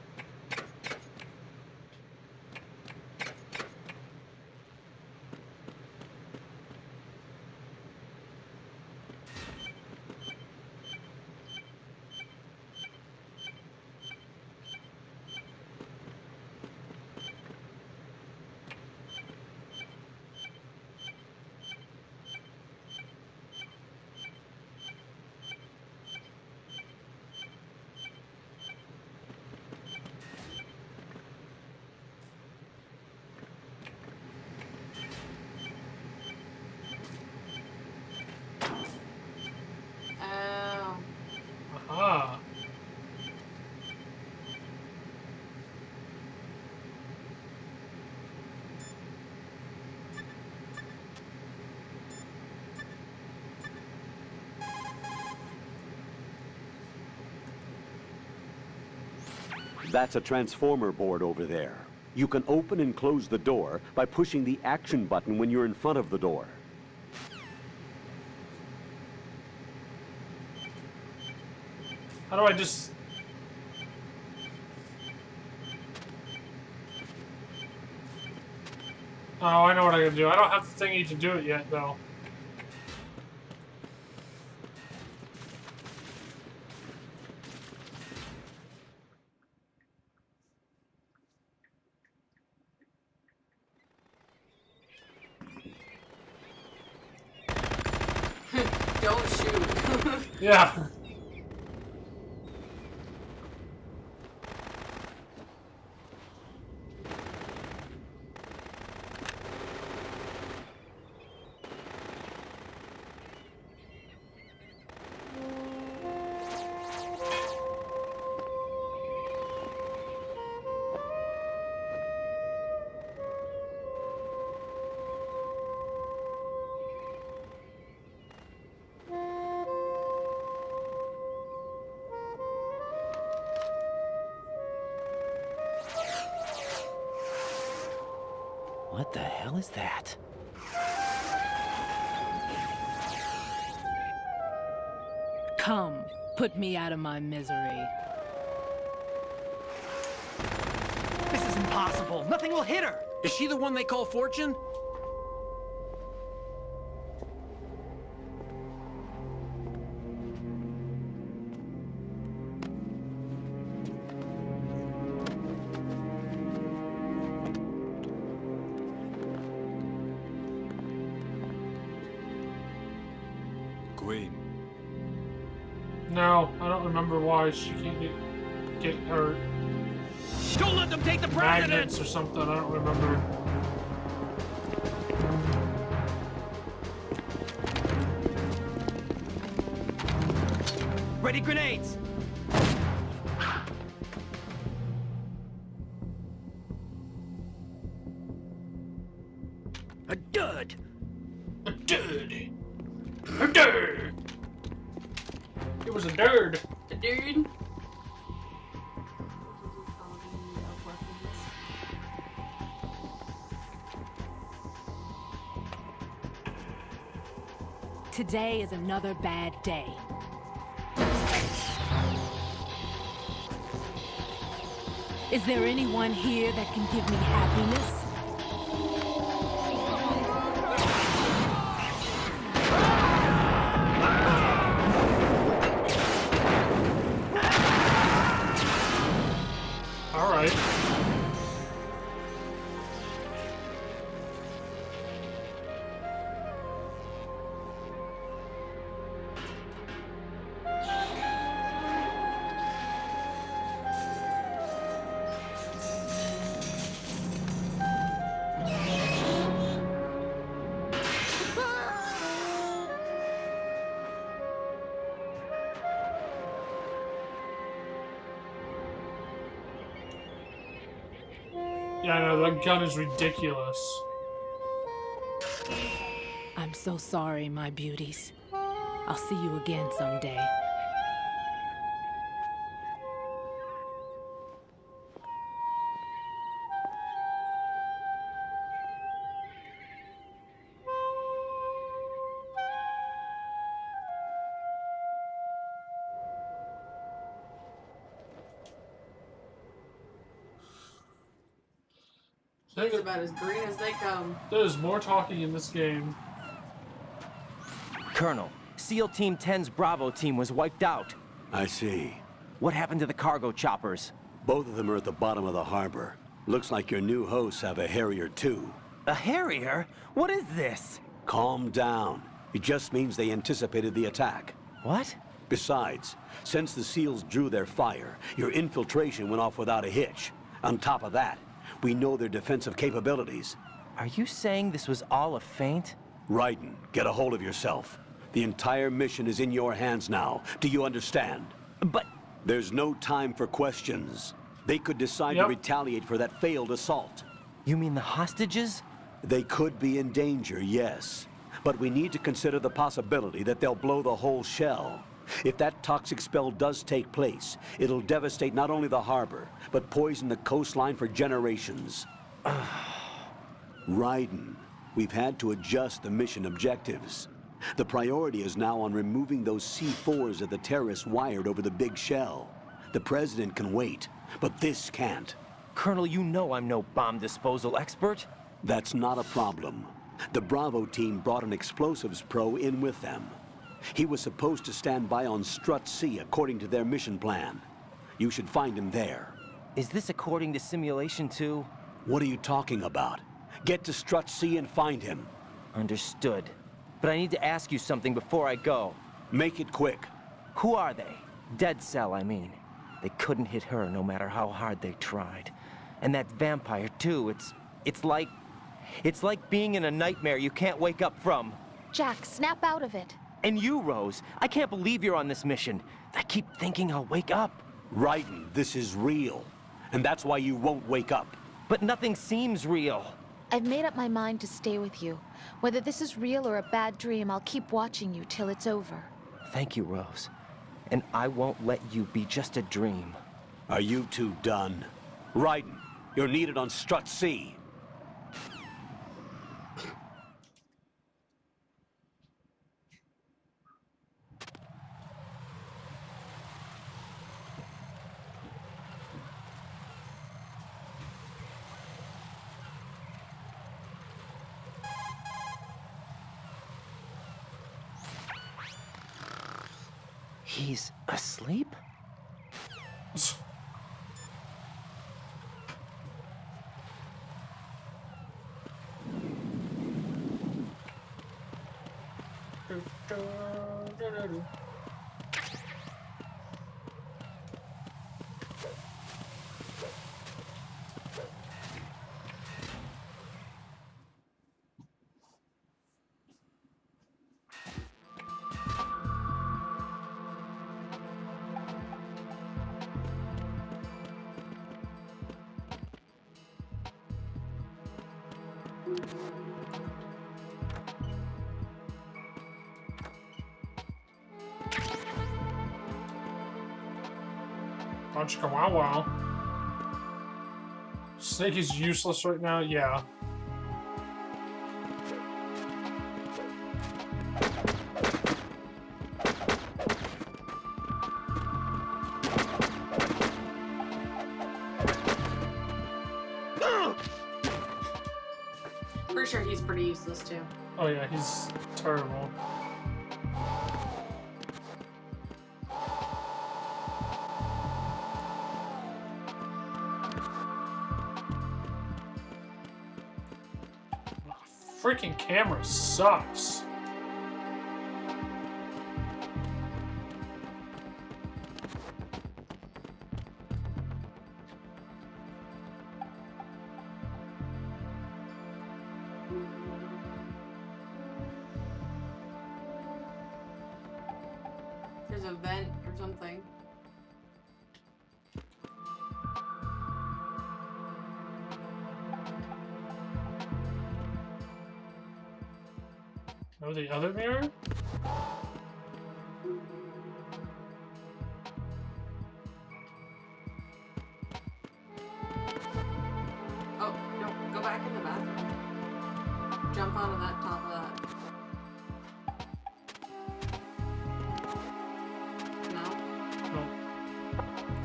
Oh. Aha. That's a transformer board over there. You can open and close the door by pushing the action button when you're in front of the door. How do I just... Oh, I know what I gotta do. I don't have the thingy to do it yet, though. Don't shoot. Yeah. What the hell is that? Come, put me out of my misery. This is impossible. Nothing will hit her. Is she the one they call Fortune? Queen. No, I don't remember why she can't get hurt. Don't let them take the president! Magnets or something, I don't remember. Ready grenades! A dud! A dud! A dud! It was a dud! A dude? Today is another bad day. Is there anyone here that can give me happiness? All right. Yeah, no, that gun is ridiculous. I'm so sorry, my beauties. I'll see you again someday. He's about as green as they come. There's more talking in this game. Colonel, SEAL Team 10's Bravo team was wiped out. I see. What happened to the cargo choppers? Both of them are at the bottom of the harbor. Looks like your new hosts have a Harrier too. A Harrier? What is this? Calm down. It just means they anticipated the attack. What? Besides, since the SEALs drew their fire, your infiltration went off without a hitch. On top of that, we know their defensive capabilities. Are you saying this was all a feint? Raiden, get a hold of yourself. The entire mission is in your hands now. Do you understand? But... There's no time for questions. They could decide to retaliate for that failed assault. You mean the hostages? They could be in danger, yes. But we need to consider the possibility that they'll blow the whole shell. If that toxic spell does take place, it'll devastate not only the harbor, but poison the coastline for generations. Raiden, we've had to adjust the mission objectives. The priority is now on removing those C4s that the terrorists wired over the big shell. The President can wait, but this can't. Colonel, you know I'm no bomb disposal expert. That's not a problem. The Bravo team brought an explosives pro in with them. He was supposed to stand by on Strut C according to their mission plan. You should find him there. Is this according to simulation too? What are you talking about? Get to Strut C and find him. Understood. But I need to ask you something before I go. Make it quick. Who are they? Dead Cell, I mean. They couldn't hit her no matter how hard they tried. And that vampire too, it's like being in a nightmare you can't wake up from. Jack, snap out of it. And you, Rose, I can't believe you're on this mission. I keep thinking I'll wake up. Raiden, this is real. And that's why you won't wake up. But nothing seems real. I've made up my mind to stay with you. Whether this is real or a bad dream, I'll keep watching you till it's over. Thank you, Rose. And I won't let you be just a dream. Are you two done? Raiden, you're needed on Strut C. He's asleep? Bunch of wow wow. Snake is useless right now, yeah. Pretty sure he's pretty useless too. Oh yeah, he's terrible. Freaking camera sucks. There's a vent or something. Oh, the other mirror? Oh, no, go back in the bathroom. Jump onto that top of that. No? No.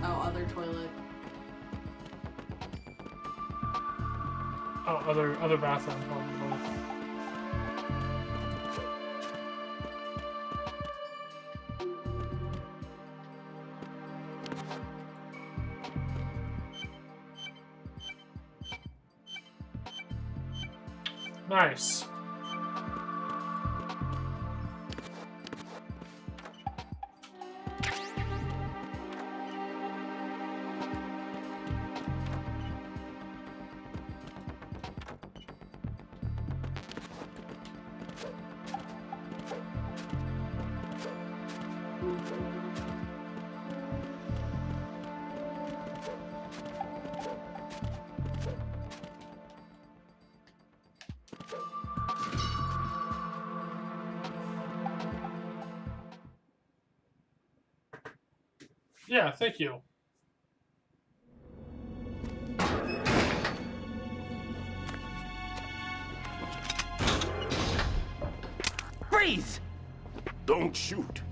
Oh, other toilet. Oh, other bathroom, probably. Nice. Yeah, thank you. Freeze! Don't shoot.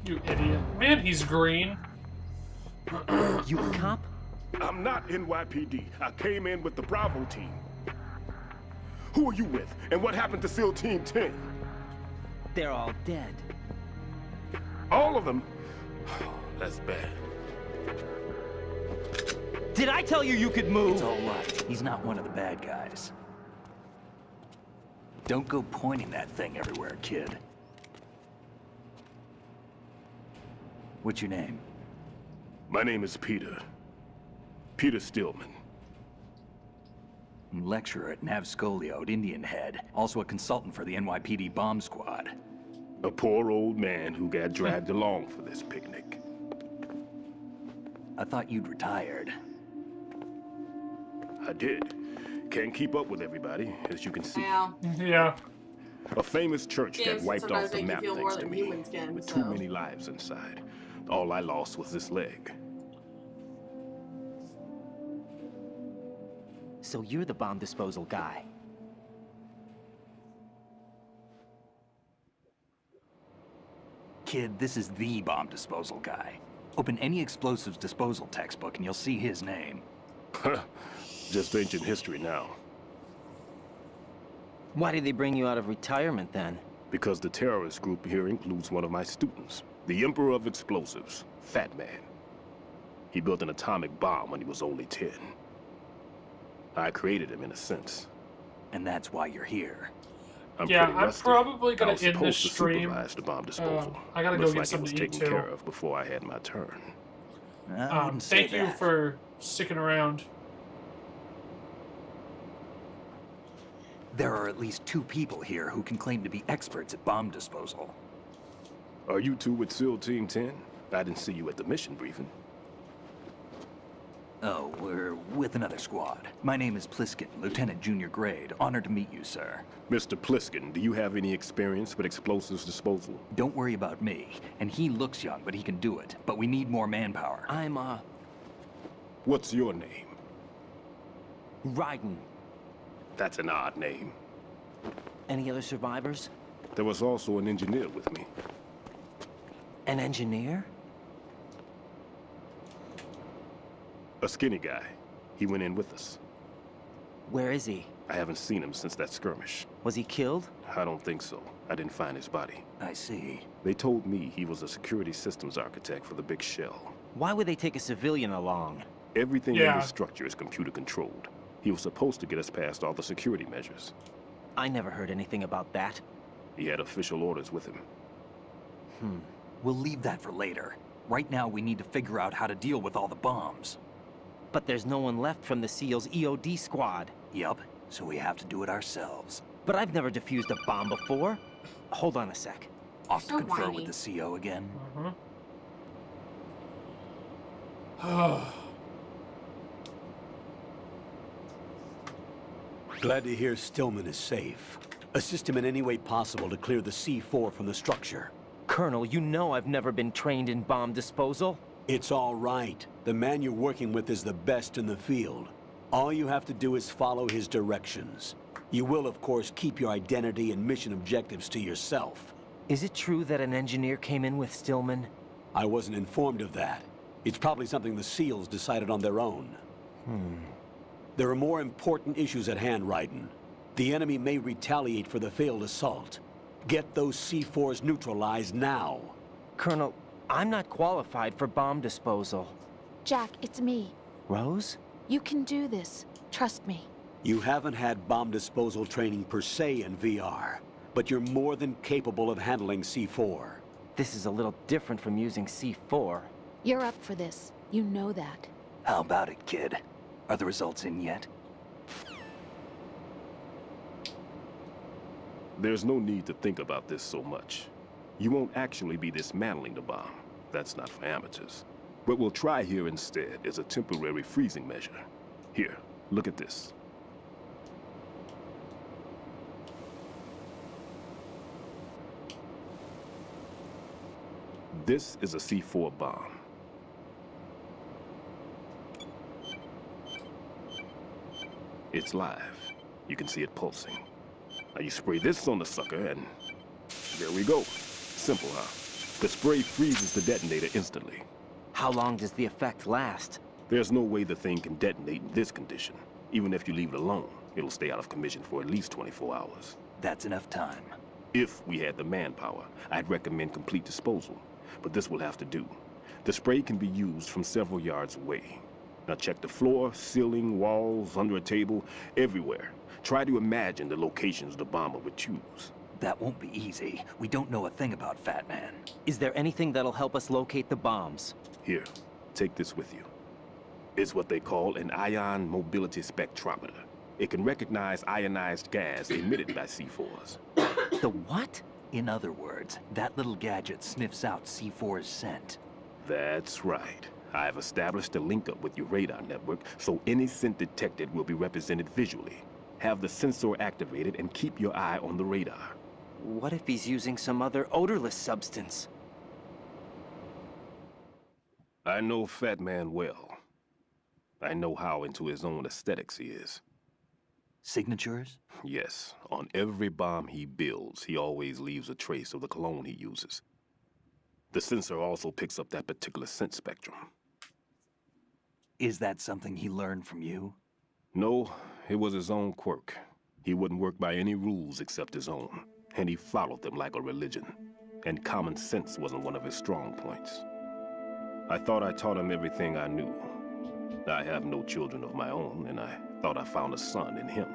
You idiot. Man, he's green. You a cop? I'm not NYPD. I came in with the Bravo team. Who are you with? And what happened to SEAL Team 10? They're all dead. All of them? That's bad. Did I tell you you could move? It's all right. He's not one of the bad guys. Don't go pointing that thing everywhere, kid. What's your name? My name is Peter. Peter Stillman. Lecturer at Navscolio at Indian Head. Also a consultant for the NYPD bomb squad. A poor old man who got dragged along for this picnic. I thought you'd retired. I did. Can't keep up with everybody, as you can see. Yeah. A famous church Games got wiped off sometimes the make you map feel thanks more to than me, humans can, with so. too many lives inside. All I lost was this leg. So you're the bomb disposal guy. Kid, this is the bomb disposal guy. Open any explosives disposal textbook and you'll see his name. Just ancient history now. Why did they bring you out of retirement then? Because the terrorist group here includes one of my students, the Emperor of Explosives, Fat Man. He built an atomic bomb when he was only 10. I created him in a sense. And that's why you're here. I'm Yeah, pretty I'm rusty. probably I gonna was end this supposed to stream. supervise the bomb disposal. I gotta go Looks get like it was something to eat, taken too. care of before I had my turn. Thank you for sticking around. There are at least 2 people here who can claim to be experts at bomb disposal. Are you two with SEAL Team 10? I didn't see you at the mission briefing. Oh, we're with another squad. My name is Pliskin, Lieutenant Junior Grade. Honored to meet you, sir. Mr. Pliskin, do you have any experience with explosives disposal? Don't worry about me. And he looks young, but he can do it. But we need more manpower. I'm, What's your name? Raiden. That's an odd name. Any other survivors? There was also an engineer with me. An engineer? A skinny guy. He went in with us. Where is he? I haven't seen him since that skirmish. Was he killed? I don't think so. I didn't find his body. I see. They told me he was a security systems architect for the big shell. Why would they take a civilian along? Everything in this structure is computer controlled. He was supposed to get us past all the security measures. I never heard anything about that. He had official orders with him. We'll leave that for later. Right now, we need to figure out how to deal with all the bombs. But there's no one left from the SEAL's EOD squad. Yup, so we have to do it ourselves. But I've never defused a bomb before. Hold on a sec. Off to confer with the CO again. Glad to hear Stillman is safe. Assist him in any way possible to clear the C4 from the structure. Colonel, you know I've never been trained in bomb disposal. It's all right. The man you're working with is the best in the field. All you have to do is follow his directions. You will, of course, keep your identity and mission objectives to yourself. Is it true that an engineer came in with Stillman? I wasn't informed of that. It's probably something the SEALs decided on their own. There are more important issues at hand, Raiden. The enemy may retaliate for the failed assault. Get those C4s neutralized now. Colonel, I'm not qualified for bomb disposal. Jack, it's me. Rose? You can do this. Trust me. You haven't had bomb disposal training per se in VR, but you're more than capable of handling C4. This is a little different from using C4. You're up for this. You know that. How about it, kid? Are the results in yet? There's no need to think about this so much. You won't actually be dismantling the bomb. That's not for amateurs. What we'll try here instead is a temporary freezing measure. Here, look at this. This is a C4 bomb. It's live. You can see it pulsing. Now you spray this on the sucker and there we go. Simple, huh? The spray freezes the detonator instantly. How long does the effect last? There's no way the thing can detonate in this condition. Even if you leave it alone, it'll stay out of commission for at least 24 hours. That's enough time. If we had the manpower, I'd recommend complete disposal. But this will have to do. The spray can be used from several yards away. Now check the floor, ceiling, walls, under a table, everywhere. Try to imagine the locations the bomber would choose. That won't be easy. We don't know a thing about Fat Man. Is there anything that'll help us locate the bombs? Here, take this with you. It's what they call an ion mobility spectrometer. It can recognize ionized gas emitted by C4s. The what? In other words, that little gadget sniffs out C4's scent. That's right. I've established a link up with your radar network, so any scent detected will be represented visually. Have the sensor activated and keep your eye on the radar. What if he's using some other odorless substance? I know Fat Man well. I know how into his own aesthetics he is. Signatures? Yes. On every bomb he builds, he always leaves a trace of the cologne he uses. The sensor also picks up that particular scent spectrum. Is that something he learned from you? No, it was his own quirk. He wouldn't work by any rules except his own, and he followed them like a religion. And common sense wasn't one of his strong points. I thought I taught him everything I knew. I have no children of my own, and I thought I found a son in him.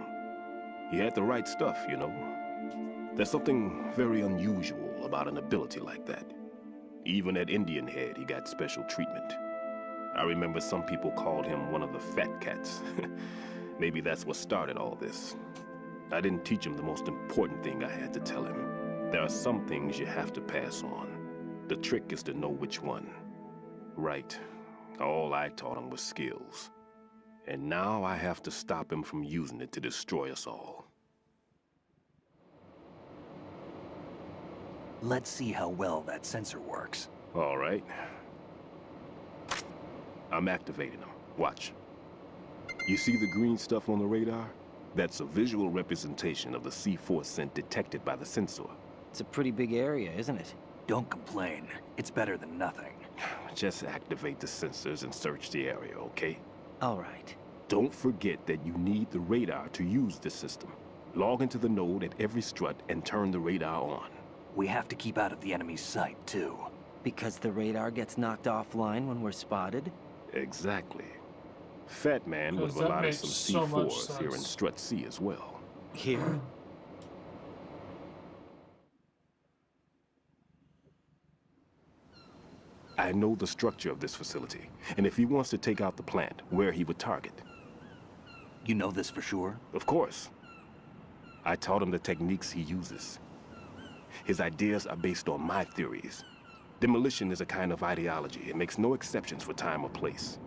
He had the right stuff, you know. There's something very unusual about an ability like that. Even at Indian Head, he got special treatment. I remember some people called him one of the fat cats. Maybe that's what started all this. I didn't teach him the most important thing I had to tell him. There are some things you have to pass on. The trick is to know which one. Right. All I taught him was skills. And now I have to stop him from using it to destroy us all. Let's see how well that sensor works. All right. I'm activating them. Watch. You see the green stuff on the radar? That's a visual representation of the C4 scent detected by the sensor. It's a pretty big area, isn't it? Don't complain. It's better than nothing. Just activate the sensors and search the area, okay? All right. Don't forget that you need the radar to use this system. Log into the node at every strut and turn the radar on. We have to keep out of the enemy's sight, too. Because the radar gets knocked offline when we're spotted? Exactly. Fat Man would have allotted some C4s here in Strut C as well. Here? I know the structure of this facility, and if he wants to take out the plant, where he would target. You know this for sure? Of course. I taught him the techniques he uses. His ideas are based on my theories. Demolition is a kind of ideology. It makes no exceptions for time or place.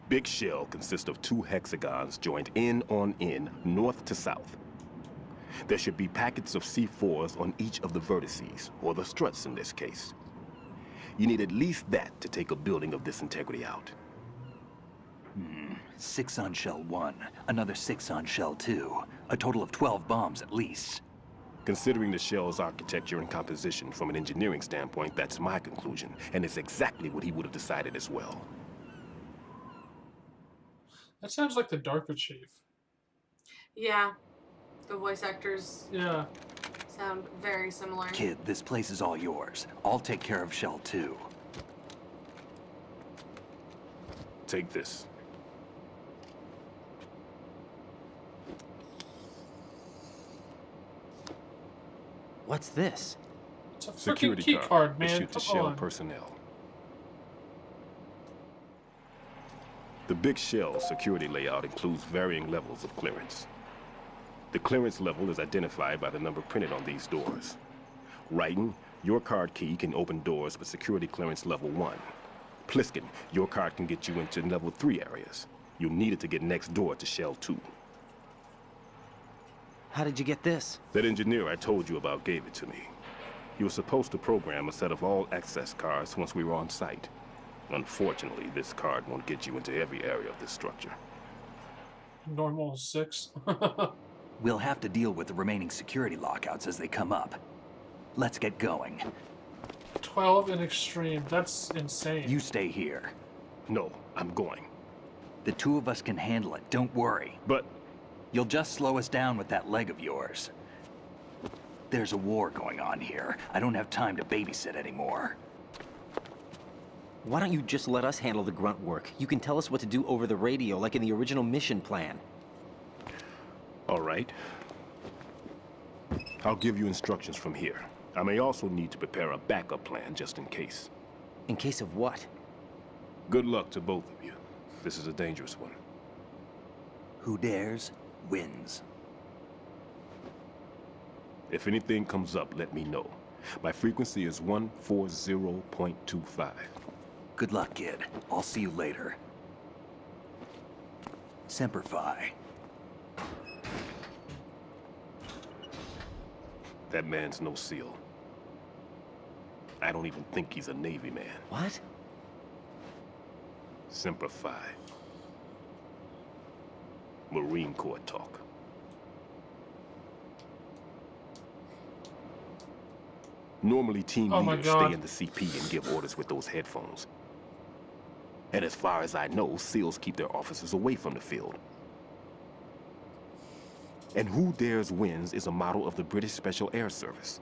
Big Shell consists of 2 hexagons joined end on end, north to south. There should be packets of C4s on each of the vertices, or the struts in this case. You need at least that to take a building of this integrity out. 6 on Shell 1, another 6 on Shell 2. A total of 12 bombs at least. Considering the shell's architecture and composition from an engineering standpoint, that's my conclusion, and it's exactly what he would have decided as well. That sounds like the DARPA chief. Yeah. The voice actors Yeah. sound very similar. Kid, this place is all yours. I'll take care of Shell 2. Take this. What's this? It's a freaking Security key card, man. issued to Come Shell on. personnel. The Big Shell security layout includes varying levels of clearance. The clearance level is identified by the number printed on these doors. Writing, your card key can open doors with security clearance level 1. Pliskin, your card can get you into level 3 areas. You'll need it to get next door to Shell 2. How did you get this? That engineer I told you about gave it to me. He was supposed to program a set of all access cards once we were on site. Unfortunately, this card won't get you into every area of this structure. Normal 6. We'll have to deal with the remaining security lockouts as they come up. Let's get going. 12 in extreme. That's insane. You stay here. No, I'm going. The two of us can handle it, don't worry. But... You'll just slow us down with that leg of yours. There's a war going on here. I don't have time to babysit anymore. Why don't you just let us handle the grunt work? You can tell us what to do over the radio, like in the original mission plan. All right. I'll give you instructions from here. I may also need to prepare a backup plan just in case. In case of what? Good luck to both of you. This is a dangerous one. Who dares, wins. If anything comes up, let me know. My frequency is 140.25. Good luck, kid. I'll see you later. Semper Fi. That man's no SEAL. I don't even think he's a Navy man. What? Semper Fi. Marine Corps talk. Normally, team leaders stay in the CP and give orders with those headphones. And as far as I know, SEALs keep their officers away from the field. And Who Dares Wins is a model of the British Special Air Service.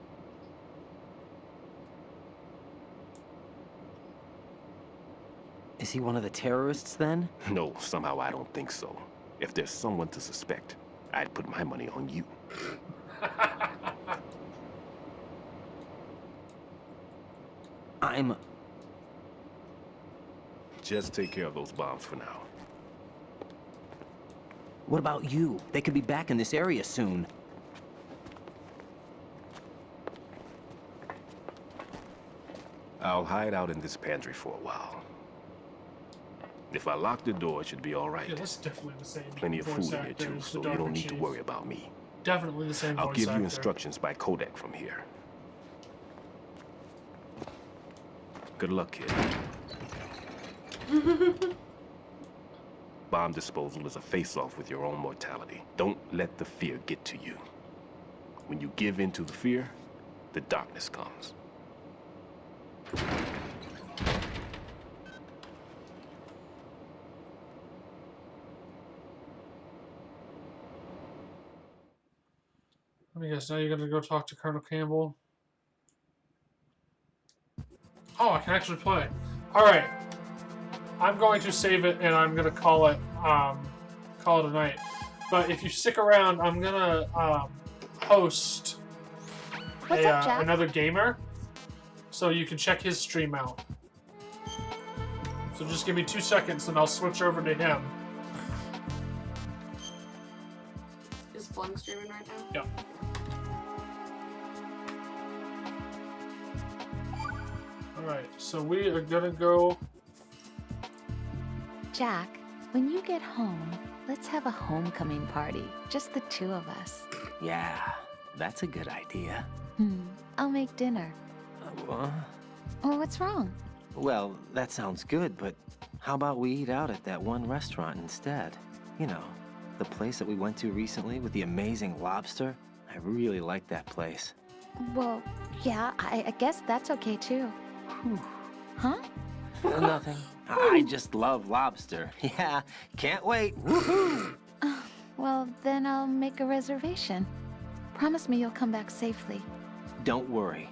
Is he one of the terrorists, then? No, somehow I don't think so. If there's someone to suspect, I'd put my money on you. Just take care of those bombs for now. What about you? They could be back in this area soon. I'll hide out in this pantry for a while. If I lock the door, it should be all right. Yeah, that's definitely the same. Plenty of voice food in here actor too, as the so you Darker don't need to Chief. worry about me. Definitely the same I'll voice give you actor. instructions by Kodak from here. Good luck, kid. Bomb disposal is a face-off with your own mortality. Don't let the fear get to you. When you give in to the fear, the darkness comes. Let me guess, now you're gonna go talk to Colonel Campbell? Oh, I can actually play. Alright. I'm going to save it and I'm gonna call it a night. But if you stick around, I'm gonna host another gamer. So you can check his stream out. So just give me 2 seconds and I'll switch over to him. Is Flung streaming right now? Yep. Alright, so we are gonna go... Jack, when you get home, let's have a homecoming party. Just the two of us. Yeah, that's a good idea. I'll make dinner. What? Oh, what's wrong? Well, that sounds good, but how about we eat out at that one restaurant instead? You know, the place that we went to recently with the amazing lobster. I really like that place. Well, yeah, I guess that's okay too. Huh? Nothing. I just love lobster. Yeah, can't wait. Woohoo! Well, then I'll make a reservation. Promise me you'll come back safely. Don't worry.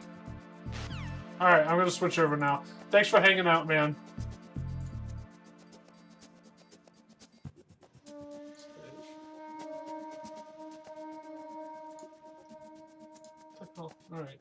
Alright, I'm gonna switch over now. Thanks for hanging out, man. Alright.